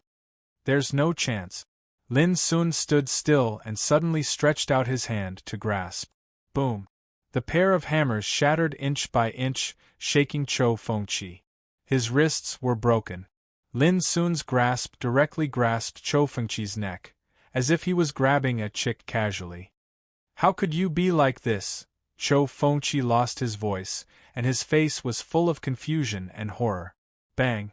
"There's no chance." Lin Sun stood still and suddenly stretched out his hand to grasp. Boom! The pair of hammers shattered inch by inch, shaking Chou Fengqi. His wrists were broken. Lin Sun's grasp directly grasped Chou Fengqi's neck, as if he was grabbing a chick casually. "How could you be like this?" Chou Fengqi lost his voice, and his face was full of confusion and horror. Bang!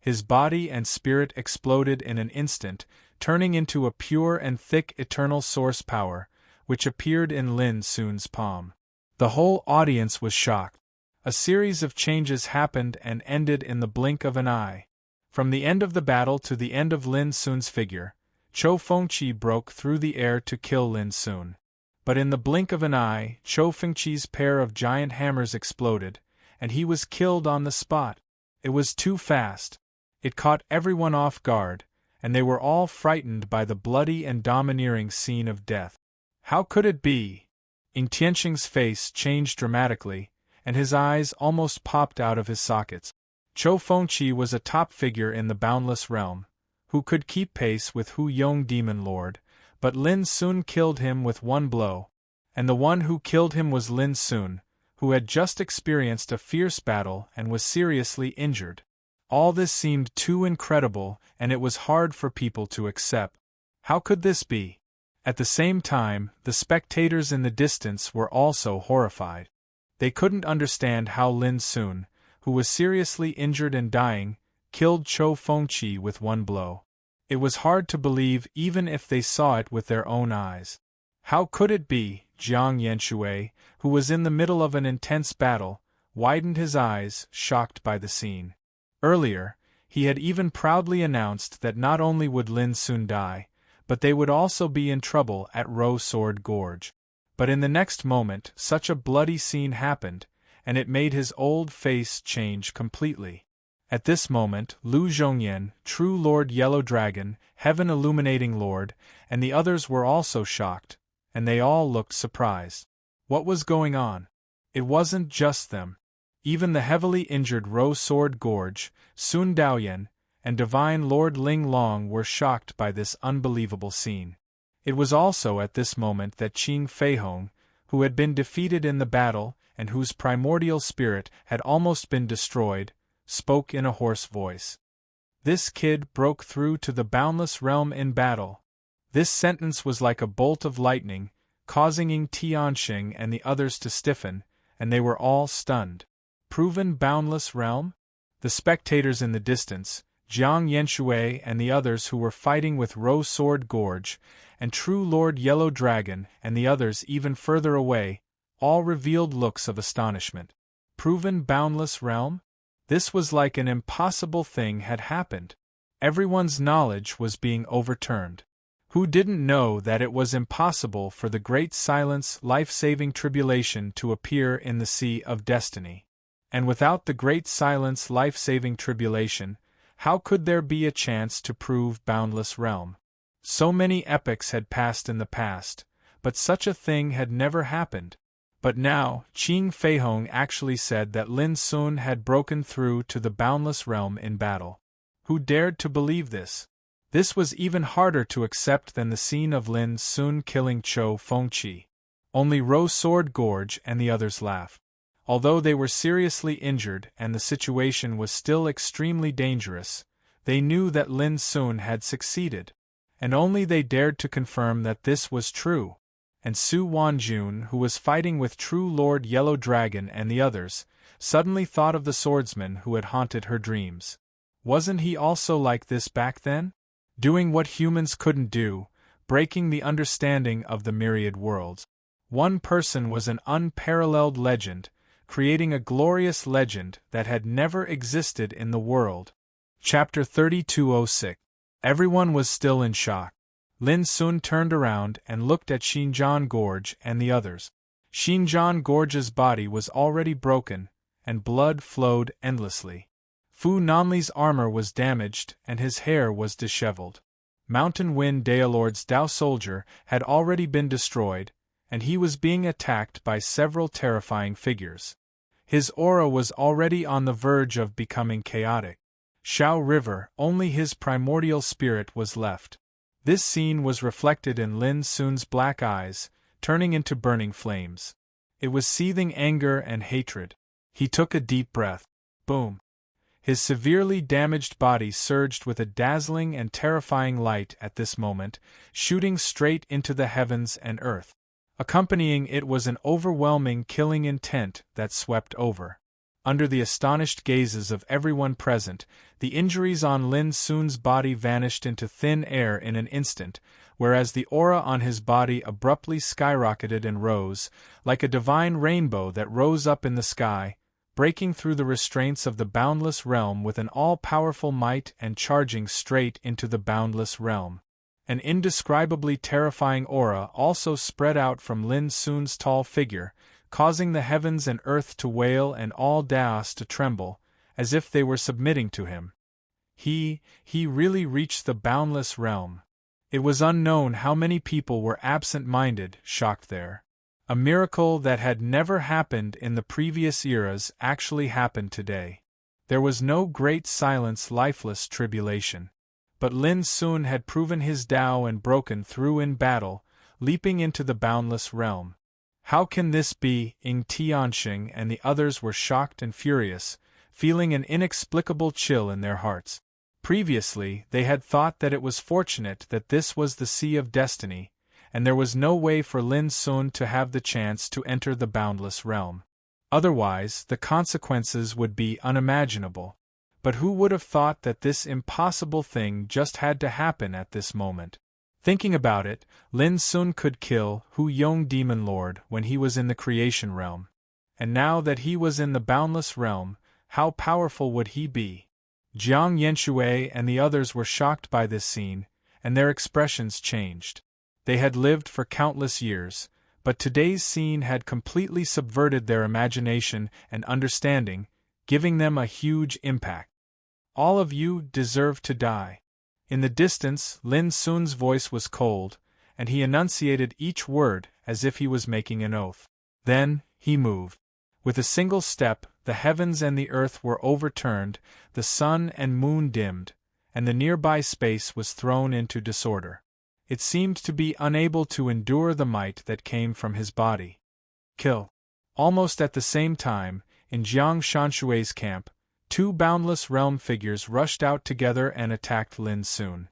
His body and spirit exploded in an instant, turning into a pure and thick eternal source power, which appeared in Lin Sun's palm. The whole audience was shocked. A series of changes happened and ended in the blink of an eye. From the end of the battle to the end of Lin Sun's figure, Chou Fengqi broke through the air to kill Lin Sun. But in the blink of an eye, Chou Fengqi's pair of giant hammers exploded, and he was killed on the spot. It was too fast. It caught everyone off guard, and they were all frightened by the bloody and domineering scene of death. How could it be? Ing Tianqing's face changed dramatically, and his eyes almost popped out of his sockets. Chou Fengqi was a top figure in the boundless realm, who could keep pace with Hu Yong Demon Lord, but Lin Sun killed him with one blow, and the one who killed him was Lin Sun, who had just experienced a fierce battle and was seriously injured. All this seemed too incredible, and it was hard for people to accept. How could this be? At the same time, the spectators in the distance were also horrified. They couldn't understand how Lin Sun, who was seriously injured and dying, killed Chou Fengqi with one blow. It was hard to believe even if they saw it with their own eyes. How could it be? Jiang Yanshui, who was in the middle of an intense battle, widened his eyes, shocked by the scene. Earlier, he had even proudly announced that not only would Lin Sun die, but they would also be in trouble at Rose Sword Gorge. But in the next moment, such a bloody scene happened, and it made his old face change completely. At this moment, Lu Zhongyan, True Lord Yellow Dragon, Heaven Illuminating Lord, and the others were also shocked, and they all looked surprised. What was going on? It wasn't just them. Even the heavily injured Rose Sword Gorge, Sun Daoyan, and Divine Lord Ling Long were shocked by this unbelievable scene. It was also at this moment that Qing Feihong, who had been defeated in the battle and whose primordial spirit had almost been destroyed, spoke in a hoarse voice. "This kid broke through to the boundless realm in battle." This sentence was like a bolt of lightning, causing Ing Tianqing and the others to stiffen, and they were all stunned. Proven boundless realm? The spectators in the distance, Jiang Yanshui and the others who were fighting with Rose Sword Gorge, and True Lord Yellow Dragon and the others even further away, all revealed looks of astonishment. Proven boundless realm? This was like an impossible thing had happened. Everyone's knowledge was being overturned. Who didn't know that it was impossible for the Great Silence life-saving tribulation to appear in the Sea of Destiny? And without the Great Silence life-saving tribulation, How could there be a chance to prove boundless realm? So many epochs had passed in the past, but such a thing had never happened. But now, Qing Feihong actually said that Lin Sun had broken through to the boundless realm in battle. Who dared to believe this? This was even harder to accept than the scene of Lin Sun killing Chou Fengqi. Only Rose Sword Gorge and the others laughed. Although they were seriously injured and the situation was still extremely dangerous, they knew that Lin Sun had succeeded. And only they dared to confirm that this was true. And Su Wanjun, who was fighting with True Lord Yellow Dragon and the others, suddenly thought of the swordsman who had haunted her dreams. Wasn't he also like this back then? Doing what humans couldn't do, breaking the understanding of the myriad worlds. One person was an unparalleled legend, creating a glorious legend that had never existed in the world. Chapter 3206. Everyone was still in shock. Lin Sun turned around and looked at Xinjiang Gorge and the others. Xinjiang Gorge's body was already broken, and blood flowed endlessly. Fu Nanli's armor was damaged and his hair was disheveled. Mountain Wind Daelord's Dao soldier had already been destroyed, and he was being attacked by several terrifying figures. His aura was already on the verge of becoming chaotic. Shao River, only his primordial spirit was left. This scene was reflected in Lin Sun's black eyes, turning into burning flames. It was seething anger and hatred. He took a deep breath. Boom. His severely damaged body surged with a dazzling and terrifying light at this moment, shooting straight into the heavens and earth. Accompanying it was an overwhelming killing intent that swept over. Under the astonished gazes of everyone present, the injuries on Lin Sun's body vanished into thin air in an instant, whereas the aura on his body abruptly skyrocketed and rose, like a divine rainbow that rose up in the sky, breaking through the restraints of the boundless realm with an all-powerful might and charging straight into the boundless realm. An indescribably terrifying aura also spread out from Lin Sun's tall figure, causing the heavens and earth to wail and all Daos to tremble, as if they were submitting to him. He really reached the boundless realm. It was unknown how many people were absent-minded, shocked there. A miracle that had never happened in the previous eras actually happened today. There was no great silence, lifeless tribulation. But Lin Sun had proven his Tao and broken through in battle, leaping into the boundless realm. How can this be? Ying Tianxing and the others were shocked and furious, feeling an inexplicable chill in their hearts. Previously, they had thought that it was fortunate that this was the Sea of Destiny, and there was no way for Lin Sun to have the chance to enter the boundless realm. Otherwise, the consequences would be unimaginable. But who would have thought that this impossible thing just had to happen at this moment? Thinking about it, Lin Sun could kill Hu Yong Demon Lord when he was in the creation realm. And now that he was in the boundless realm, how powerful would he be? Jiang Yanxue and the others were shocked by this scene, and their expressions changed. They had lived for countless years, but today's scene had completely subverted their imagination and understanding, giving them a huge impact. All of you deserve to die. In the distance, Lin Sun's voice was cold, and he enunciated each word as if he was making an oath. Then, he moved. With a single step, the heavens and the earth were overturned, the sun and moon dimmed, and the nearby space was thrown into disorder. It seemed to be unable to endure the might that came from his body. Kill. Almost at the same time, in Jiang Shanshui's camp, two boundless realm figures rushed out together and attacked Lin Sun.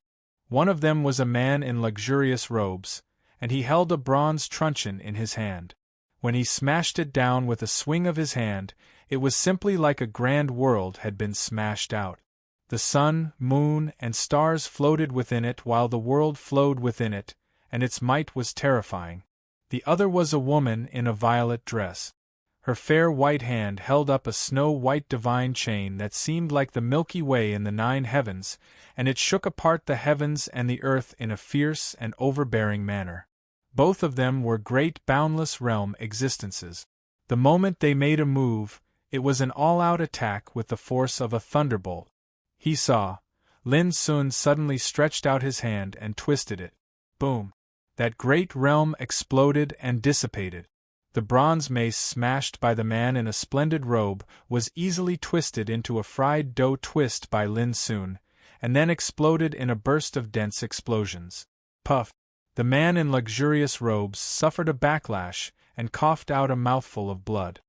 One of them was a man in luxurious robes, and he held a bronze truncheon in his hand. When he smashed it down with a swing of his hand, it was simply like a grand world had been smashed out. The sun, moon, and stars floated within it while the world flowed within it, and its might was terrifying. The other was a woman in a violet dress. Her fair white hand held up a snow-white divine chain that seemed like the Milky Way in the 9 heavens, and it shook apart the heavens and the earth in a fierce and overbearing manner. Both of them were great boundless realm existences. The moment they made a move, it was an all-out attack with the force of a thunderbolt. he saw. Lin Sun suddenly stretched out his hand and twisted it. Boom! That great realm exploded and dissipated. The bronze mace smashed by the man in a splendid robe was easily twisted into a fried dough twist by Lin Sun, and then exploded in a burst of dense explosions. Puff! The man in luxurious robes suffered a backlash and coughed out a mouthful of blood.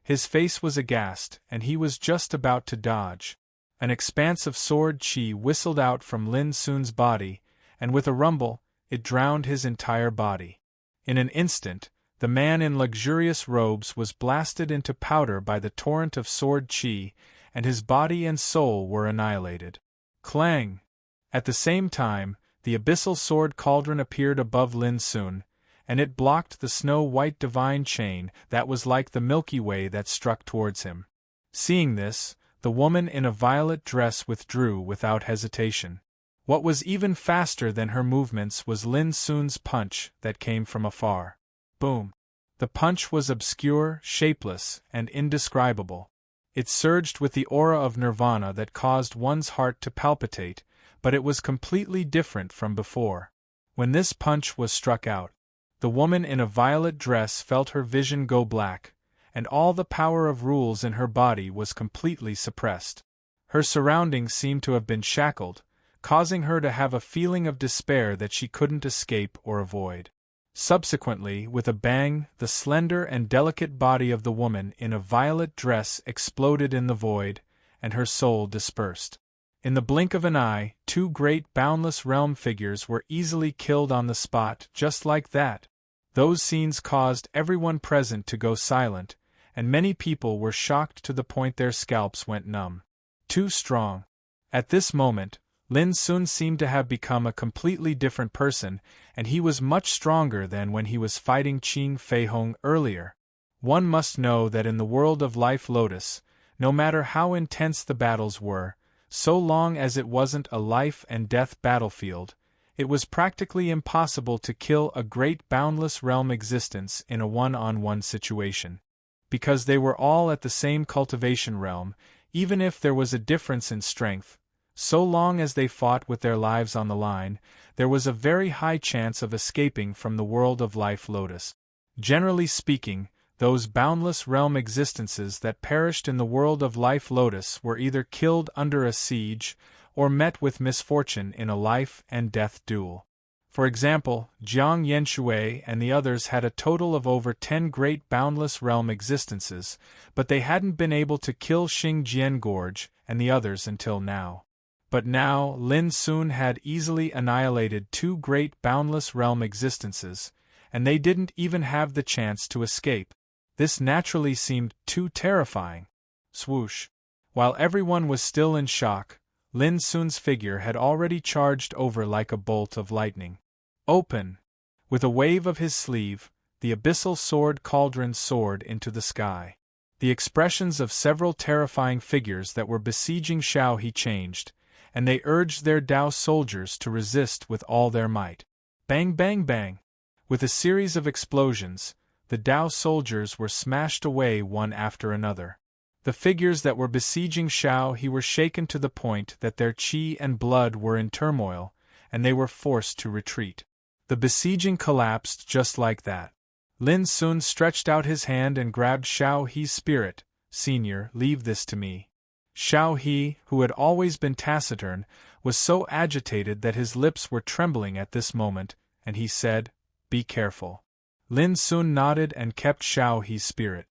His face was aghast, and he was just about to dodge. An expanse of sword chi whistled out from Lin Sun's body, and with a rumble, it drowned his entire body. In an instant, the man in luxurious robes was blasted into powder by the torrent of sword chi, and his body and soul were annihilated. Clang! At the same time, the abyssal sword cauldron appeared above Lin Sun, and it blocked the snow-white divine chain that was like the Milky Way that struck towards him. Seeing this, the woman in a violet dress withdrew without hesitation. What was even faster than her movements was Lin Sun's punch that came from afar. Boom! The punch was obscure, shapeless, and indescribable. It surged with the aura of nirvana that caused one's heart to palpitate, but it was completely different from before. When this punch was struck out, the woman in a violet dress felt her vision go black, and all the power of rules in her body was completely suppressed. Her surroundings seemed to have been shackled, causing her to have a feeling of despair that she couldn't escape or avoid. Subsequently, with a bang, the slender and delicate body of the woman in a violet dress exploded in the void, and her soul dispersed. In the blink of an eye, two great boundless realm figures were easily killed on the spot just like that. Those scenes caused everyone present to go silent, and many people were shocked to the point their scalps went numb. Too strong. At this moment, Lin Sun seemed to have become a completely different person, and he was much stronger than when he was fighting Qing Feihong earlier. One must know that in the world of Life Lotus, no matter how intense the battles were, so long as it wasn't a life-and-death battlefield, it was practically impossible to kill a great boundless realm existence in a one-on-one situation. Because they were all at the same cultivation realm, even if there was a difference in strength, so long as they fought with their lives on the line, there was a very high chance of escaping from the world of Life Lotus. Generally speaking, those boundless realm existences that perished in the world of Life Lotus were either killed under a siege, or met with misfortune in a life-and-death duel. For example, Jiang Yenshui and the others had a total of over 10 great boundless realm existences, but they hadn't been able to kill Xing Jian Gorge and the others until now. But now, Lin Sun had easily annihilated 2 great boundless realm existences, and they didn't even have the chance to escape. This naturally seemed too terrifying. Swoosh! While everyone was still in shock, Lin Sun's figure had already charged over like a bolt of lightning. Open! With a wave of his sleeve, the abyssal sword cauldron soared into the sky. The expressions of several terrifying figures that were besieging Shaohe changed, and they urged their Dao soldiers to resist with all their might. Bang bang bang! With a series of explosions, the Dao soldiers were smashed away one after another. The figures that were besieging Shaohe were shaken to the point that their qi and blood were in turmoil, and they were forced to retreat. The besieging collapsed just like that. Lin Sun stretched out his hand and grabbed Shaohe's spirit. "Senior, leave this to me." Shaohe, who had always been taciturn, was so agitated that his lips were trembling at this moment, and he said, "Be careful." Lin Sun nodded and kept Shaohe's spirit.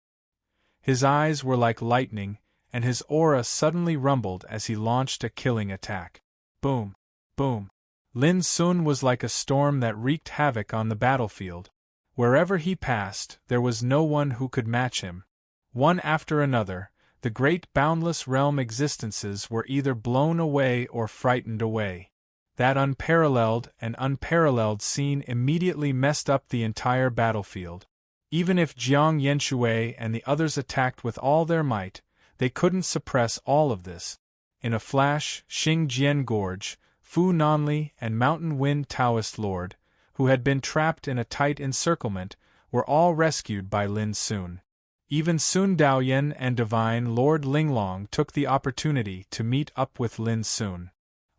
His eyes were like lightning, and his aura suddenly rumbled as he launched a killing attack. Boom! Boom! Lin Sun was like a storm that wreaked havoc on the battlefield. Wherever he passed, there was no one who could match him. One after another, the great boundless realm existences were either blown away or frightened away. That unparalleled scene immediately messed up the entire battlefield. Even if Jiang Yenshui and the others attacked with all their might, they couldn't suppress all of this. In a flash, Xing Jian Gorge, Fu Nanli and Mountain Wind Taoist Lord, who had been trapped in a tight encirclement, were all rescued by Lin Sun. Even Sun Daoyan and Divine Lord Linglong took the opportunity to meet up with Lin Sun.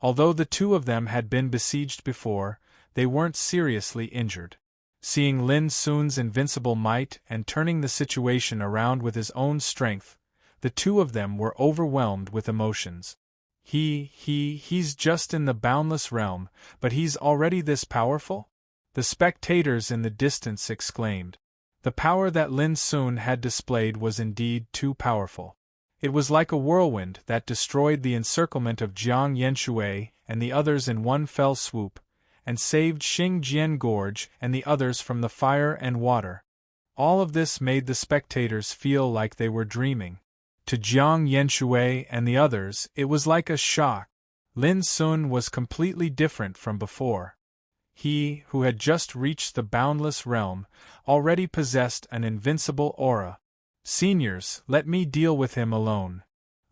Although the two of them had been besieged before, they weren't seriously injured. Seeing Lin Sun's invincible might and turning the situation around with his own strength, the two of them were overwhelmed with emotions. He's just in the boundless realm, but he's already this powerful? The spectators in the distance exclaimed. The power that Lin Sun had displayed was indeed too powerful. It was like a whirlwind that destroyed the encirclement of Jiang Yanshui and the others in one fell swoop, and saved Xingjian Gorge and the others from the fire and water. All of this made the spectators feel like they were dreaming. To Jiang Yanshui and the others, it was like a shock. Lin Sun was completely different from before. He, who had just reached the boundless realm, already possessed an invincible aura. Seniors, let me deal with him alone.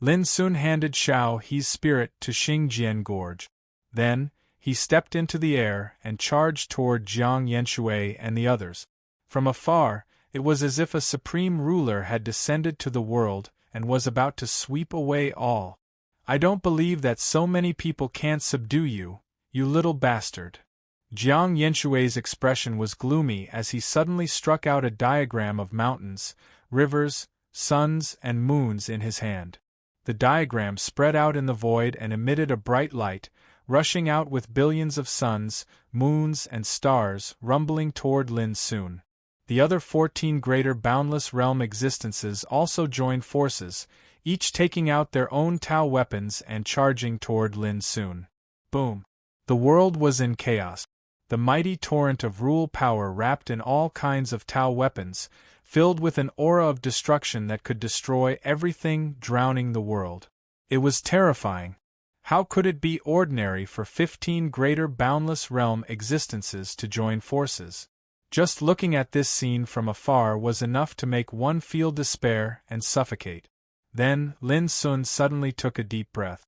Lin Sun handed Xiao He's spirit to Xingjian Gorge. Then, he stepped into the air and charged toward Jiang Yanshui and the others. From afar, it was as if a supreme ruler had descended to the world and was about to sweep away all. I don't believe that so many people can't subdue you, you little bastard. Jiang Yanshui's expression was gloomy as he suddenly struck out a diagram of mountains, rivers, suns, and moons in his hand. The diagram spread out in the void and emitted a bright light, rushing out with billions of suns, moons, and stars rumbling toward Lin Sun. The other 14 greater boundless realm existences also joined forces, each taking out their own Tao weapons and charging toward Lin Sun. Boom! The world was in chaos. The mighty torrent of rule power wrapped in all kinds of Tao weapons, filled with an aura of destruction that could destroy everything, drowning the world. It was terrifying. How could it be ordinary for 15 greater boundless realm existences to join forces? Just looking at this scene from afar was enough to make one feel despair and suffocate. Then, Lin Sun suddenly took a deep breath.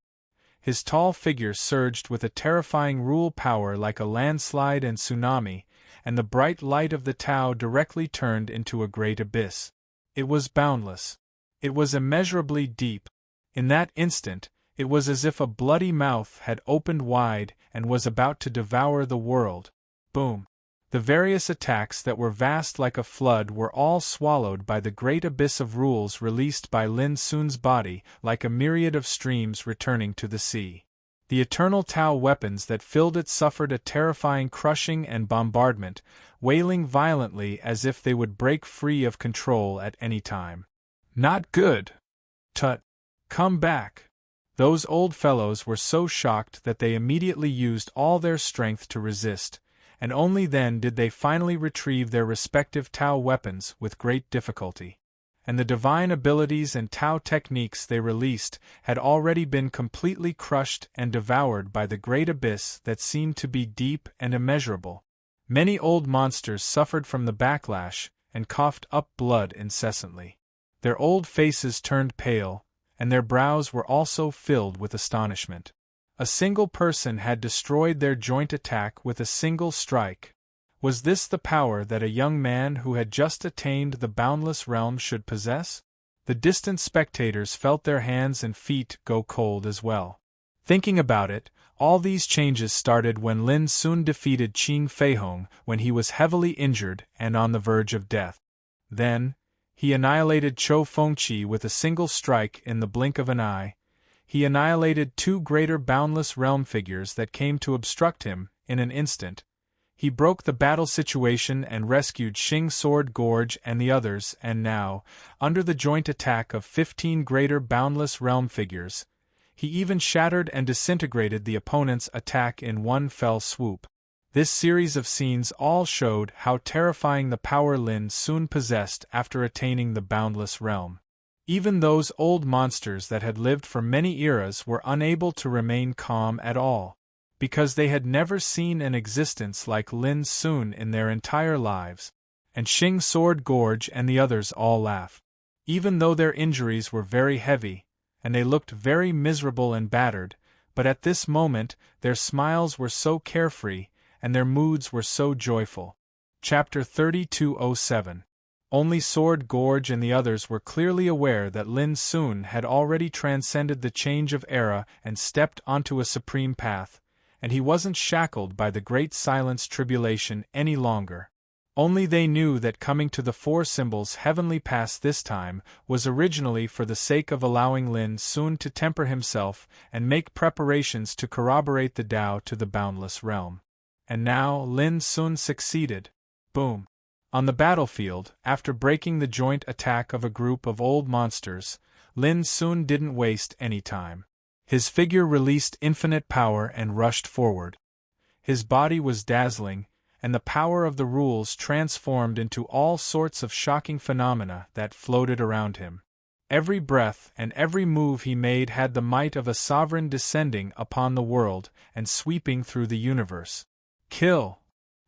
His tall figure surged with a terrifying rule power like a landslide and tsunami, and the bright light of the Tao directly turned into a great abyss. It was boundless. It was immeasurably deep. In that instant, it was as if a bloody mouth had opened wide and was about to devour the world. Boom! The various attacks that were vast like a flood were all swallowed by the great abyss of rules released by Lin Sun's body like a myriad of streams returning to the sea. The eternal Tao weapons that filled it suffered a terrifying crushing and bombardment, wailing violently as if they would break free of control at any time. Not good! Tut! Come back! Those old fellows were so shocked that they immediately used all their strength to resist, and only then did they finally retrieve their respective Tao weapons with great difficulty. And the divine abilities and Tao techniques they released had already been completely crushed and devoured by the great abyss that seemed to be deep and immeasurable. Many old monsters suffered from the backlash and coughed up blood incessantly. Their old faces turned pale, and their brows were also filled with astonishment. A single person had destroyed their joint attack with a single strike. Was this the power that a young man who had just attained the boundless realm should possess? The distant spectators felt their hands and feet go cold as well. Thinking about it, all these changes started when Lin Sun defeated Qing Feihong when he was heavily injured and on the verge of death. Then, he annihilated Chou Fengqi with a single strike in the blink of an eye. He annihilated 2 greater boundless realm figures that came to obstruct him in an instant. He broke the battle situation and rescued Xing Sword Gorge and the others, and now, under the joint attack of 15 greater boundless realm figures, he even shattered and disintegrated the opponent's attack in one fell swoop. This series of scenes all showed how terrifying the power Lin Sun possessed after attaining the boundless realm. Even those old monsters that had lived for many eras were unable to remain calm at all, because they had never seen an existence like Lin Sun in their entire lives. And Xing Sword Gorge and the others all laughed. Even though their injuries were very heavy, and they looked very miserable and battered, but at this moment their smiles were so carefree, and their moods were so joyful. Chapter 3207. Only Sword Gorge and the others were clearly aware that Lin Sun had already transcended the change of era and stepped onto a supreme path, and he wasn't shackled by the Great Silence tribulation any longer. Only they knew that coming to the Four Symbols Heavenly Pass this time was originally for the sake of allowing Lin Sun to temper himself and make preparations to corroborate the Tao to the boundless realm. And now Lin Sun succeeded. Boom. On the battlefield, after breaking the joint attack of a group of old monsters, Lin Sun didn't waste any time. His figure released infinite power and rushed forward. His body was dazzling, and the power of the rules transformed into all sorts of shocking phenomena that floated around him. Every breath and every move he made had the might of a sovereign descending upon the world and sweeping through the universe. Kill!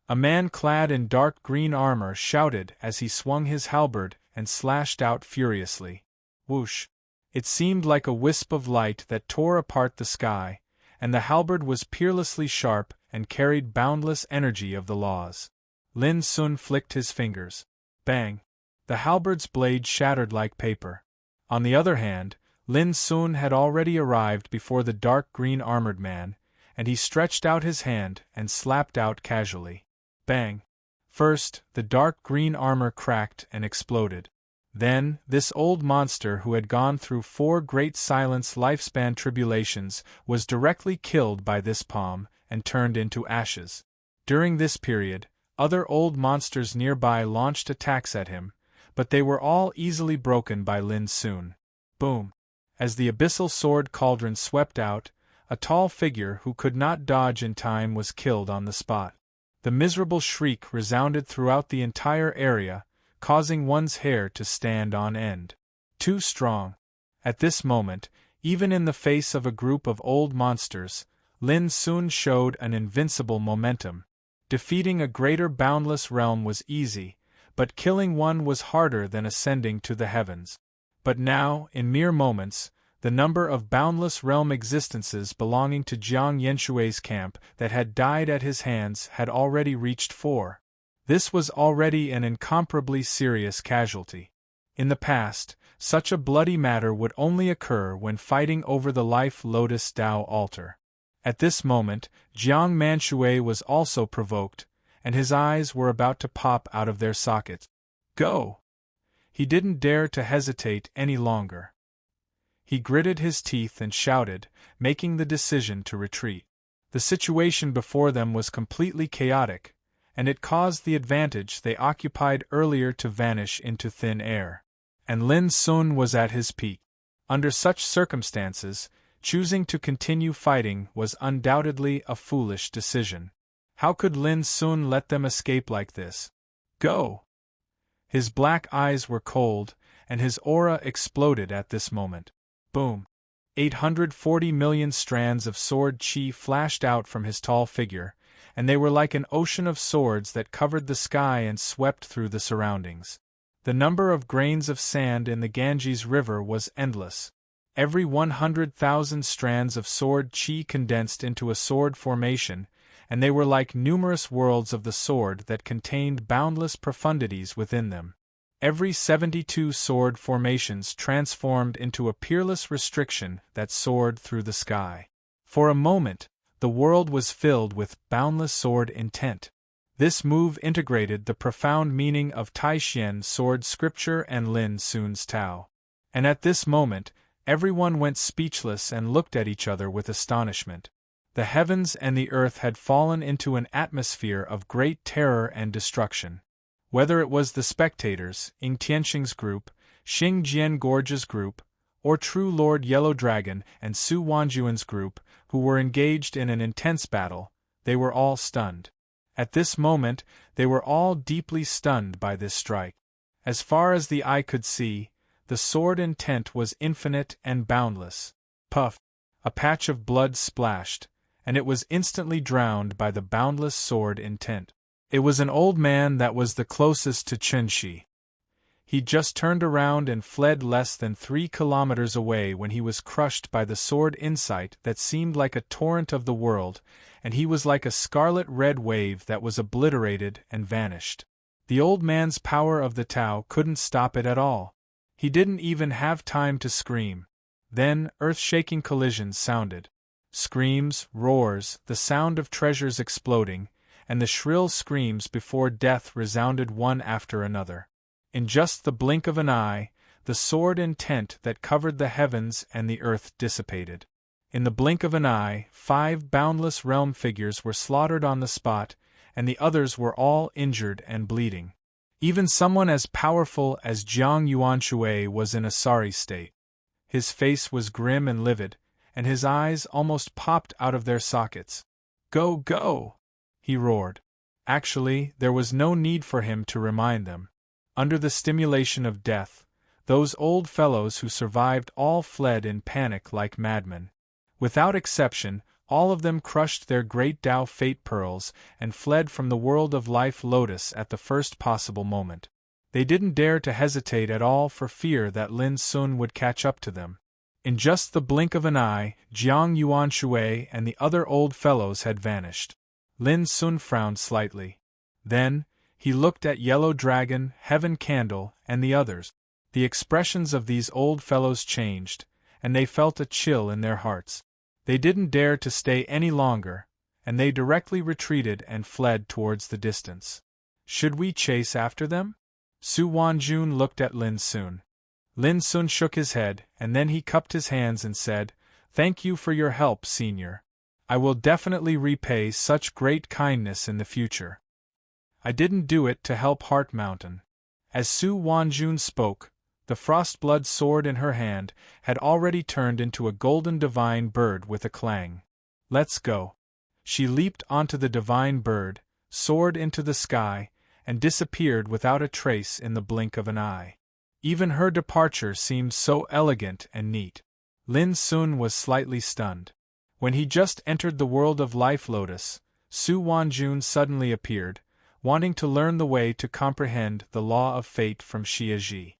A man clad in dark green armor shouted as he swung his halberd and slashed out furiously. Whoosh! It seemed like a wisp of light that tore apart the sky, and the halberd was peerlessly sharp and carried boundless energy of the laws. Lin Sun flicked his fingers. Bang! The halberd's blade shattered like paper. On the other hand, Lin Sun had already arrived before the dark green armored man, and he stretched out his hand and slapped out casually. Bang! First, the dark green armor cracked and exploded. Then, this old monster who had gone through 4 Great Silence lifespan tribulations was directly killed by this palm and turned into ashes. During this period, other old monsters nearby launched attacks at him, but they were all easily broken by Lin Sun. Boom! As the abyssal sword cauldron swept out, a tall figure who could not dodge in time was killed on the spot. The miserable shriek resounded throughout the entire area, causing one's hair to stand on end. Too strong. At this moment, even in the face of a group of old monsters, Lin Sun showed an invincible momentum. Defeating a greater boundless realm was easy, but killing one was harder than ascending to the heavens. But now, in mere moments, the number of boundless realm existences belonging to Jiang Yenshui's camp that had died at his hands had already reached 4. This was already an incomparably serious casualty. In the past, such a bloody matter would only occur when fighting over the Life Lotus Tao altar. At this moment, Jiang Manshui was also provoked, and his eyes were about to pop out of their sockets. Go! He didn't dare to hesitate any longer. He gritted his teeth and shouted, making the decision to retreat. The situation before them was completely chaotic, and it caused the advantage they occupied earlier to vanish into thin air. And Lin Sun was at his peak. Under such circumstances, choosing to continue fighting was undoubtedly a foolish decision. How could Lin Sun let them escape like this? Go! His black eyes were cold, and his aura exploded at this moment. Boom! 840 million strands of sword chi flashed out from his tall figure, and they were like an ocean of swords that covered the sky and swept through the surroundings. The number of grains of sand in the Ganges River was endless. Every 100,000 strands of sword chi condensed into a sword formation, and they were like numerous worlds of the sword that contained boundless profundities within them. Every 72 sword formations transformed into a peerless restriction that soared through the sky. For a moment, the world was filled with boundless sword intent. This move integrated the profound meaning of Taishian sword scripture and Lin Sun's Tao. And at this moment, everyone went speechless and looked at each other with astonishment. The heavens and the earth had fallen into an atmosphere of great terror and destruction. Whether it was the spectators, Ying Tianxing's group, Xing Jian Gorge's group, or True Lord Yellow Dragon and Su Wanjuan's group, who were engaged in an intense battle, they were all stunned. At this moment, they were all deeply stunned by this strike. As far as the eye could see, the sword intent was infinite and boundless. Puff! A patch of blood splashed, and it was instantly drowned by the boundless sword intent. It was an old man that was the closest to Chenxi. He just turned around and fled less than 3 kilometers away when he was crushed by the sword insight that seemed like a torrent of the world, and he was like a scarlet-red wave that was obliterated and vanished. The old man's power of the Tao couldn't stop it at all. He didn't even have time to scream. Then, earth-shaking collisions sounded. Screams, roars, the sound of treasures exploding, and the shrill screams before death resounded one after another. In just the blink of an eye, the sword and tent that covered the heavens and the earth dissipated. In the blink of an eye, 5 boundless realm figures were slaughtered on the spot, and the others were all injured and bleeding. Even someone as powerful as Jiang Yuanshui was in a sorry state. His face was grim and livid, and his eyes almost popped out of their sockets. "Go, go!" he roared. Actually, there was no need for him to remind them. Under the stimulation of death, those old fellows who survived all fled in panic like madmen. Without exception, all of them crushed their great Tao fate pearls and fled from the world of life lotus at the first possible moment. They didn't dare to hesitate at all for fear that Lin Sun would catch up to them. In just the blink of an eye, Jiang Yuanshui and the other old fellows had vanished. Lin Sun frowned slightly. Then, he looked at Yellow Dragon, Heaven Candle, and the others. The expressions of these old fellows changed, and they felt a chill in their hearts. They didn't dare to stay any longer, and they directly retreated and fled towards the distance. "Should we chase after them?" Su Wanjun looked at Lin Sun. Lin Sun shook his head, and then he cupped his hands and said, "Thank you for your help, Senior. I will definitely repay such great kindness in the future. I didn't do it to help Heart Mountain." As Su Wanjun spoke, the Frostblood sword in her hand had already turned into a golden divine bird with a clang. "Let's go." She leaped onto the divine bird, soared into the sky, and disappeared without a trace in the blink of an eye. Even her departure seemed so elegant and neat. Lin Sun was slightly stunned. When he just entered the world of Life Lotus, Su Wanjun suddenly appeared, wanting to learn the way to comprehend the law of fate from Xie Ji.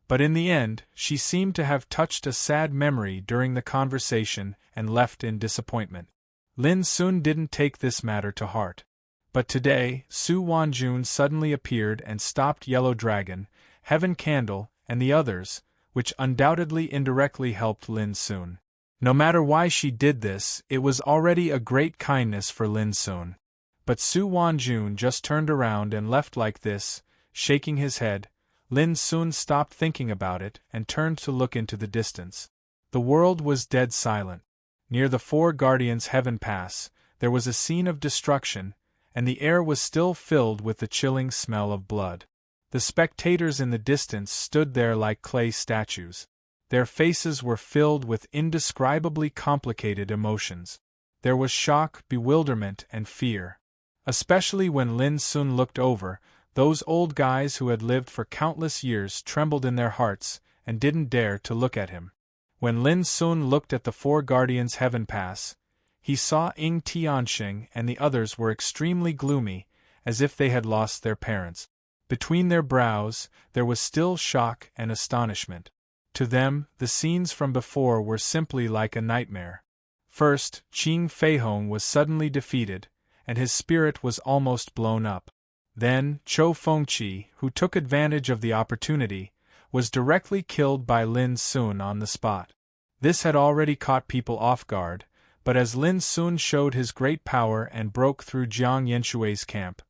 But in the end, she seemed to have touched a sad memory during the conversation and left in disappointment. Lin Sun didn't take this matter to heart. But today, Su Wanjun suddenly appeared and stopped Yellow Dragon, Heaven Candle, and the others, which undoubtedly indirectly helped Lin Sun. No matter why she did this, it was already a great kindness for Lin Sun. But Su Wanjun just turned around and left like this, shaking his head. Lin Sun stopped thinking about it and turned to look into the distance. The world was dead silent. Near the 4 Guardians' Heaven Pass, there was a scene of destruction, and the air was still filled with the chilling smell of blood. The spectators in the distance stood there like clay statues. Their faces were filled with indescribably complicated emotions. There was shock, bewilderment, and fear. Especially when Lin Sun looked over, those old guys who had lived for countless years trembled in their hearts and didn't dare to look at him. When Lin Sun looked at the 4 Guardians' Heaven Pass, he saw Ying Tianxing and the others were extremely gloomy, as if they had lost their parents. Between their brows, there was still shock and astonishment. To them, the scenes from before were simply like a nightmare. First, Qing Feihong was suddenly defeated, and his spirit was almost blown up. Then, Chou Fengqi, who took advantage of the opportunity, was directly killed by Lin Sun on the spot. This had already caught people off guard, but as Lin Sun showed his great power and broke through Jiang Yanshui's camp,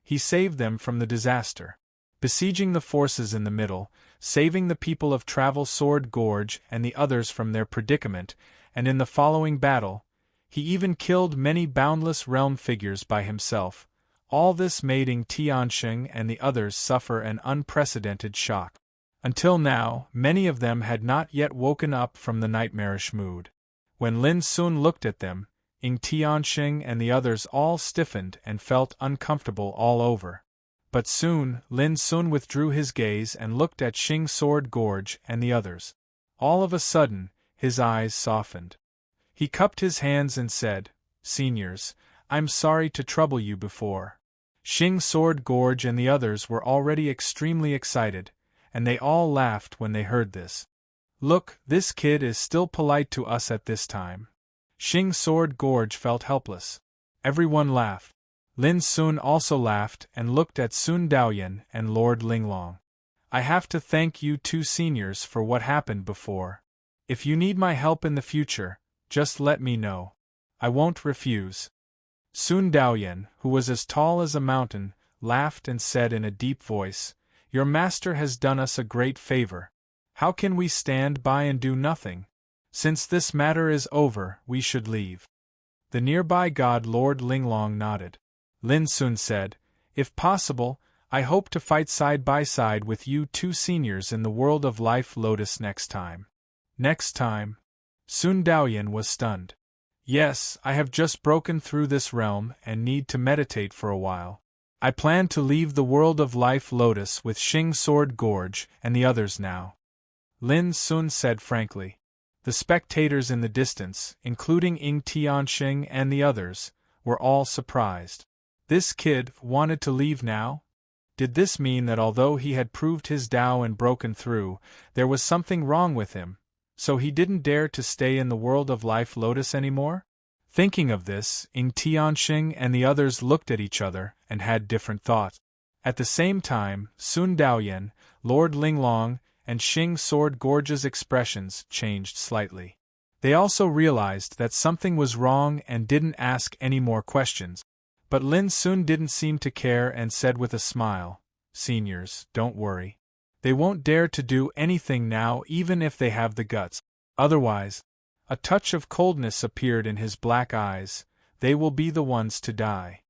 he saved them from the disaster. Besieging the forces in the middle, saving the people of Travel Sword Gorge and the others from their predicament, and in the following battle, he even killed many boundless realm figures by himself. All this made Ying Tianxing and the others suffer an unprecedented shock. Until now, many of them had not yet woken up from the nightmarish mood. When Lin Sun looked at them, Ying Tianxing and the others all stiffened and felt uncomfortable all over. But soon, Lin Sun withdrew his gaze and looked at Xing Sword Gorge and the others. All of a sudden, his eyes softened. He cupped his hands and said, "Seniors, I'm sorry to trouble you before." Xing Sword Gorge and the others were already extremely excited, and they all laughed when they heard this. "Look, this kid is still polite to us at this time." Xing Sword Gorge felt helpless. Everyone laughed. Lin Sun also laughed and looked at Sun Daoyan and Lord Linglong. I have to thank you two seniors for what happened before. If you need my help in the future, just let me know. I won't refuse. Sun Daoyan, who was as tall as a mountain, laughed and said in a deep voice, Your master has done us a great favor. How can we stand by and do nothing? Since this matter is over, we should leave. The nearby god Lord Linglong nodded. Lin Sun said, If possible, I hope to fight side by side with you two seniors in the world of Life Lotus next time. Next time? Sun Daoyan was stunned. Yes, I have just broken through this realm and need to meditate for a while. I plan to leave the world of Life Lotus with Xing Sword Gorge and the others now. Lin Sun said frankly. The spectators in the distance, including Ying Tianxing and the others, were all surprised. This kid wanted to leave now? Did this mean that although he had proved his Tao and broken through, there was something wrong with him, so he didn't dare to stay in the world of Life Lotus anymore? Thinking of this, Ying Tianxing and the others looked at each other and had different thoughts. At the same time, Sun Daoyan, Lord Linglong, and Xing Sword Gorge's expressions changed slightly. They also realized that something was wrong and didn't ask any more questions. But Lin Sun didn't seem to care and said with a smile, Seniors, don't worry. They won't dare to do anything now even if they have the guts. Otherwise, a touch of coldness appeared in his black eyes, they will be the ones to die.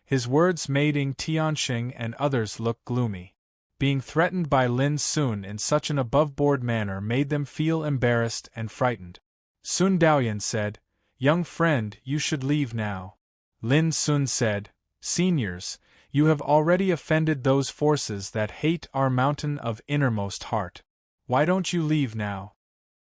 His words made Ying Tianxing and others look gloomy. Being threatened by Lin Sun in such an above-board manner made them feel embarrassed and frightened. Sun Daoyan said, Young friend, you should leave now. Lin Sun said, Seniors, you have already offended those forces that hate our mountain of innermost heart. Why don't you leave now?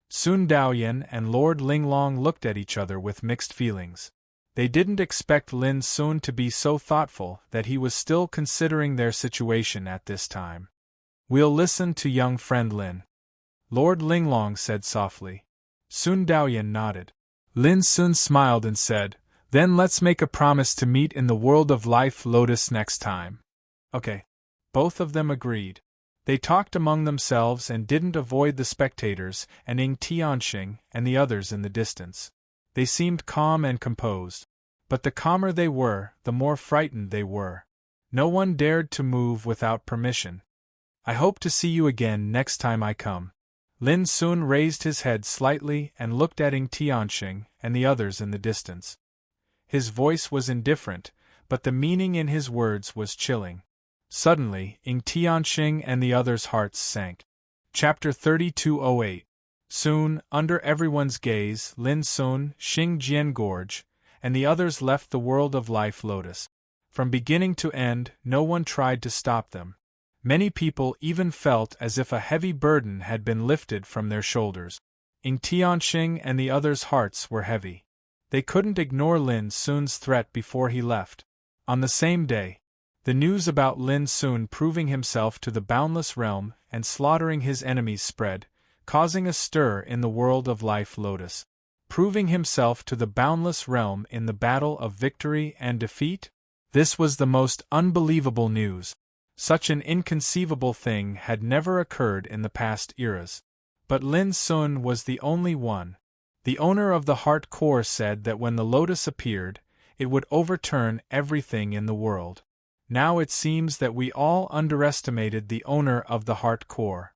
Sun Daoyan and Lord Linglong looked at each other with mixed feelings. They didn't expect Lin Sun to be so thoughtful that he was still considering their situation at this time. We'll listen to young friend Lin. Lord Linglong said softly. Sun Daoyan nodded. Lin Sun smiled and said, Then let's make a promise to meet in the world of Life Lotus next time. Okay. Both of them agreed. They talked among themselves and didn't avoid the spectators and Ying Tianxing and the others in the distance. They seemed calm and composed. But the calmer they were, the more frightened they were. No one dared to move without permission. I hope to see you again next time I come. Lin Sun raised his head slightly and looked at Ying Tianxing and the others in the distance. His voice was indifferent, but the meaning in his words was chilling. Suddenly, Ying Tianxing and the others' hearts sank. Chapter 3208. Soon, under everyone's gaze, Lin Sun, Xing Jian Gorge, and the others left the world of Life Lotus. From beginning to end, no one tried to stop them. Many people even felt as if a heavy burden had been lifted from their shoulders. Ying Tianxing and the others' hearts were heavy. They couldn't ignore Lin Sun's threat before he left. On the same day, the news about Lin Sun proving himself to the boundless realm and slaughtering his enemies spread, causing a stir in the world of Life Lotus. Proving himself to the boundless realm in the battle of victory and defeat? This was the most unbelievable news. Such an inconceivable thing had never occurred in the past eras. But Lin Sun was the only one. The owner of the Heart Core said that when the lotus appeared, it would overturn everything in the world. Now it seems that we all underestimated the owner of the Heart Core.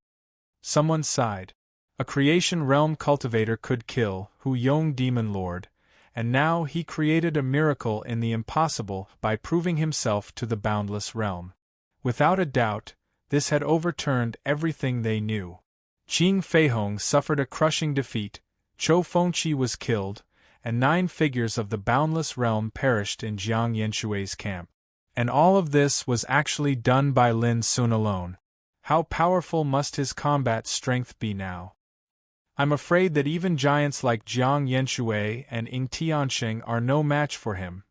Someone sighed. A creation realm cultivator could kill Hu Yong Demon Lord, and now he created a miracle in the impossible by proving himself to the boundless realm. Without a doubt, this had overturned everything they knew. Qing Feihong suffered a crushing defeat, Chou Fengqi was killed, and 9 figures of the boundless realm perished in Jiang Yanshui's camp. And all of this was actually done by Lin Sun alone. How powerful must his combat strength be now? I'm afraid that even giants like Jiang Yanshui and Ying Tianxing are no match for him.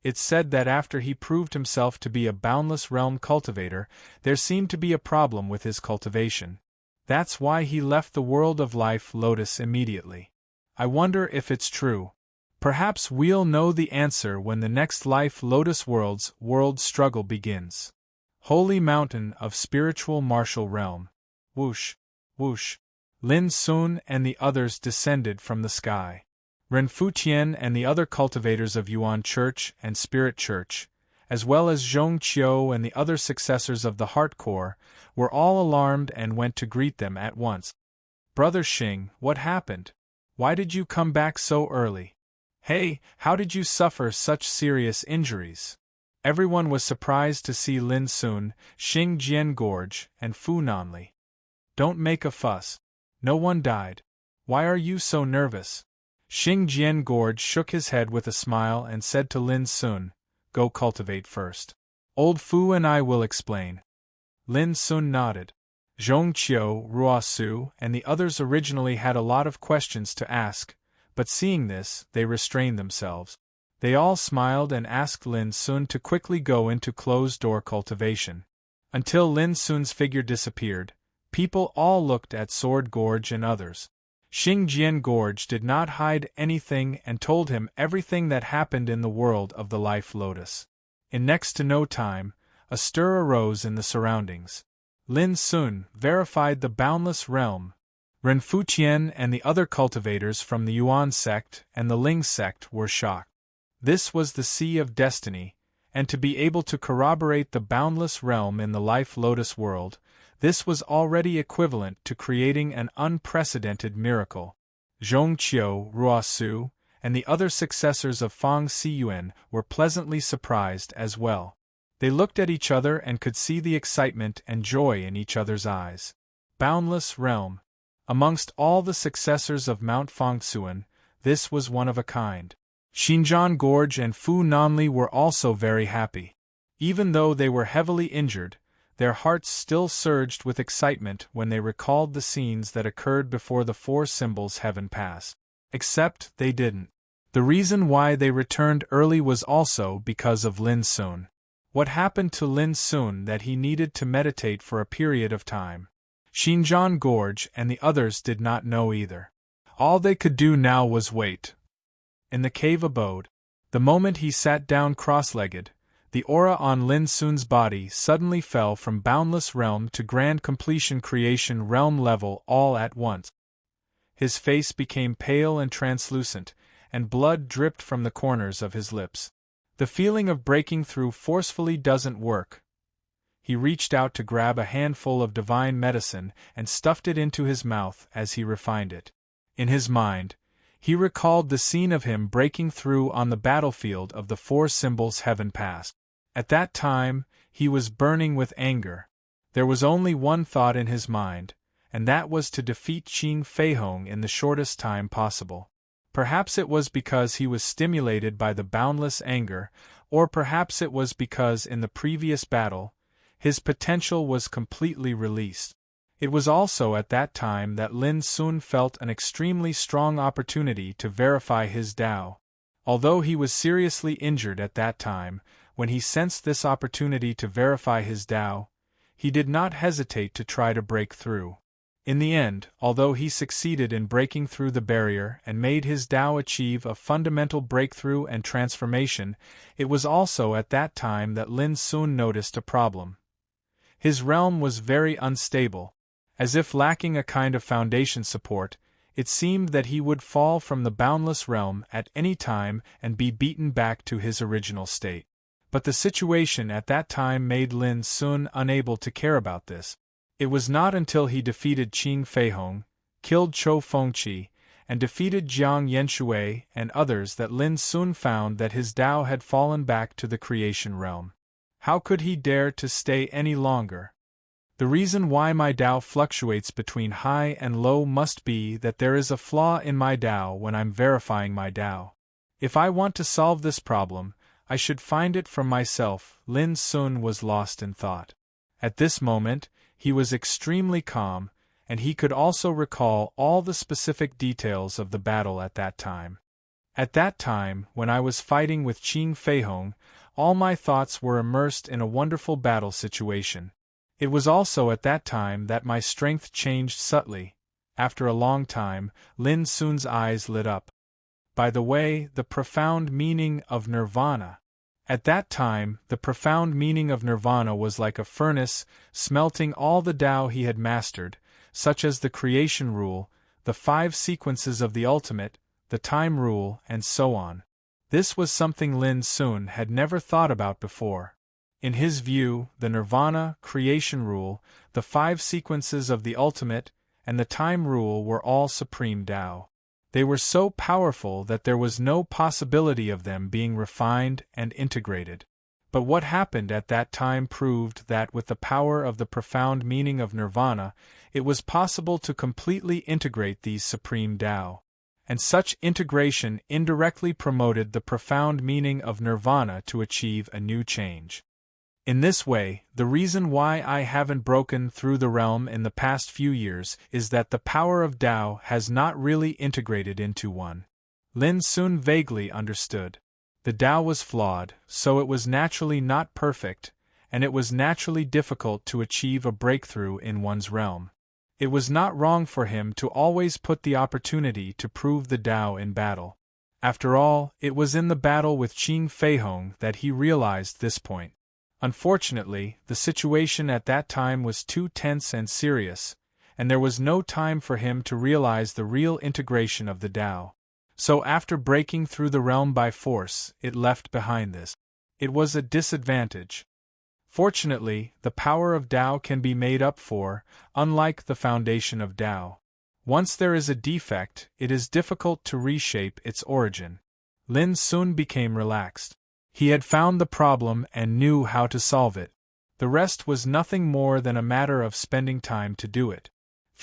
It's said that after he proved himself to be a boundless realm cultivator, there seemed to be a problem with his cultivation. That's why he left the world of Life Lotus immediately. I wonder if it's true. Perhaps we'll know the answer when the next Life Lotus world struggle begins. Holy mountain of spiritual martial realm. Whoosh, whoosh. Lin Sun and the others descended from the sky. Ren Fuqian and the other cultivators of Yuan Church and Spirit Church, as well as Zhong Qiu and the other successors of the Heart Core, were all alarmed and went to greet them at once. Brother Xing, what happened? Why did you come back so early? Hey, how did you suffer such serious injuries? Everyone was surprised to see Lin Sun, Xing Jian Gorge, and Fu Nanli. Don't make a fuss. No one died. Why are you so nervous? Xing Jian Gorge shook his head with a smile and said to Lin Sun, Go cultivate first. Old Fu and I will explain. Lin Sun nodded. Zhong Qiu, Ruosu, and the others originally had a lot of questions to ask, but seeing this, they restrained themselves. They all smiled and asked Lin Sun to quickly go into closed-door cultivation. Until Lin Sun's figure disappeared, people all looked at Sword Gorge and others. Xing Jian Gorge did not hide anything and told him everything that happened in the world of the Life Lotus. In next to no time, a stir arose in the surroundings. Lin Sun verified the boundless realm. Ren Fuqian and the other cultivators from the Yuan sect and the Ling sect were shocked. This was the Sea of Destiny, and to be able to corroborate the boundless realm in the Life Lotus world, this was already equivalent to creating an unprecedented miracle. Zhong Qiu, Ruosu, and the other successors of Fang Xiyuan were pleasantly surprised as well. They looked at each other and could see the excitement and joy in each other's eyes. Boundless realm. Amongst all the successors of Mount Fangxuan, this was one of a kind. Xinjiang Gorge and Fu Nanli were also very happy. Even though they were heavily injured, their hearts still surged with excitement when they recalled the scenes that occurred before the four symbols heaven passed. Except they didn't. The reason why they returned early was also because of Lin Sun. What happened to Lin Sun that he needed to meditate for a period of time? Xinjiang Gorge and the others did not know either. All they could do now was wait. In the cave abode, the moment he sat down cross-legged, the aura on Lin Sun's body suddenly fell from boundless realm to grand completion creation realm level all at once. His face became pale and translucent, and blood dripped from the corners of his lips. The feeling of breaking through forcefully doesn't work. He reached out to grab a handful of divine medicine and stuffed it into his mouth as he refined it. In his mind, he recalled the scene of him breaking through on the battlefield of the four symbols heaven passed. At that time, he was burning with anger. There was only one thought in his mind, and that was to defeat Qing Feihong in the shortest time possible. Perhaps it was because he was stimulated by the boundless anger, or perhaps it was because in the previous battle, his potential was completely released. It was also at that time that Lin Sun felt an extremely strong opportunity to verify his Tao. Although he was seriously injured at that time, when he sensed this opportunity to verify his Tao, he did not hesitate to try to break through. In the end, although he succeeded in breaking through the barrier and made his Tao achieve a fundamental breakthrough and transformation, it was also at that time that Lin Sun noticed a problem. His realm was very unstable. As if lacking a kind of foundation support, it seemed that he would fall from the boundless realm at any time and be beaten back to his original state. But the situation at that time made Lin Sun unable to care about this. It was not until he defeated Qing Feihong, killed Chou Fengqi, and defeated Jiang Yanshui and others that Lin Sun found that his Tao had fallen back to the creation realm. How could he dare to stay any longer? The reason why my Tao fluctuates between high and low must be that there is a flaw in my Tao when I'm verifying my Tao. If I want to solve this problem, I should find it from myself. Lin Sun was lost in thought. At this moment, he was extremely calm, and he could also recall all the specific details of the battle at that time. At that time, when I was fighting with Qing Feihong, all my thoughts were immersed in a wonderful battle situation. It was also at that time that my strength changed subtly. After a long time, Lin Sun's eyes lit up. by the way, the profound meaning of nirvana. At that time, the profound meaning of nirvana was like a furnace, smelting all the Tao he had mastered, such as the creation rule, the 5 sequences of the ultimate, the time rule, and so on. This was something Lin Sun had never thought about before. In his view, the nirvana, creation rule, the 5 sequences of the ultimate, and the time rule were all supreme Tao. They were so powerful that there was no possibility of them being refined and integrated. But what happened at that time proved that with the power of the profound meaning of nirvana, it was possible to completely integrate these supreme Tao. And such integration indirectly promoted the profound meaning of nirvana to achieve a new change. In this way, the reason why I haven't broken through the realm in the past few years is that the power of Tao has not really integrated into one. Lin Sun vaguely understood. The Tao was flawed, so it was naturally not perfect, and it was naturally difficult to achieve a breakthrough in one's realm. It was not wrong for him to always put the opportunity to prove the Tao in battle. After all, it was in the battle with Qing Feihong that he realized this point. Unfortunately, the situation at that time was too tense and serious, and there was no time for him to realize the real integration of the Tao. So after breaking through the realm by force, it left behind this. It was a disadvantage. Fortunately, the power of Tao can be made up for, unlike the foundation of Tao. Once there is a defect, it is difficult to reshape its origin. Lin Sun became relaxed. He had found the problem and knew how to solve it. The rest was nothing more than a matter of spending time to do it.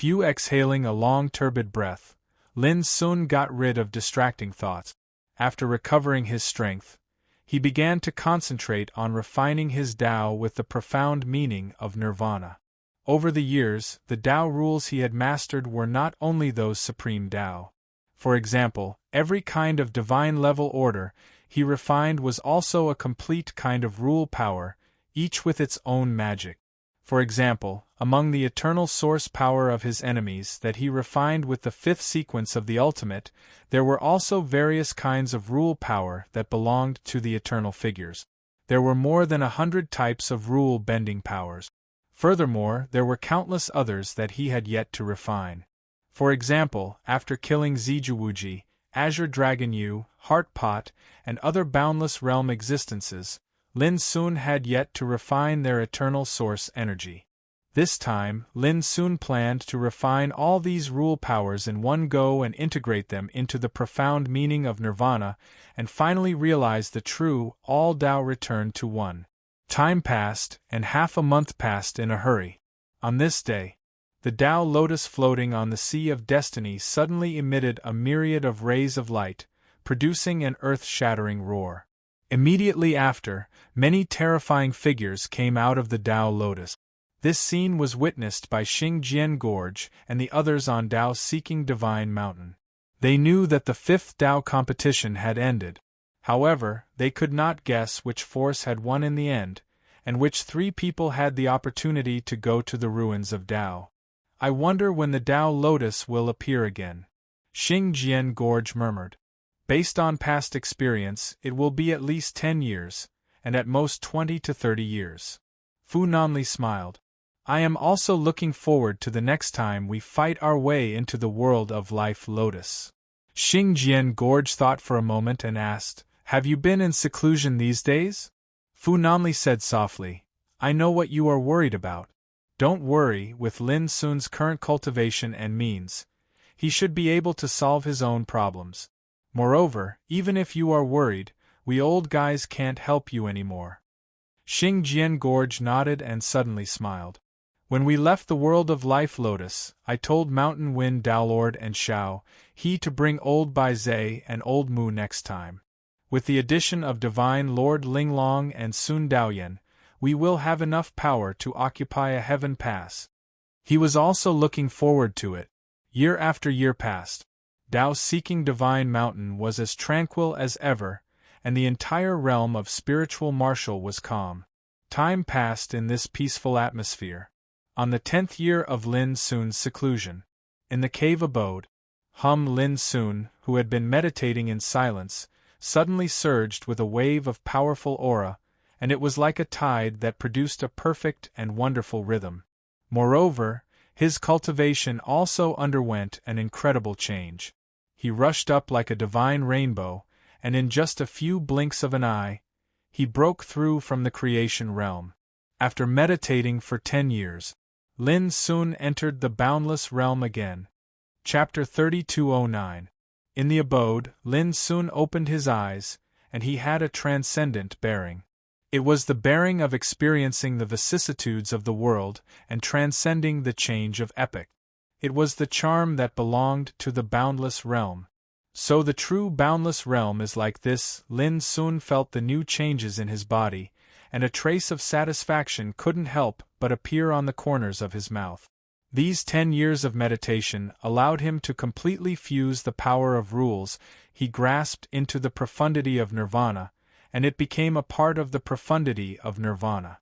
Exhaling a long turbid breath, Lin Sun got rid of distracting thoughts. After recovering his strength, he began to concentrate on refining his Tao with the profound meaning of nirvana. Over the years, the Tao rules he had mastered were not only those supreme Tao. For example, every kind of divine level order he refined was also a complete kind of rule power, each with its own magic. For example, among the eternal source power of his enemies that he refined with the 5th sequence of the ultimate, there were also various kinds of rule power that belonged to the eternal figures. There were more than 100 types of rule-bending powers. Furthermore, there were countless others that he had yet to refine. For example, after killing Zijuwuji, Azure Dragon Yu, Heart Pot, and other boundless realm existences, Lin Sun had yet to refine their eternal source energy. This time, Lin Sun planned to refine all these rule powers in one go and integrate them into the profound meaning of nirvana, and finally realize the true, all Tao returned to one. Time passed, and half a month passed in a hurry. On this day, the Tao lotus floating on the Sea of Destiny suddenly emitted a myriad of rays of light, producing an earth-shattering roar. Immediately after, many terrifying figures came out of the Tao lotus. This scene was witnessed by Xingjian Gorge and the others on Tao-seeking Divine Mountain. They knew that the 5th Tao competition had ended. However, they could not guess which force had won in the end, and which 3 people had the opportunity to go to the ruins of Tao. I wonder when the Tao lotus will appear again. Xingjian Gorge murmured. Based on past experience, it will be at least 10 years, and at most 20 to 30 years. Fu Nanli smiled. I am also looking forward to the next time we fight our way into the world of life lotus. Xingjian Gorge thought for a moment and asked, Have you been in seclusion these days? Fu Nanli said softly, I know what you are worried about. Don't worry, with Lin Sun's current cultivation and means, he should be able to solve his own problems. Moreover, even if you are worried, we old guys can't help you anymore. Xingjian Gorge nodded and suddenly smiled. When we left the world of Life Lotus, I told Mountain Wind Daolord and Xiao, he to bring Old Bai Zhe and Old Mu next time. With the addition of Divine Lord Linglong and Sun Daoyan, we will have enough power to occupy a heaven pass. He was also looking forward to it. Year after year passed. Tao-seeking Divine Mountain was as tranquil as ever, and the entire realm of spiritual martial was calm. Time passed in this peaceful atmosphere. On the 10th year of Lin Sun's seclusion, in the cave abode, Lin Sun, who had been meditating in silence, suddenly surged with a wave of powerful aura, and it was like a tide that produced a perfect and wonderful rhythm. Moreover, his cultivation also underwent an incredible change. He rushed up like a divine rainbow, and in just a few blinks of an eye, he broke through from the creation realm. After meditating for 10 years, Lin soon entered the boundless realm again. Chapter 3209. In the abode, Lin soon opened his eyes, and he had a transcendent bearing. It was the bearing of experiencing the vicissitudes of the world and transcending the change of epoch. It was the charm that belonged to the boundless realm. So the true boundless realm is like this. Lin soon felt the new changes in his body, and a trace of satisfaction couldn't help but appear on the corners of his mouth. These 10 years of meditation allowed him to completely fuse the power of rules he grasped into the profundity of nirvana, and it became a part of the profundity of nirvana.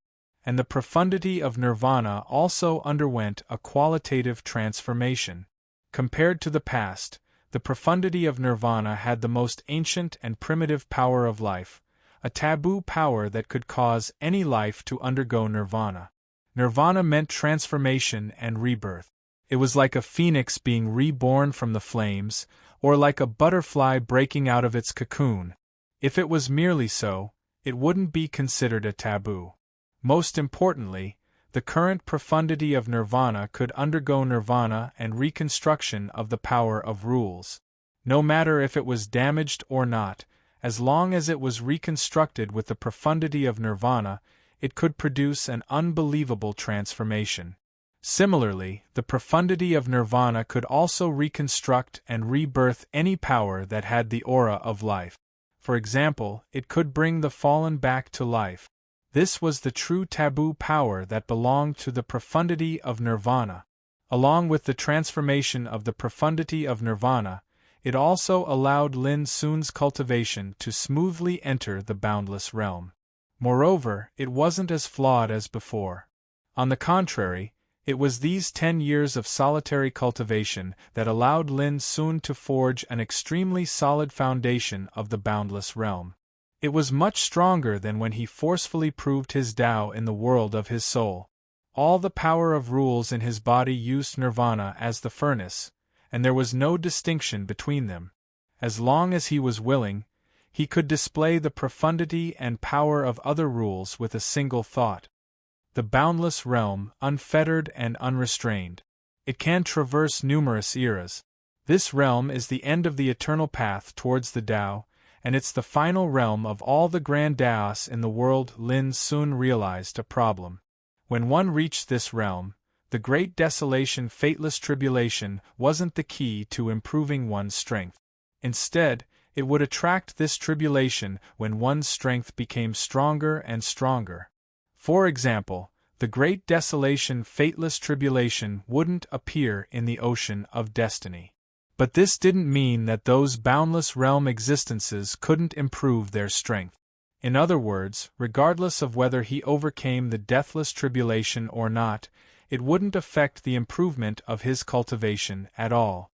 And the profundity of nirvana also underwent a qualitative transformation. Compared to the past, the profundity of nirvana had the most ancient and primitive power of life, a taboo power that could cause any life to undergo nirvana. Nirvana meant transformation and rebirth. It was like a phoenix being reborn from the flames, or like a butterfly breaking out of its cocoon. If it was merely so, it wouldn't be considered a taboo. Most importantly, the current profundity of nirvana could undergo nirvana and reconstruction of the power of rules. No matter if it was damaged or not, as long as it was reconstructed with the profundity of nirvana, it could produce an unbelievable transformation. Similarly, the profundity of nirvana could also reconstruct and rebirth any power that had the aura of life. For example, it could bring the fallen back to life. This was the true taboo power that belonged to the profundity of nirvana. Along with the transformation of the profundity of nirvana, it also allowed Lin Sun's cultivation to smoothly enter the boundless realm. Moreover, it wasn't as flawed as before. On the contrary, it was these 10 years of solitary cultivation that allowed Lin Sun to forge an extremely solid foundation of the boundless realm. It was much stronger than when he forcefully proved his Tao in the world of his soul. All the power of rules in his body used nirvana as the furnace, and there was no distinction between them. As long as he was willing, he could display the profundity and power of other rules with a single thought. The boundless realm, unfettered and unrestrained. It can traverse numerous eras. This realm is the end of the eternal path towards the Tao, and it's the final realm of all the grand Taos in the world. Lin soon realized a problem. When one reached this realm, the great desolation, fateless tribulation, wasn't the key to improving one's strength. Instead, it would attract this tribulation when one's strength became stronger and stronger. For example, the great desolation, fateless tribulation wouldn't appear in the ocean of destiny. But this didn't mean that those boundless realm existences couldn't improve their strength. In other words, regardless of whether he overcame the deathless tribulation or not, it wouldn't affect the improvement of his cultivation at all.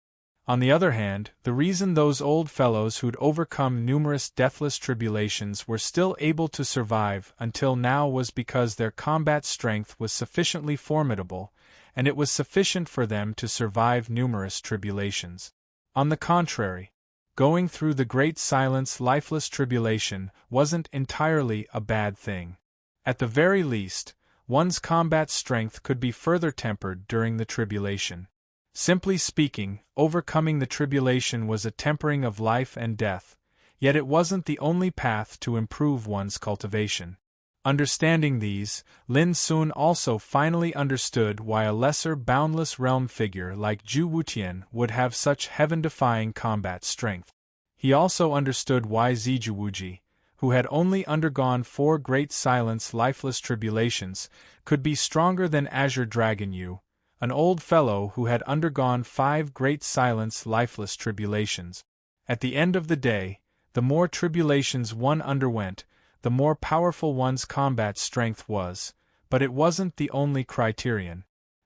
On the other hand, the reason those old fellows who'd overcome numerous deathless tribulations were still able to survive until now was because their combat strength was sufficiently formidable, and it was sufficient for them to survive numerous tribulations. On the contrary, going through the great silence, lifeless tribulation wasn't entirely a bad thing. At the very least, one's combat strength could be further tempered during the tribulation. Simply speaking, overcoming the tribulation was a tempering of life and death, yet it wasn't the only path to improve one's cultivation. Understanding these, Lin Sun also finally understood why a lesser boundless realm figure like Zhu Wutian would have such heaven-defying combat strength. He also understood why Zijuwuji, who had only undergone 4 great silence lifeless tribulations, could be stronger than Azure Dragon Yu, an old fellow who had undergone 5 great silence lifeless tribulations. At the end of the day, the more tribulations one underwent, the more powerful one's combat strength was, but it wasn't the only criterion.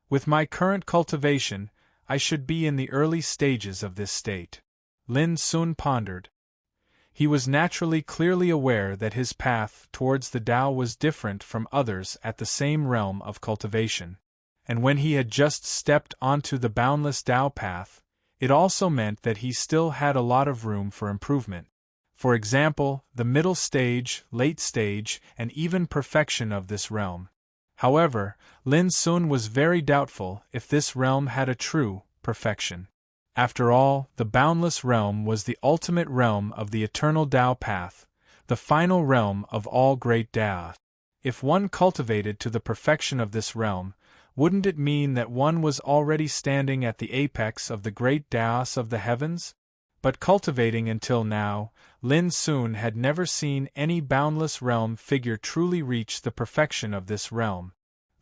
With my current cultivation, I should be in the early stages of this state. Lin Sun pondered. He was naturally clearly aware that his path towards the Tao was different from others at the same realm of cultivation. And when he had just stepped onto the boundless Tao path, it also meant that he still had a lot of room for improvement. For example, the middle stage, late stage, and even perfection of this realm. However, Lin Sun was very doubtful if this realm had a true perfection. After all, the boundless realm was the ultimate realm of the eternal Tao path, the final realm of all great Tao. If one cultivated to the perfection of this realm, wouldn't it mean that one was already standing at the apex of the great Taos of the heavens? But cultivating until now, Lin Sun had never seen any boundless realm figure truly reach the perfection of this realm.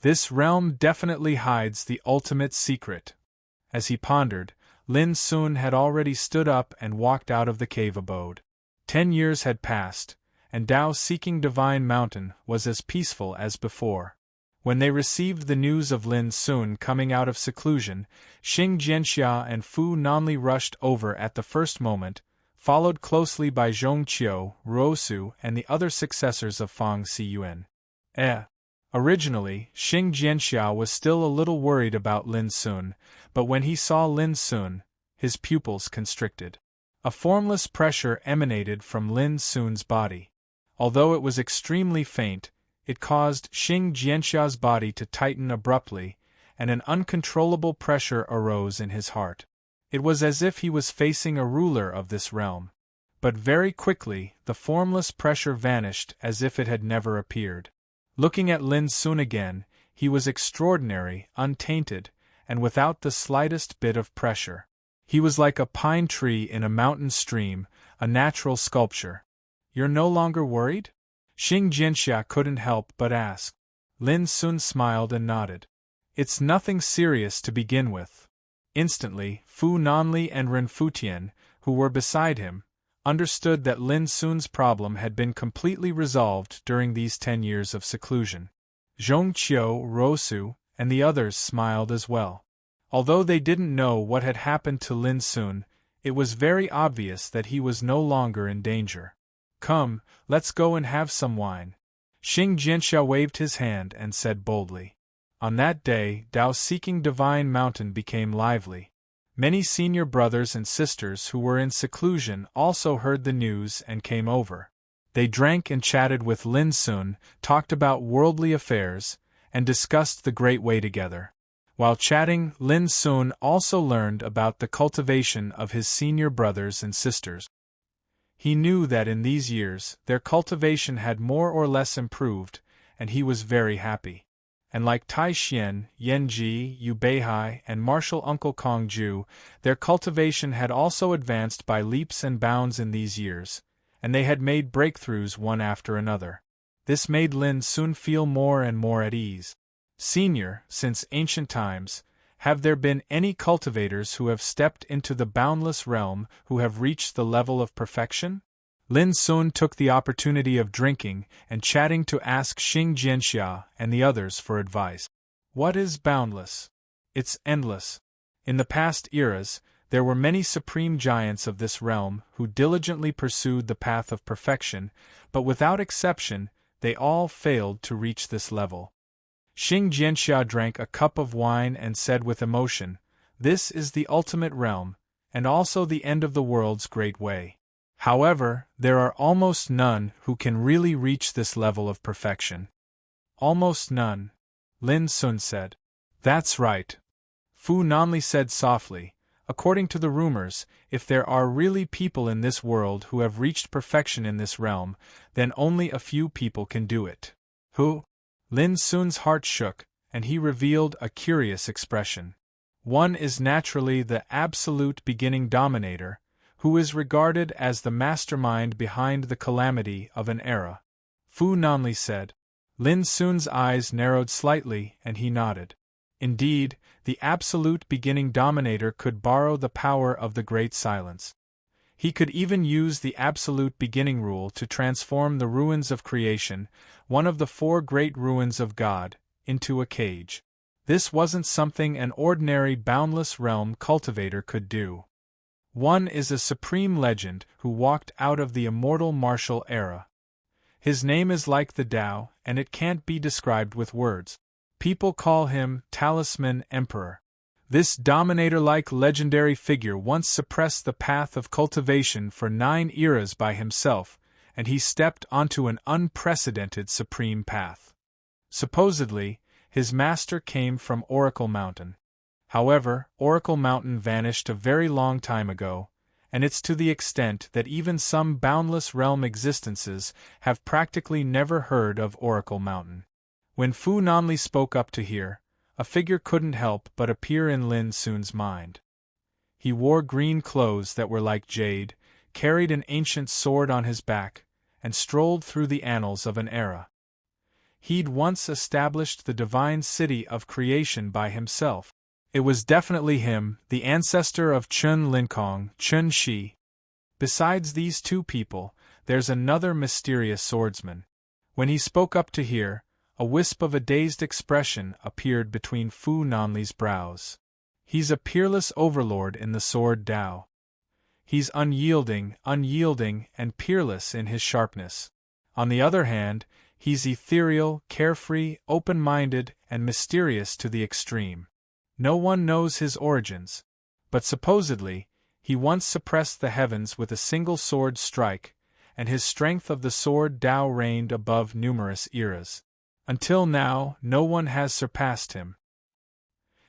This realm definitely hides the ultimate secret. As he pondered, Lin Sun had already stood up and walked out of the cave abode. 10 years had passed, and Tao-seeking Divine Mountain was as peaceful as before. When they received the news of Lin Sun coming out of seclusion, Xing Jianxia and Fu Nanli rushed over at the first moment, followed closely by Zhongqiu, Ruosu, and the other successors of Fang Xiyuan. Originally, Xing Jianxia was still a little worried about Lin Sun, but when he saw Lin Sun, his pupils constricted. A formless pressure emanated from Lin Sun's body. Although it was extremely faint, it caused Xing Jianxia's body to tighten abruptly, and an uncontrollable pressure arose in his heart. It was as if he was facing a ruler of this realm. But very quickly, the formless pressure vanished as if it had never appeared. Looking at Lin Sun again, he was extraordinary, untainted, and without the slightest bit of pressure. He was like a pine tree in a mountain stream, a natural sculpture. "You're no longer worried?" Xing Jianxia couldn't help but ask. Lin Sun smiled and nodded. "It's nothing serious to begin with." Instantly, Fu Nanli and Ren Futian, who were beside him, understood that Lin Sun's problem had been completely resolved during these 10 years of seclusion. Zhongqiu, Ruosu, and the others smiled as well. Although they didn't know what had happened to Lin Sun, it was very obvious that he was no longer in danger. "Come, let's go and have some wine." Xing Jianxia waved his hand and said boldly. On that day, Tao-seeking Divine Mountain became lively. Many senior brothers and sisters who were in seclusion also heard the news and came over. They drank and chatted with Lin Sun, talked about worldly affairs, and discussed the Great Way together. While chatting, Lin Sun also learned about the cultivation of his senior brothers and sisters. He knew that in these years, their cultivation had more or less improved, and he was very happy. And like Tai Xian, Yan Ji, Yu Beihai, and martial uncle Kong Ju, their cultivation had also advanced by leaps and bounds in these years, and they had made breakthroughs one after another. This made Lin Sun feel more and more at ease. Senior, since ancient times, have there been any cultivators who have stepped into the boundless realm who have reached the level of perfection? Lin Sun took the opportunity of drinking and chatting to ask Xing Jianxia and the others for advice. What is boundless? It's endless. In the past eras, there were many supreme giants of this realm who diligently pursued the path of perfection, but without exception, they all failed to reach this level. Xing Jianxia drank a cup of wine and said with emotion, "This is the ultimate realm, and also the end of the world's great way. However, there are almost none who can really reach this level of perfection." "Almost none," Lin Sun said. "That's right," Fu Nanli said softly. "According to the rumors, if there are really people in this world who have reached perfection in this realm, then only a few people can do it." "Who?" Lin Sun's heart shook, and he revealed a curious expression. "One is naturally the absolute beginning dominator, who is regarded as the mastermind behind the calamity of an era," Fu Nanli said. Lin Sun's eyes narrowed slightly and he nodded. Indeed, the absolute beginning dominator could borrow the power of the Great Silence. He could even use the absolute beginning rule to transform the ruins of creation, one of the 4 great ruins of God, into a cage. This wasn't something an ordinary boundless realm cultivator could do. One is a supreme legend who walked out of the immortal martial era. His name is like the Tao, and it can't be described with words. People call him Talisman Emperor. This dominator-like legendary figure once suppressed the path of cultivation for 9 eras by himself, and he stepped onto an unprecedented supreme path. Supposedly, his master came from Oracle Mountain. However, Oracle Mountain vanished a very long time ago, and it's to the extent that even some boundless realm existences have practically never heard of Oracle Mountain. When Fu Nanli spoke up to hear, a figure couldn't help but appear in Lin Sun's mind. He wore green clothes that were like jade, carried an ancient sword on his back, and strolled through the annals of an era. He'd once established the divine city of creation by himself. It was definitely him, the ancestor of Chun Linkong, Chun Shi. Besides these two people, there's another mysterious swordsman. When he spoke up to hear, a wisp of a dazed expression appeared between Fu Nanli's brows. He's a peerless overlord in the sword Tao. He's unyielding, and peerless in his sharpness. On the other hand, he's ethereal, carefree, open-minded, and mysterious to the extreme. No one knows his origins, but supposedly, he once suppressed the heavens with a single sword strike, and his strength of the sword Tao reigned above numerous eras. Until now, no one has surpassed him.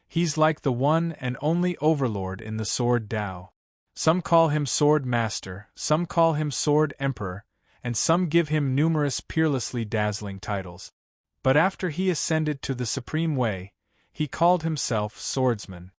He's like the one and only overlord in the sword Tao. Some call him Sword Master, some call him Sword Emperor, and some give him numerous peerlessly dazzling titles. But after he ascended to the supreme way, he called himself Swordsman.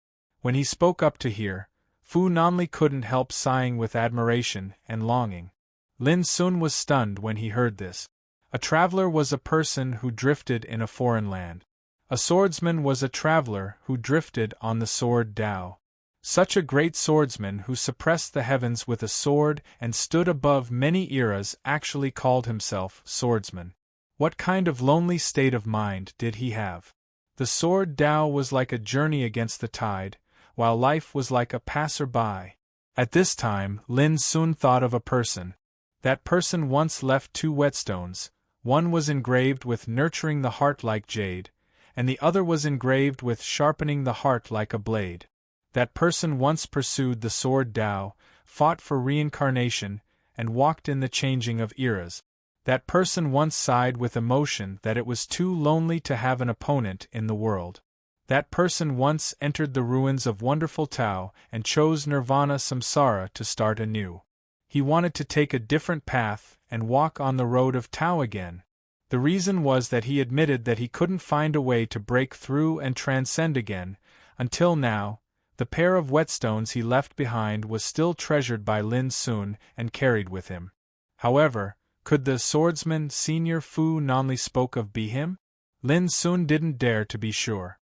When he spoke up to hear, Fu Nanli couldn't help sighing with admiration and longing. Lin Sun was stunned when he heard this. A traveler was a person who drifted in a foreign land. A swordsman was a traveler who drifted on the sword Tao. Such a great swordsman who suppressed the heavens with a sword and stood above many eras actually called himself swordsman. What kind of lonely state of mind did he have? The sword Tao was like a journey against the tide, while life was like a passer-by. At this time, Lin Sun thought of a person. That person once left 2 whetstones. One was engraved with nurturing the heart like jade, and the other was engraved with sharpening the heart like a blade. That person once pursued the sword Tao, fought for reincarnation, and walked in the changing of eras. That person once sighed with emotion that it was too lonely to have an opponent in the world. That person once entered the ruins of wonderful Tao and chose Nirvana Samsara to start anew. He wanted to take a different path and walk on the road of Tao again. The reason was that he admitted that he couldn't find a way to break through and transcend again. Until now, the pair of whetstones he left behind was still treasured by Lin Sun and carried with him. However, could the swordsman Senior Fu Nanli spoke of be him? Lin Sun didn't dare to be sure.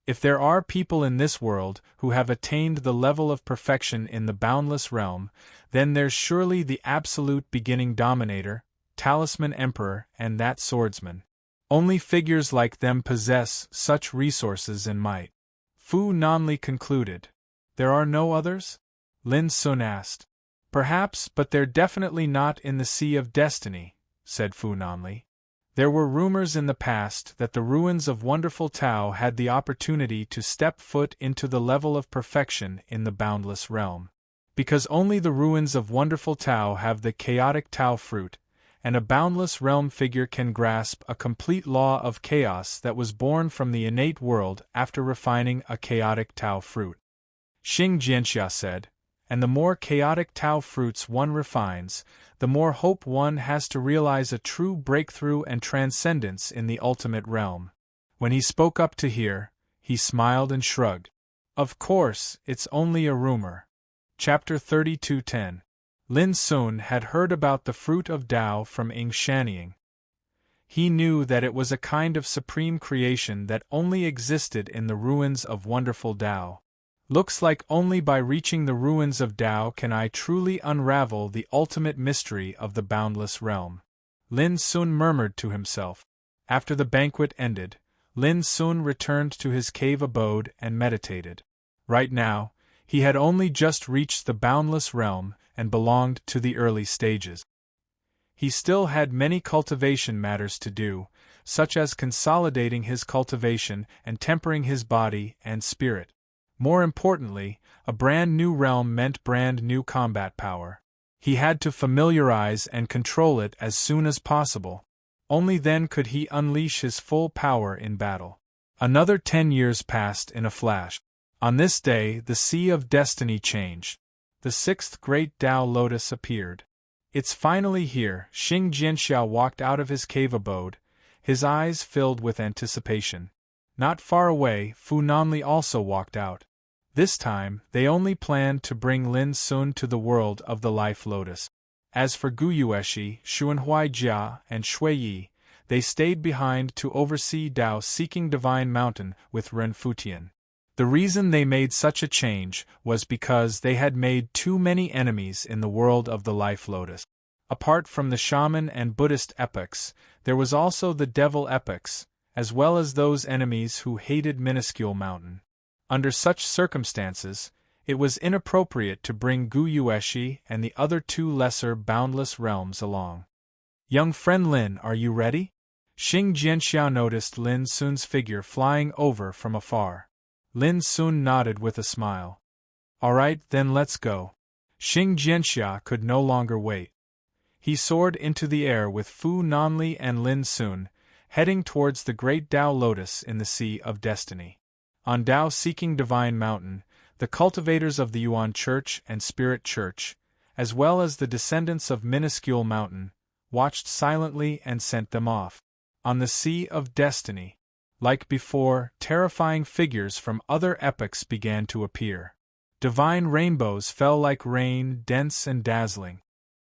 If there are people in this world who have attained the level of perfection in the boundless realm, then there's surely the absolute beginning dominator, Talisman Emperor, and that swordsman. Only figures like them possess such resources and might. Fu Nanli concluded. There are no others? Lin Sun asked. Perhaps, but they're definitely not in the Sea of Destiny, said Fu Nanli. There were rumors in the past that the ruins of wonderful Tao had the opportunity to step foot into the level of perfection in the boundless realm. Because only the ruins of wonderful Tao have the chaotic Tao fruit, and a boundless realm figure can grasp a complete law of chaos that was born from the innate world after refining a chaotic Tao fruit. Xing Jianxia said, and the more chaotic Tao fruits one refines, the more hope one has to realize a true breakthrough and transcendence in the ultimate realm. When he spoke up to hear, he smiled and shrugged. Of course, it's only a rumor. Chapter 32:10. Lin Sun had heard about the fruit of Tao from Ing Shanying. He knew that it was a kind of supreme creation that only existed in the ruins of wonderful Tao. Looks like only by reaching the ruins of Tao can I truly unravel the ultimate mystery of the boundless realm. Lin Sun murmured to himself. After the banquet ended, Lin Sun returned to his cave abode and meditated. Right now, He had only just reached the boundless realm and belonged to the early stages. He still had many cultivation matters to do, such as consolidating his cultivation and tempering his body and spirit. More importantly, a brand new realm meant brand new combat power. He had to familiarize and control it as soon as possible. Only then could he unleash his full power in battle. Another 10 years passed in a flash. On this day, the Sea of Destiny changed. The sixth great Tao Lotus appeared. It's finally here. Xing Jianxiao walked out of his cave abode, his eyes filled with anticipation. Not far away, Fu Nanli also walked out. This time, they only planned to bring Lin Sun to the world of the Life Lotus. As for Gu Yueshi, Xuanhui Jia, and Shui Yi, they stayed behind to oversee Dao seeking Divine Mountain with Ren Futian. The reason they made such a change was because they had made too many enemies in the world of the Life Lotus. Apart from the shaman and Buddhist epochs, there was also the devil epochs, as well as those enemies who hated Minuscule Mountain. Under such circumstances, it was inappropriate to bring Gu Yueshi and the other two lesser boundless realms along. Young friend Lin, are you ready? Xing Jianxiao noticed Lin Sun's figure flying over from afar. Lin Sun nodded with a smile. All right, then let's go. Xing Jianxia could no longer wait. He soared into the air with Fu Nanli and Lin Sun, heading towards the great Tao Lotus in the Sea of Destiny. On Tao Seeking Divine Mountain, the cultivators of the Yuan Church and Spirit Church, as well as the descendants of Minuscule Mountain, watched silently and sent them off. On the Sea of Destiny, like before, terrifying figures from other epochs began to appear. Divine rainbows fell like rain, dense and dazzling.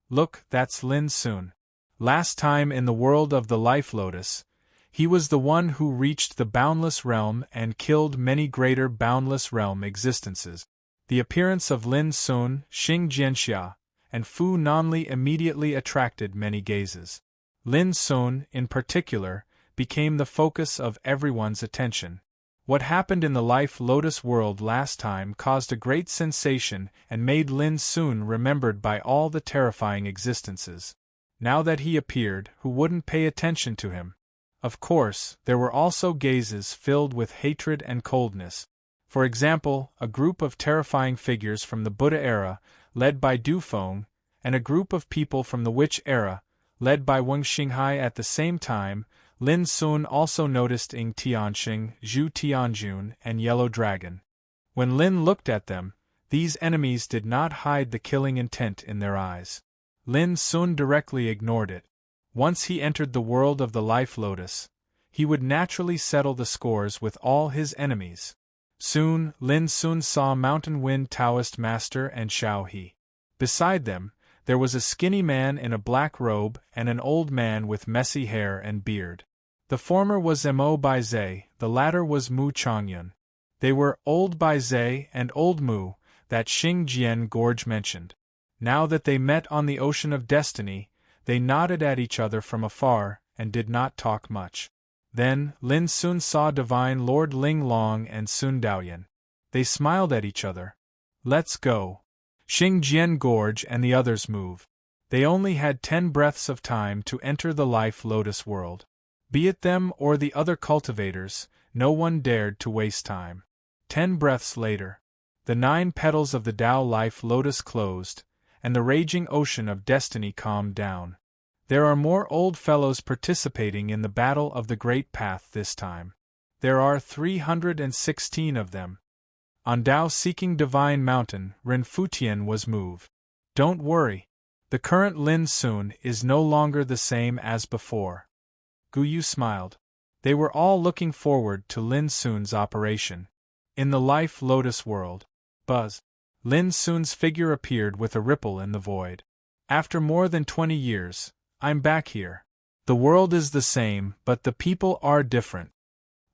Look, that's Lin Sun. Last time in the world of the Life Lotus, he was the one who reached the boundless realm and killed many greater boundless realm existences. The appearance of Lin Sun, Xing Jianxia, and Fu Nanli immediately attracted many gazes. Lin Sun, in particular, became the focus of everyone's attention. What happened in the Life Lotus world last time caused a great sensation and made Lin Sun remembered by all the terrifying existences. Now that he appeared, who wouldn't pay attention to him? Of course, there were also gazes filled with hatred and coldness. For example, a group of terrifying figures from the Buddha era, led by Du Feng, and a group of people from the Witch era, led by Wang Xinghai at the same time. Lin Sun also noticed Ying Tianxing, Zhu Tianjun, and Yellow Dragon. When Lin looked at them, these enemies did not hide the killing intent in their eyes. Lin Sun directly ignored it. Once he entered the world of the Life Lotus, he would naturally settle the scores with all his enemies. Soon, Lin Sun saw Mountain Wind Taoist Master and Xiao He. Beside them, there was a skinny man in a black robe and an old man with messy hair and beard. The former was Mo Baizhe, the latter was Mu Chongyun. They were Old Baizhe and Old Mu, that Xing Jian Gorge mentioned. Now that they met on the Ocean of Destiny, they nodded at each other from afar and did not talk much. Then, Lin Sun saw Divine Lord Ling Long and Sun Daoyan. They smiled at each other. Let's go. Xing Jian Gorge and the others move. They only had 10 breaths of time to enter the Life Lotus world. Be it them or the other cultivators, no one dared to waste time. 10 breaths later, the 9 petals of the Tao Life Lotus closed, and the raging ocean of destiny calmed down. There are more old fellows participating in the battle of the Great Path this time. There are 316 of them. On Tao Seeking Divine Mountain, Ren Futian was moved. Don't worry. The current Lin Sun is no longer the same as before. Gu Yu smiled. They were all looking forward to Lin Sun's operation. In the Life Lotus world, buzz. Lin Sun's figure appeared with a ripple in the void. After more than 20 years, I'm back here. The world is the same, but the people are different.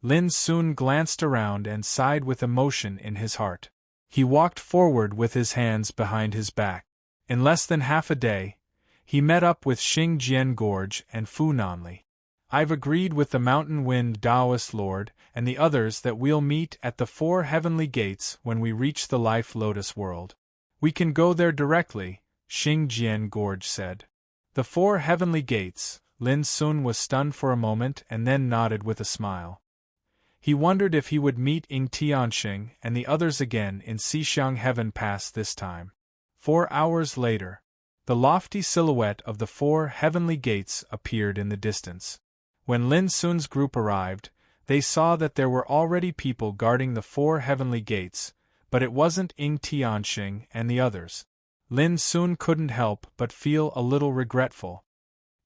Lin Sun glanced around and sighed with emotion in his heart. He walked forward with his hands behind his back. In less than half a day, he met up with Xing Jian Gorge and Fu Nanli. I've agreed with the Mountain Wind Taoist Lord and the others that we'll meet at the 4 heavenly gates when we reach the Life Lotus world. We can go there directly, Xingjian Gorge said. The 4 heavenly gates. Lin Sun was stunned for a moment and then nodded with a smile. He wondered if he would meet Ying Tianxing and the others again in Xixiang Heaven Pass this time. 4 hours later, the lofty silhouette of the 4 heavenly gates appeared in the distance. When Lin Sun's group arrived, they saw that there were already people guarding the 4 heavenly gates, but it wasn't Ying Tianxing and the others. Lin Sun couldn't help but feel a little regretful.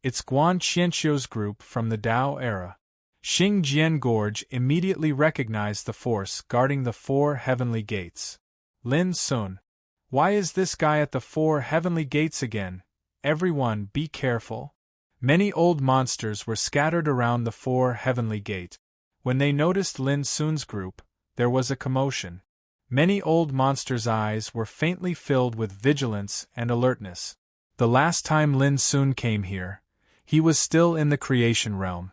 It's Guan Qianqiu's group from the Tao era. Xingjian Gorge immediately recognized the force guarding the 4 heavenly gates. Lin Sun. Why is this guy at the 4 heavenly gates again? Everyone be careful. Many old monsters were scattered around the 4 heavenly gate. When they noticed Lin Sun's group, there was a commotion. Many old monsters' eyes were faintly filled with vigilance and alertness. The last time Lin Sun came here, he was still in the creation realm.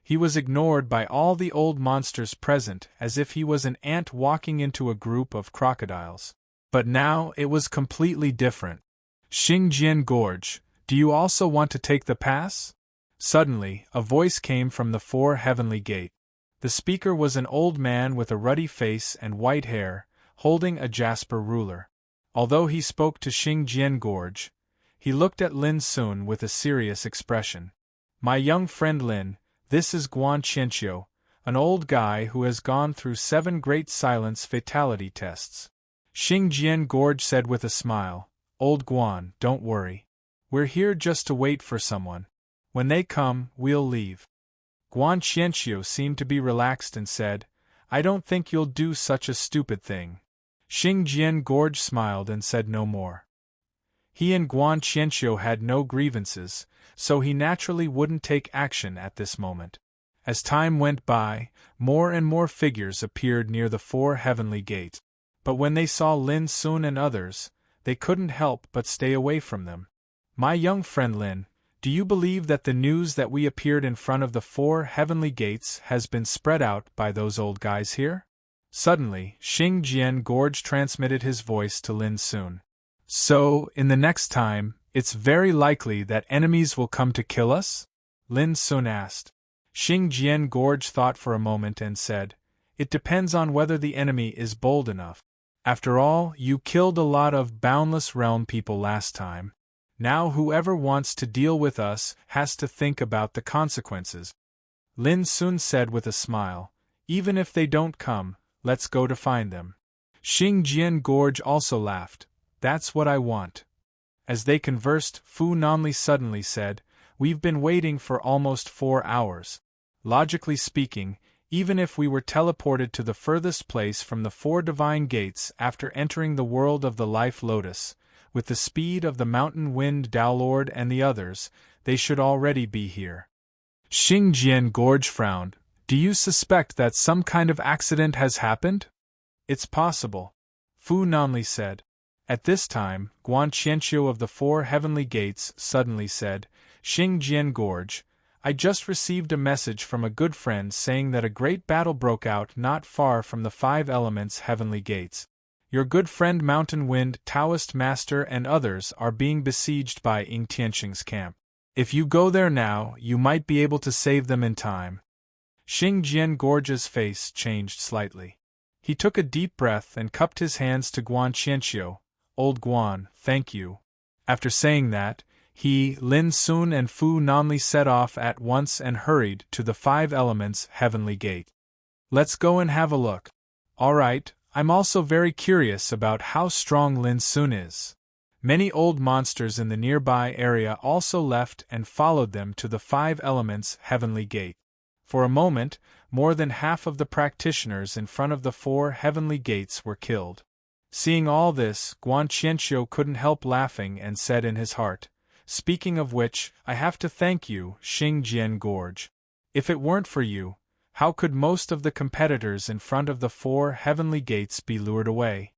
He was ignored by all the old monsters present as if he was an ant walking into a group of crocodiles. But now it was completely different. Xingjian Gorge, do you also want to take the pass? Suddenly, a voice came from the 4 heavenly gate. The speaker was an old man with a ruddy face and white hair, holding a jasper ruler. Although he spoke to Xingjian Gorge, he looked at Lin Sun with a serious expression. My young friend Lin, this is Guan Qianqiu, an old guy who has gone through 7 great silence fatality tests. Xingjian Gorge said with a smile, Old Guan, don't worry. We're here just to wait for someone. When they come, we'll leave. Guan Qianqiu seemed to be relaxed and said, I don't think you'll do such a stupid thing. Xingjian Gorge smiled and said no more. He and Guan Qianqiu had no grievances, so he naturally wouldn't take action at this moment. As time went by, more and more figures appeared near the 4 heavenly gate. But when they saw Lin Sun and others, they couldn't help but stay away from them. My young friend Lin, do you believe that the news that we appeared in front of the 4 heavenly gates has been spread out by those old guys here? Suddenly, Xingjian Gorge transmitted his voice to Lin Sun. So, in the next time, it's very likely that enemies will come to kill us? Lin Sun asked. Xingjian Gorge thought for a moment and said, It depends on whether the enemy is bold enough. After all, you killed a lot of Boundless Realm people last time. Now whoever wants to deal with us has to think about the consequences. Lin Sun said with a smile, Even if they don't come, let's go to find them. Xingjian Gorge also laughed. That's what I want. As they conversed, Fu Nanli suddenly said, We've been waiting for almost 4 hours. Logically speaking, even if we were teleported to the furthest place from the 4 divine gates after entering the world of the Life Lotus, with the speed of the Mountain Wind Tao Lord and the others, they should already be here. Xingjian Gorge frowned. Do you suspect that some kind of accident has happened? It's possible, Fu Nanli said. At this time, Guan Qianqiu of the 4 heavenly gates suddenly said, Xingjian Gorge, I just received a message from a good friend saying that a great battle broke out not far from the 5 elements heavenly gates. Your good friend Mountain Wind, Taoist Master and others are being besieged by Ying Tianxing's camp. If you go there now, you might be able to save them in time. Xingjian Gorge's face changed slightly. He took a deep breath and cupped his hands to Guan Qianqiu. Old Guan, thank you. After saying that, he, Lin Sun and Fu Nanli set off at once and hurried to the 5 elements heavenly gate. Let's go and have a look. All right, I'm also very curious about how strong Lin Sun is. Many old monsters in the nearby area also left and followed them to the 5 elements heavenly gate. For a moment, more than half of the practitioners in front of the 4 heavenly gates were killed. Seeing all this, Guan Qianqiu couldn't help laughing and said in his heart, Speaking of which, I have to thank you, Xingjian Gorge. If it weren't for you, how could most of the competitors in front of the 4 heavenly gates be lured away?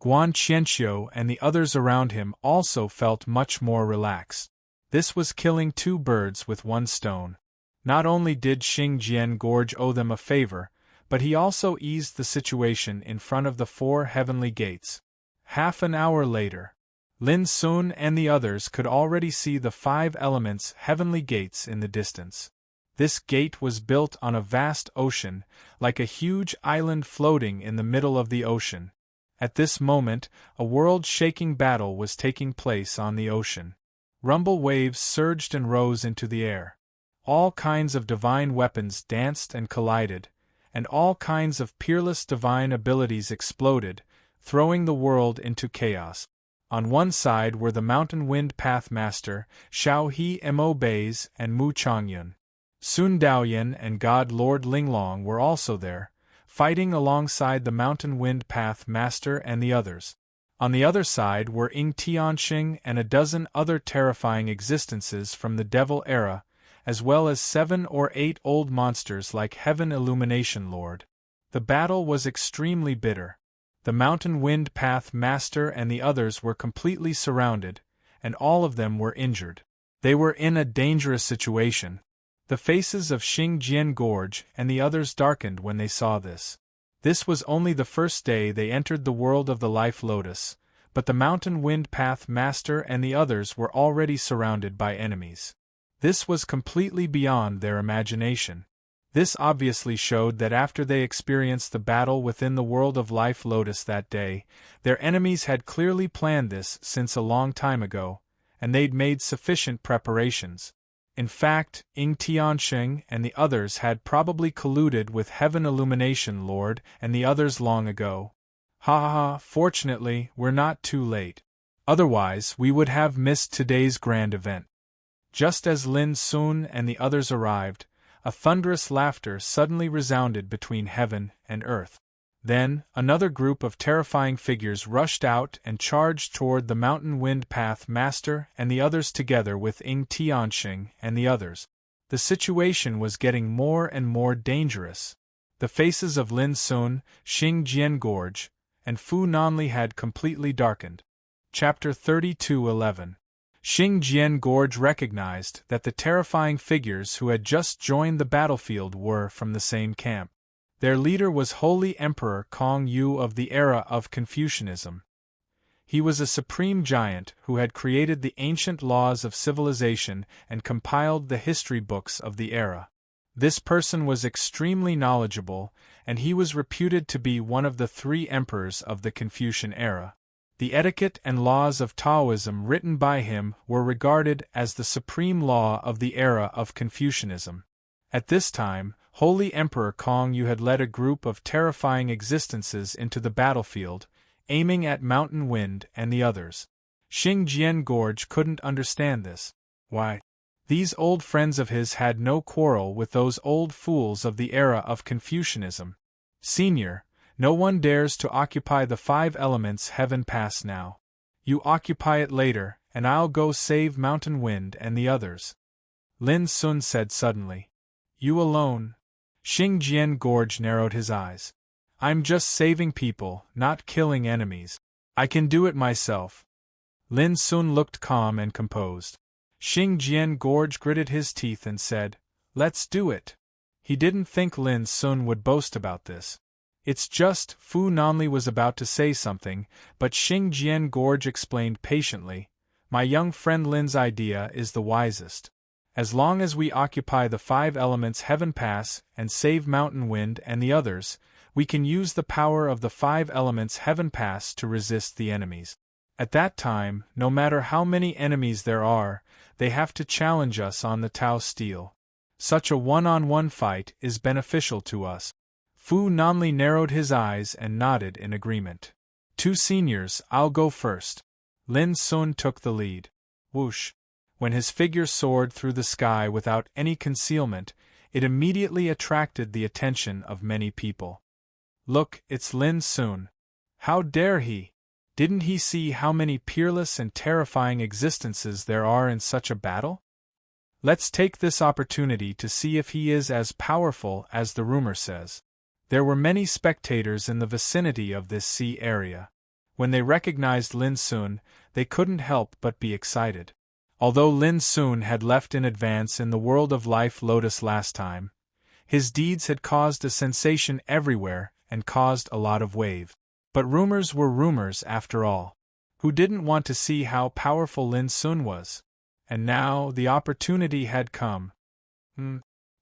Guan Qianqiu and the others around him also felt much more relaxed. This was killing 2 birds with 1 stone. Not only did Xingjian Gorge owe them a favor, but he also eased the situation in front of the 4 heavenly gates. Half an hour later, Lin Sun and the others could already see the 5 elements' heavenly gates in the distance. This gate was built on a vast ocean, like a huge island floating in the middle of the ocean. At this moment, a world-shaking battle was taking place on the ocean. Rumble waves surged and rose into the air. All kinds of divine weapons danced and collided, and all kinds of peerless divine abilities exploded, throwing the world into chaos. On one side were the Mountain Wind Path Master, Xiao He Mo Beis and Mu Changyun. Sun Daoyan and God Lord Linglong were also there, fighting alongside the Mountain Wind Path Master and the others. On the other side were Ying Tianxing and a dozen other terrifying existences from the Devil era, as well as 7 or 8 old monsters like Heaven Illumination Lord. The battle was extremely bitter. The Mountain Wind Path Master and the others were completely surrounded, and all of them were injured. They were in a dangerous situation. The faces of Xingjian Gorge and the others darkened when they saw this. This was only the first day they entered the world of the Life Lotus, but the Mountain Wind Path Master and the others were already surrounded by enemies. This was completely beyond their imagination. This obviously showed that after they experienced the battle within the world of Life Lotus that day, their enemies had clearly planned this since a long time ago, and they'd made sufficient preparations. In fact, Ying Tianxing and the others had probably colluded with Heaven Illumination Lord and the others long ago. Fortunately, we're not too late. Otherwise, we would have missed today's grand event. Just as Lin Sun and the others arrived, a thunderous laughter suddenly resounded between heaven and earth. Then, another group of terrifying figures rushed out and charged toward the Mountain Wind Path Master and the others together with Ying Tianxing and the others. The situation was getting more and more dangerous. The faces of Lin Sun, Xingjian Gorge, and Fu Nanli had completely darkened. Chapter 32:11. Xingjian Gorge recognized that the terrifying figures who had just joined the battlefield were from the same camp. Their leader was Holy Emperor Kong Yu of the era of Confucianism. He was a supreme giant who had created the ancient laws of civilization and compiled the history books of the era. This person was extremely knowledgeable, and he was reputed to be one of the 3 emperors of the Confucian era. The etiquette and laws of Taoism written by him were regarded as the supreme law of the era of Confucianism. At this time, Holy Emperor Kong Yu had led a group of terrifying existences into the battlefield, aiming at Mountain Wind and the others. Xingjian Gorge couldn't understand this. Why? These old friends of his had no quarrel with those old fools of the era of Confucianism. Senior, no one dares to occupy the 5 elements heaven pass now. You occupy it later, and I'll go save Mountain Wind and the others. Lin Sun said suddenly. You alone? Xingjian Gorge narrowed his eyes. I'm just saving people, not killing enemies. I can do it myself. Lin Sun looked calm and composed. Xingjian Gorge gritted his teeth and said, Let's do it. He didn't think Lin Sun would boast about this. It's just, Fu Nanli was about to say something, but Xingjian Gorge explained patiently, My young friend Lin's idea is the wisest. As long as we occupy the 5 elements Heaven Pass and save Mountain Wind and the others, we can use the power of the 5 elements Heaven Pass to resist the enemies. At that time, no matter how many enemies there are, they have to challenge us on the Tao Steel. Such a one-on-one fight is beneficial to us. Fu Nanli narrowed his eyes and nodded in agreement. 2 seniors, I'll go first. Lin Sun took the lead. Whoosh! When his figure soared through the sky without any concealment, it immediately attracted the attention of many people. Look, it's Lin Sun. How dare he? Didn't he see how many peerless and terrifying existences there are in such a battle? Let's take this opportunity to see if he is as powerful as the rumor says. There were many spectators in the vicinity of this sea area. When they recognized Lin Sun, they couldn't help but be excited. Although Lin Sun had left in advance in the world of life lotus last time, his deeds had caused a sensation everywhere and caused a lot of wave. But rumors were rumors after all. Who didn't want to see how powerful Lin Sun was? And now the opportunity had come.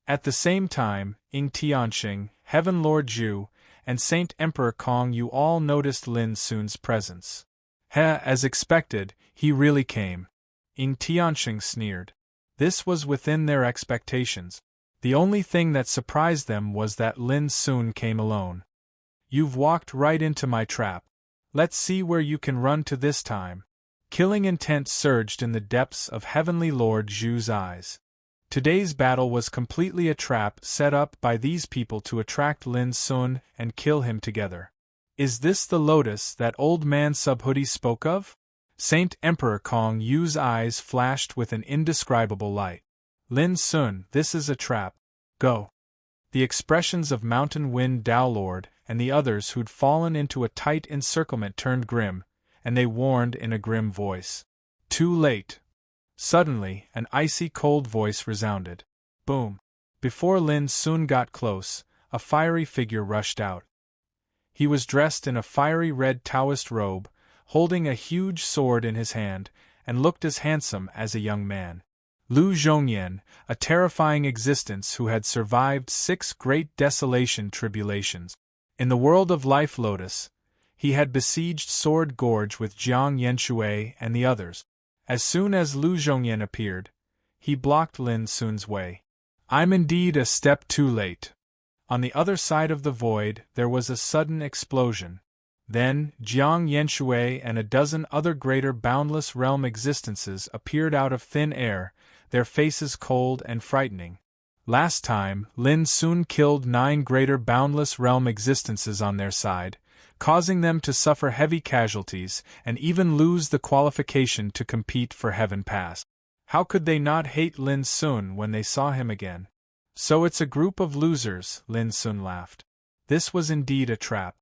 At the same time, Ying Tianxing, Heaven Lord Zhu, and Saint Emperor Kong Yu all noticed Lin Sun's presence. As expected, he really came. Ying Tianxing sneered. This was within their expectations. The only thing that surprised them was that Lin Sun came alone. You've walked right into my trap. Let's see where you can run to this time. Killing intent surged in the depths of Heavenly Lord Zhu's eyes. Today's battle was completely a trap set up by these people to attract Lin Sun and kill him together. Is this the lotus that old man Subhoodie spoke of? Saint Emperor Kong Yu's eyes flashed with an indescribable light. Lin Sun, this is a trap. Go. The expressions of Mountain Wind Dao Lord and the others who'd fallen into a tight encirclement turned grim, and they warned in a grim voice. Too late. Suddenly, an icy cold voice resounded. Boom. Before Lin Sun got close, a fiery figure rushed out. He was dressed in a fiery red Taoist robe, holding a huge sword in his hand, and looked as handsome as a young man. Lu Zhongyan, a terrifying existence who had survived 6 great desolation tribulations. In the world of Life Lotus, he had besieged Sword Gorge with Jiang Yenshui and the others. As soon as Lu Zhongyan appeared, he blocked Lin Sun's way. I'm indeed a step too late. On the other side of the void there was a sudden explosion. Then, Jiang Yenshui and a dozen other greater boundless realm existences appeared out of thin air, their faces cold and frightening. Last time, Lin Sun killed 9 greater boundless realm existences on their side, causing them to suffer heavy casualties and even lose the qualification to compete for Heaven Pass. How could they not hate Lin Sun when they saw him again? So it's a group of losers, Lin Sun laughed. This was indeed a trap.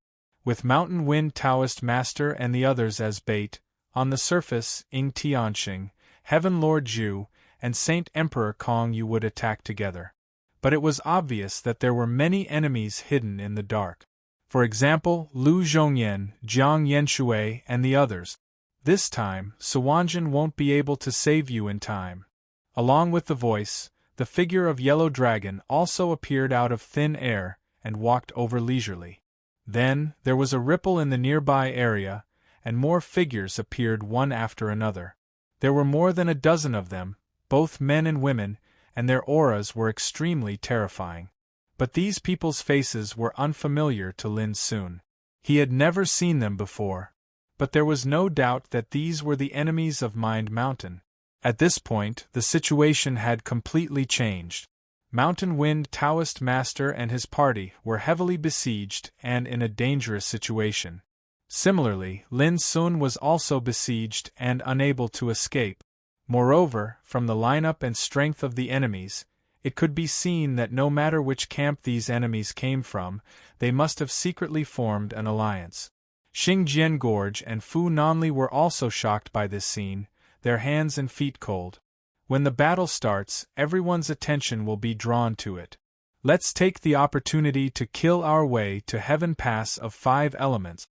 With Mountain Wind Taoist Master and the others as bait, on the surface, Ying Tianxing, Heaven Lord Zhu, and Saint Emperor Kong Yu would attack together. But it was obvious that there were many enemies hidden in the dark. For example, Lu Zhongyan, Jiang Yenshui, and the others. This time, Suwanjin won't be able to save you in time. Along with the voice, the figure of Yellow Dragon also appeared out of thin air and walked over leisurely. Then, there was a ripple in the nearby area, and more figures appeared one after another. There were more than a dozen of them, both men and women, and their auras were extremely terrifying. But these people's faces were unfamiliar to Lin Sun. He had never seen them before. But there was no doubt that these were the enemies of Mind Mountain. At this point, the situation had completely changed. Mountain Wind Taoist Master and his party were heavily besieged and in a dangerous situation. Similarly, Lin Sun was also besieged and unable to escape. Moreover, from the lineup and strength of the enemies, it could be seen that no matter which camp these enemies came from, they must have secretly formed an alliance. Xingjian Gorge and Fu Nanli were also shocked by this scene, their hands and feet cold. When the battle starts, everyone's attention will be drawn to it. Let's take the opportunity to kill our way to Heaven Pass of 5 elements.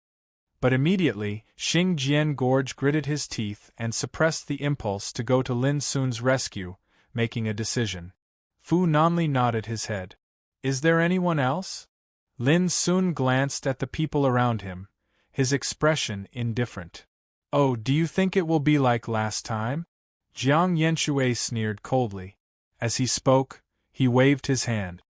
But immediately, Xingjian Gorge gritted his teeth and suppressed the impulse to go to Lin Sun's rescue, making a decision. Fu Nanli nodded his head. Is there anyone else? Lin Sun glanced at the people around him, his expression indifferent. Oh, do you think it will be like last time? Jiang Yenshui sneered coldly. As he spoke, he waved his hand.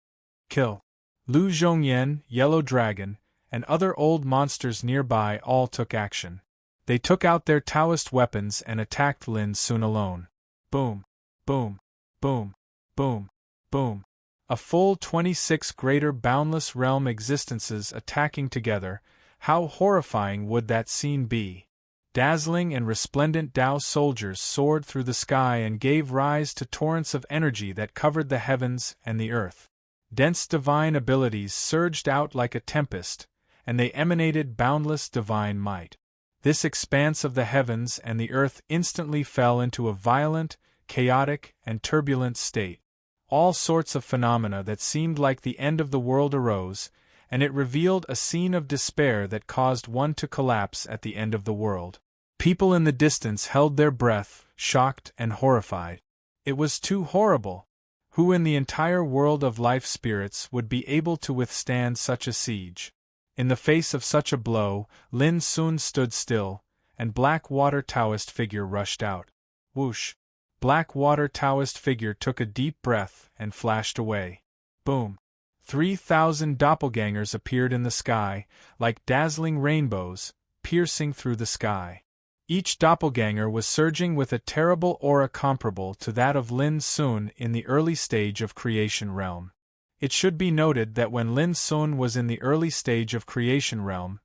Kill. Lu Zhongyan, Yellow Dragon, and other old monsters nearby all took action. They took out their Taoist weapons and attacked Lin Sun alone. Boom, boom, boom, boom, boom. A full 26 greater boundless realm existences attacking together. How horrifying would that scene be? Dazzling and resplendent Tao soldiers soared through the sky and gave rise to torrents of energy that covered the heavens and the earth. Dense divine abilities surged out like a tempest, and they emanated boundless divine might. This expanse of the heavens and the earth instantly fell into a violent, chaotic, and turbulent state. All sorts of phenomena that seemed like the end of the world arose, and it revealed a scene of despair that caused one to collapse at the end of the world. People in the distance held their breath, shocked and horrified. It was too horrible. Who in the entire world of life spirits would be able to withstand such a siege? In the face of such a blow, Lin Sun stood still, and Black Water Taoist figure rushed out. Whoosh! Black Water Taoist figure took a deep breath and flashed away. Boom! 3,000 doppelgangers appeared in the sky, like dazzling rainbows, piercing through the sky. Each doppelganger was surging with a terrible aura comparable to that of Lin Sun in the early stage of creation realm. It should be noted that when Lin Sun was in the early stage of creation realm,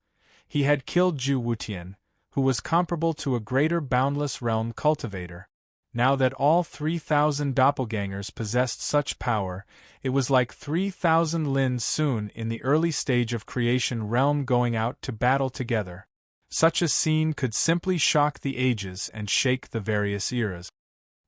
he had killed Zhu Wutian, who was comparable to a greater boundless realm cultivator. Now that all 3,000 doppelgangers possessed such power, it was like 3,000 Lin Sun in the early stage of creation realm going out to battle together. Such a scene could simply shock the ages and shake the various eras.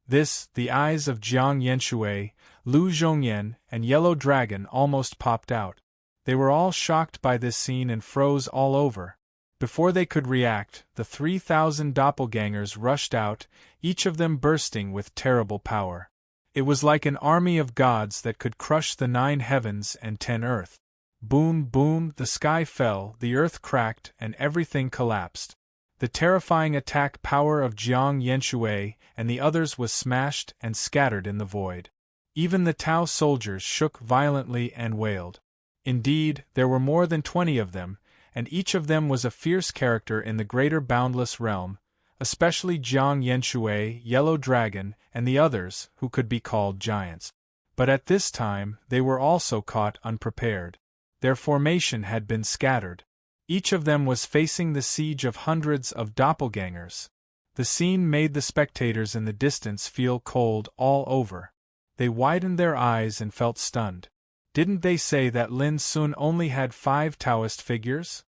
This, the eyes of Jiang Yenshui, Lu Zhongyan, and Yellow Dragon almost popped out. They were all shocked by this scene and froze all over. Before they could react, the 3,000 doppelgangers rushed out, each of them bursting with terrible power. It was like an army of gods that could crush the 9 heavens and 10 earth. Boom, boom, the sky fell, the earth cracked, and everything collapsed. The terrifying attack power of Jiang Yenshui and the others was smashed and scattered in the void. Even the Tao soldiers shook violently and wailed. Indeed, there were more than 20 of them, and each of them was a fierce character in the greater boundless realm, especially Jiang Yenshui, Yellow Dragon, and the others, who could be called giants. But at this time, they were also caught unprepared. Their formation had been scattered. Each of them was facing the siege of hundreds of doppelgangers. The scene made the spectators in the distance feel cold all over. They widened their eyes and felt stunned. Didn't they say that Lin Sun only had 5 Taoist figures?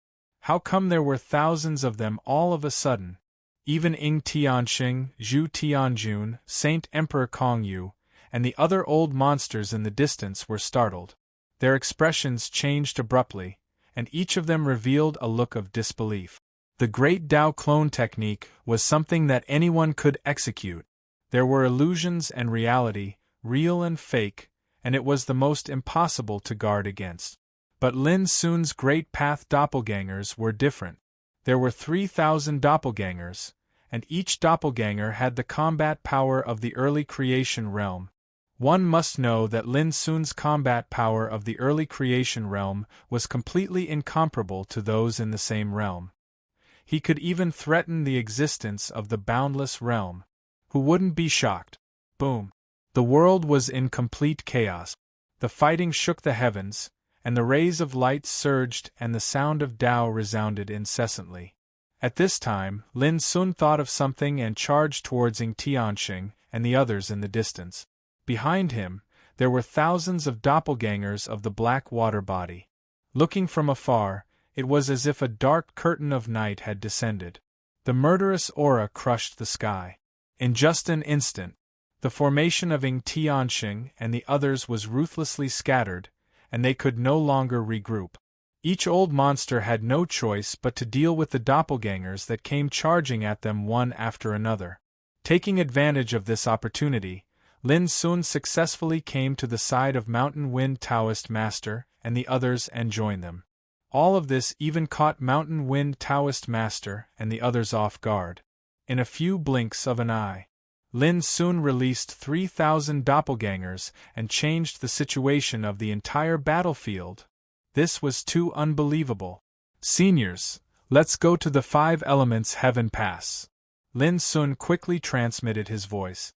How come there were thousands of them all of a sudden? Even Ying Tianxing, Zhu Tianjun, Saint Emperor Kongyu, and the other old monsters in the distance were startled. Their expressions changed abruptly, and each of them revealed a look of disbelief. The Great Dao Clone technique was something that anyone could execute. There were illusions and reality, real and fake, and it was the most impossible to guard against. But Lin Sun's Great Path doppelgangers were different. There were 3,000 doppelgangers, and each doppelganger had the combat power of the early creation realm. One must know that Lin Sun's combat power of the early creation realm was completely incomparable to those in the same realm. He could even threaten the existence of the boundless realm. Who wouldn't be shocked? Boom! The world was in complete chaos. The fighting shook the heavens, and the rays of light surged and the sound of Tao resounded incessantly. At this time, Lin Sun thought of something and charged towards Ying Tianxing and the others in the distance. Behind him, there were thousands of doppelgangers of the black water body. Looking from afar, it was as if a dark curtain of night had descended. The murderous aura crushed the sky. In just an instant, the formation of Ying Tianxing and the others was ruthlessly scattered, and they could no longer regroup. Each old monster had no choice but to deal with the doppelgangers that came charging at them one after another. Taking advantage of this opportunity, Lin Sun successfully came to the side of Mountain Wind Taoist Master and the others and joined them. All of this even caught Mountain Wind Taoist Master and the others off guard. In a few blinks of an eye, Lin Sun released 3,000 doppelgangers and changed the situation of the entire battlefield. This was too unbelievable. Seniors, let's go to the 5 elements heaven pass. Lin Sun quickly transmitted his voice.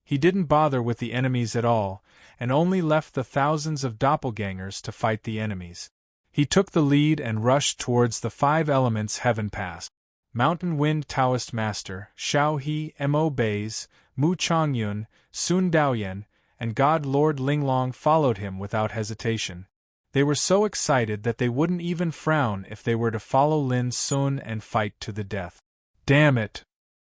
He didn't bother with the enemies at all, and only left the thousands of doppelgangers to fight the enemies. He took the lead and rushed towards the 5 elements heaven pass. Mountain Wind Taoist Master, Xiao He, Mo Bays, Mu Changyun, Sun Daoyan, and God Lord Linglong followed him without hesitation. They were so excited that they wouldn't even frown if they were to follow Lin Sun and fight to the death. Damn it!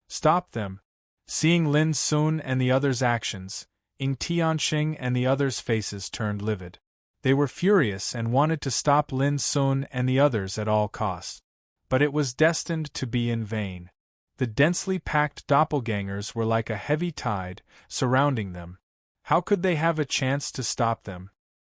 Stop them! Seeing Lin Sun and the others' actions, Ying Tianxing and the others' faces turned livid. They were furious and wanted to stop Lin Sun and the others at all costs. But it was destined to be in vain. The densely packed doppelgangers were like a heavy tide, surrounding them. How could they have a chance to stop them,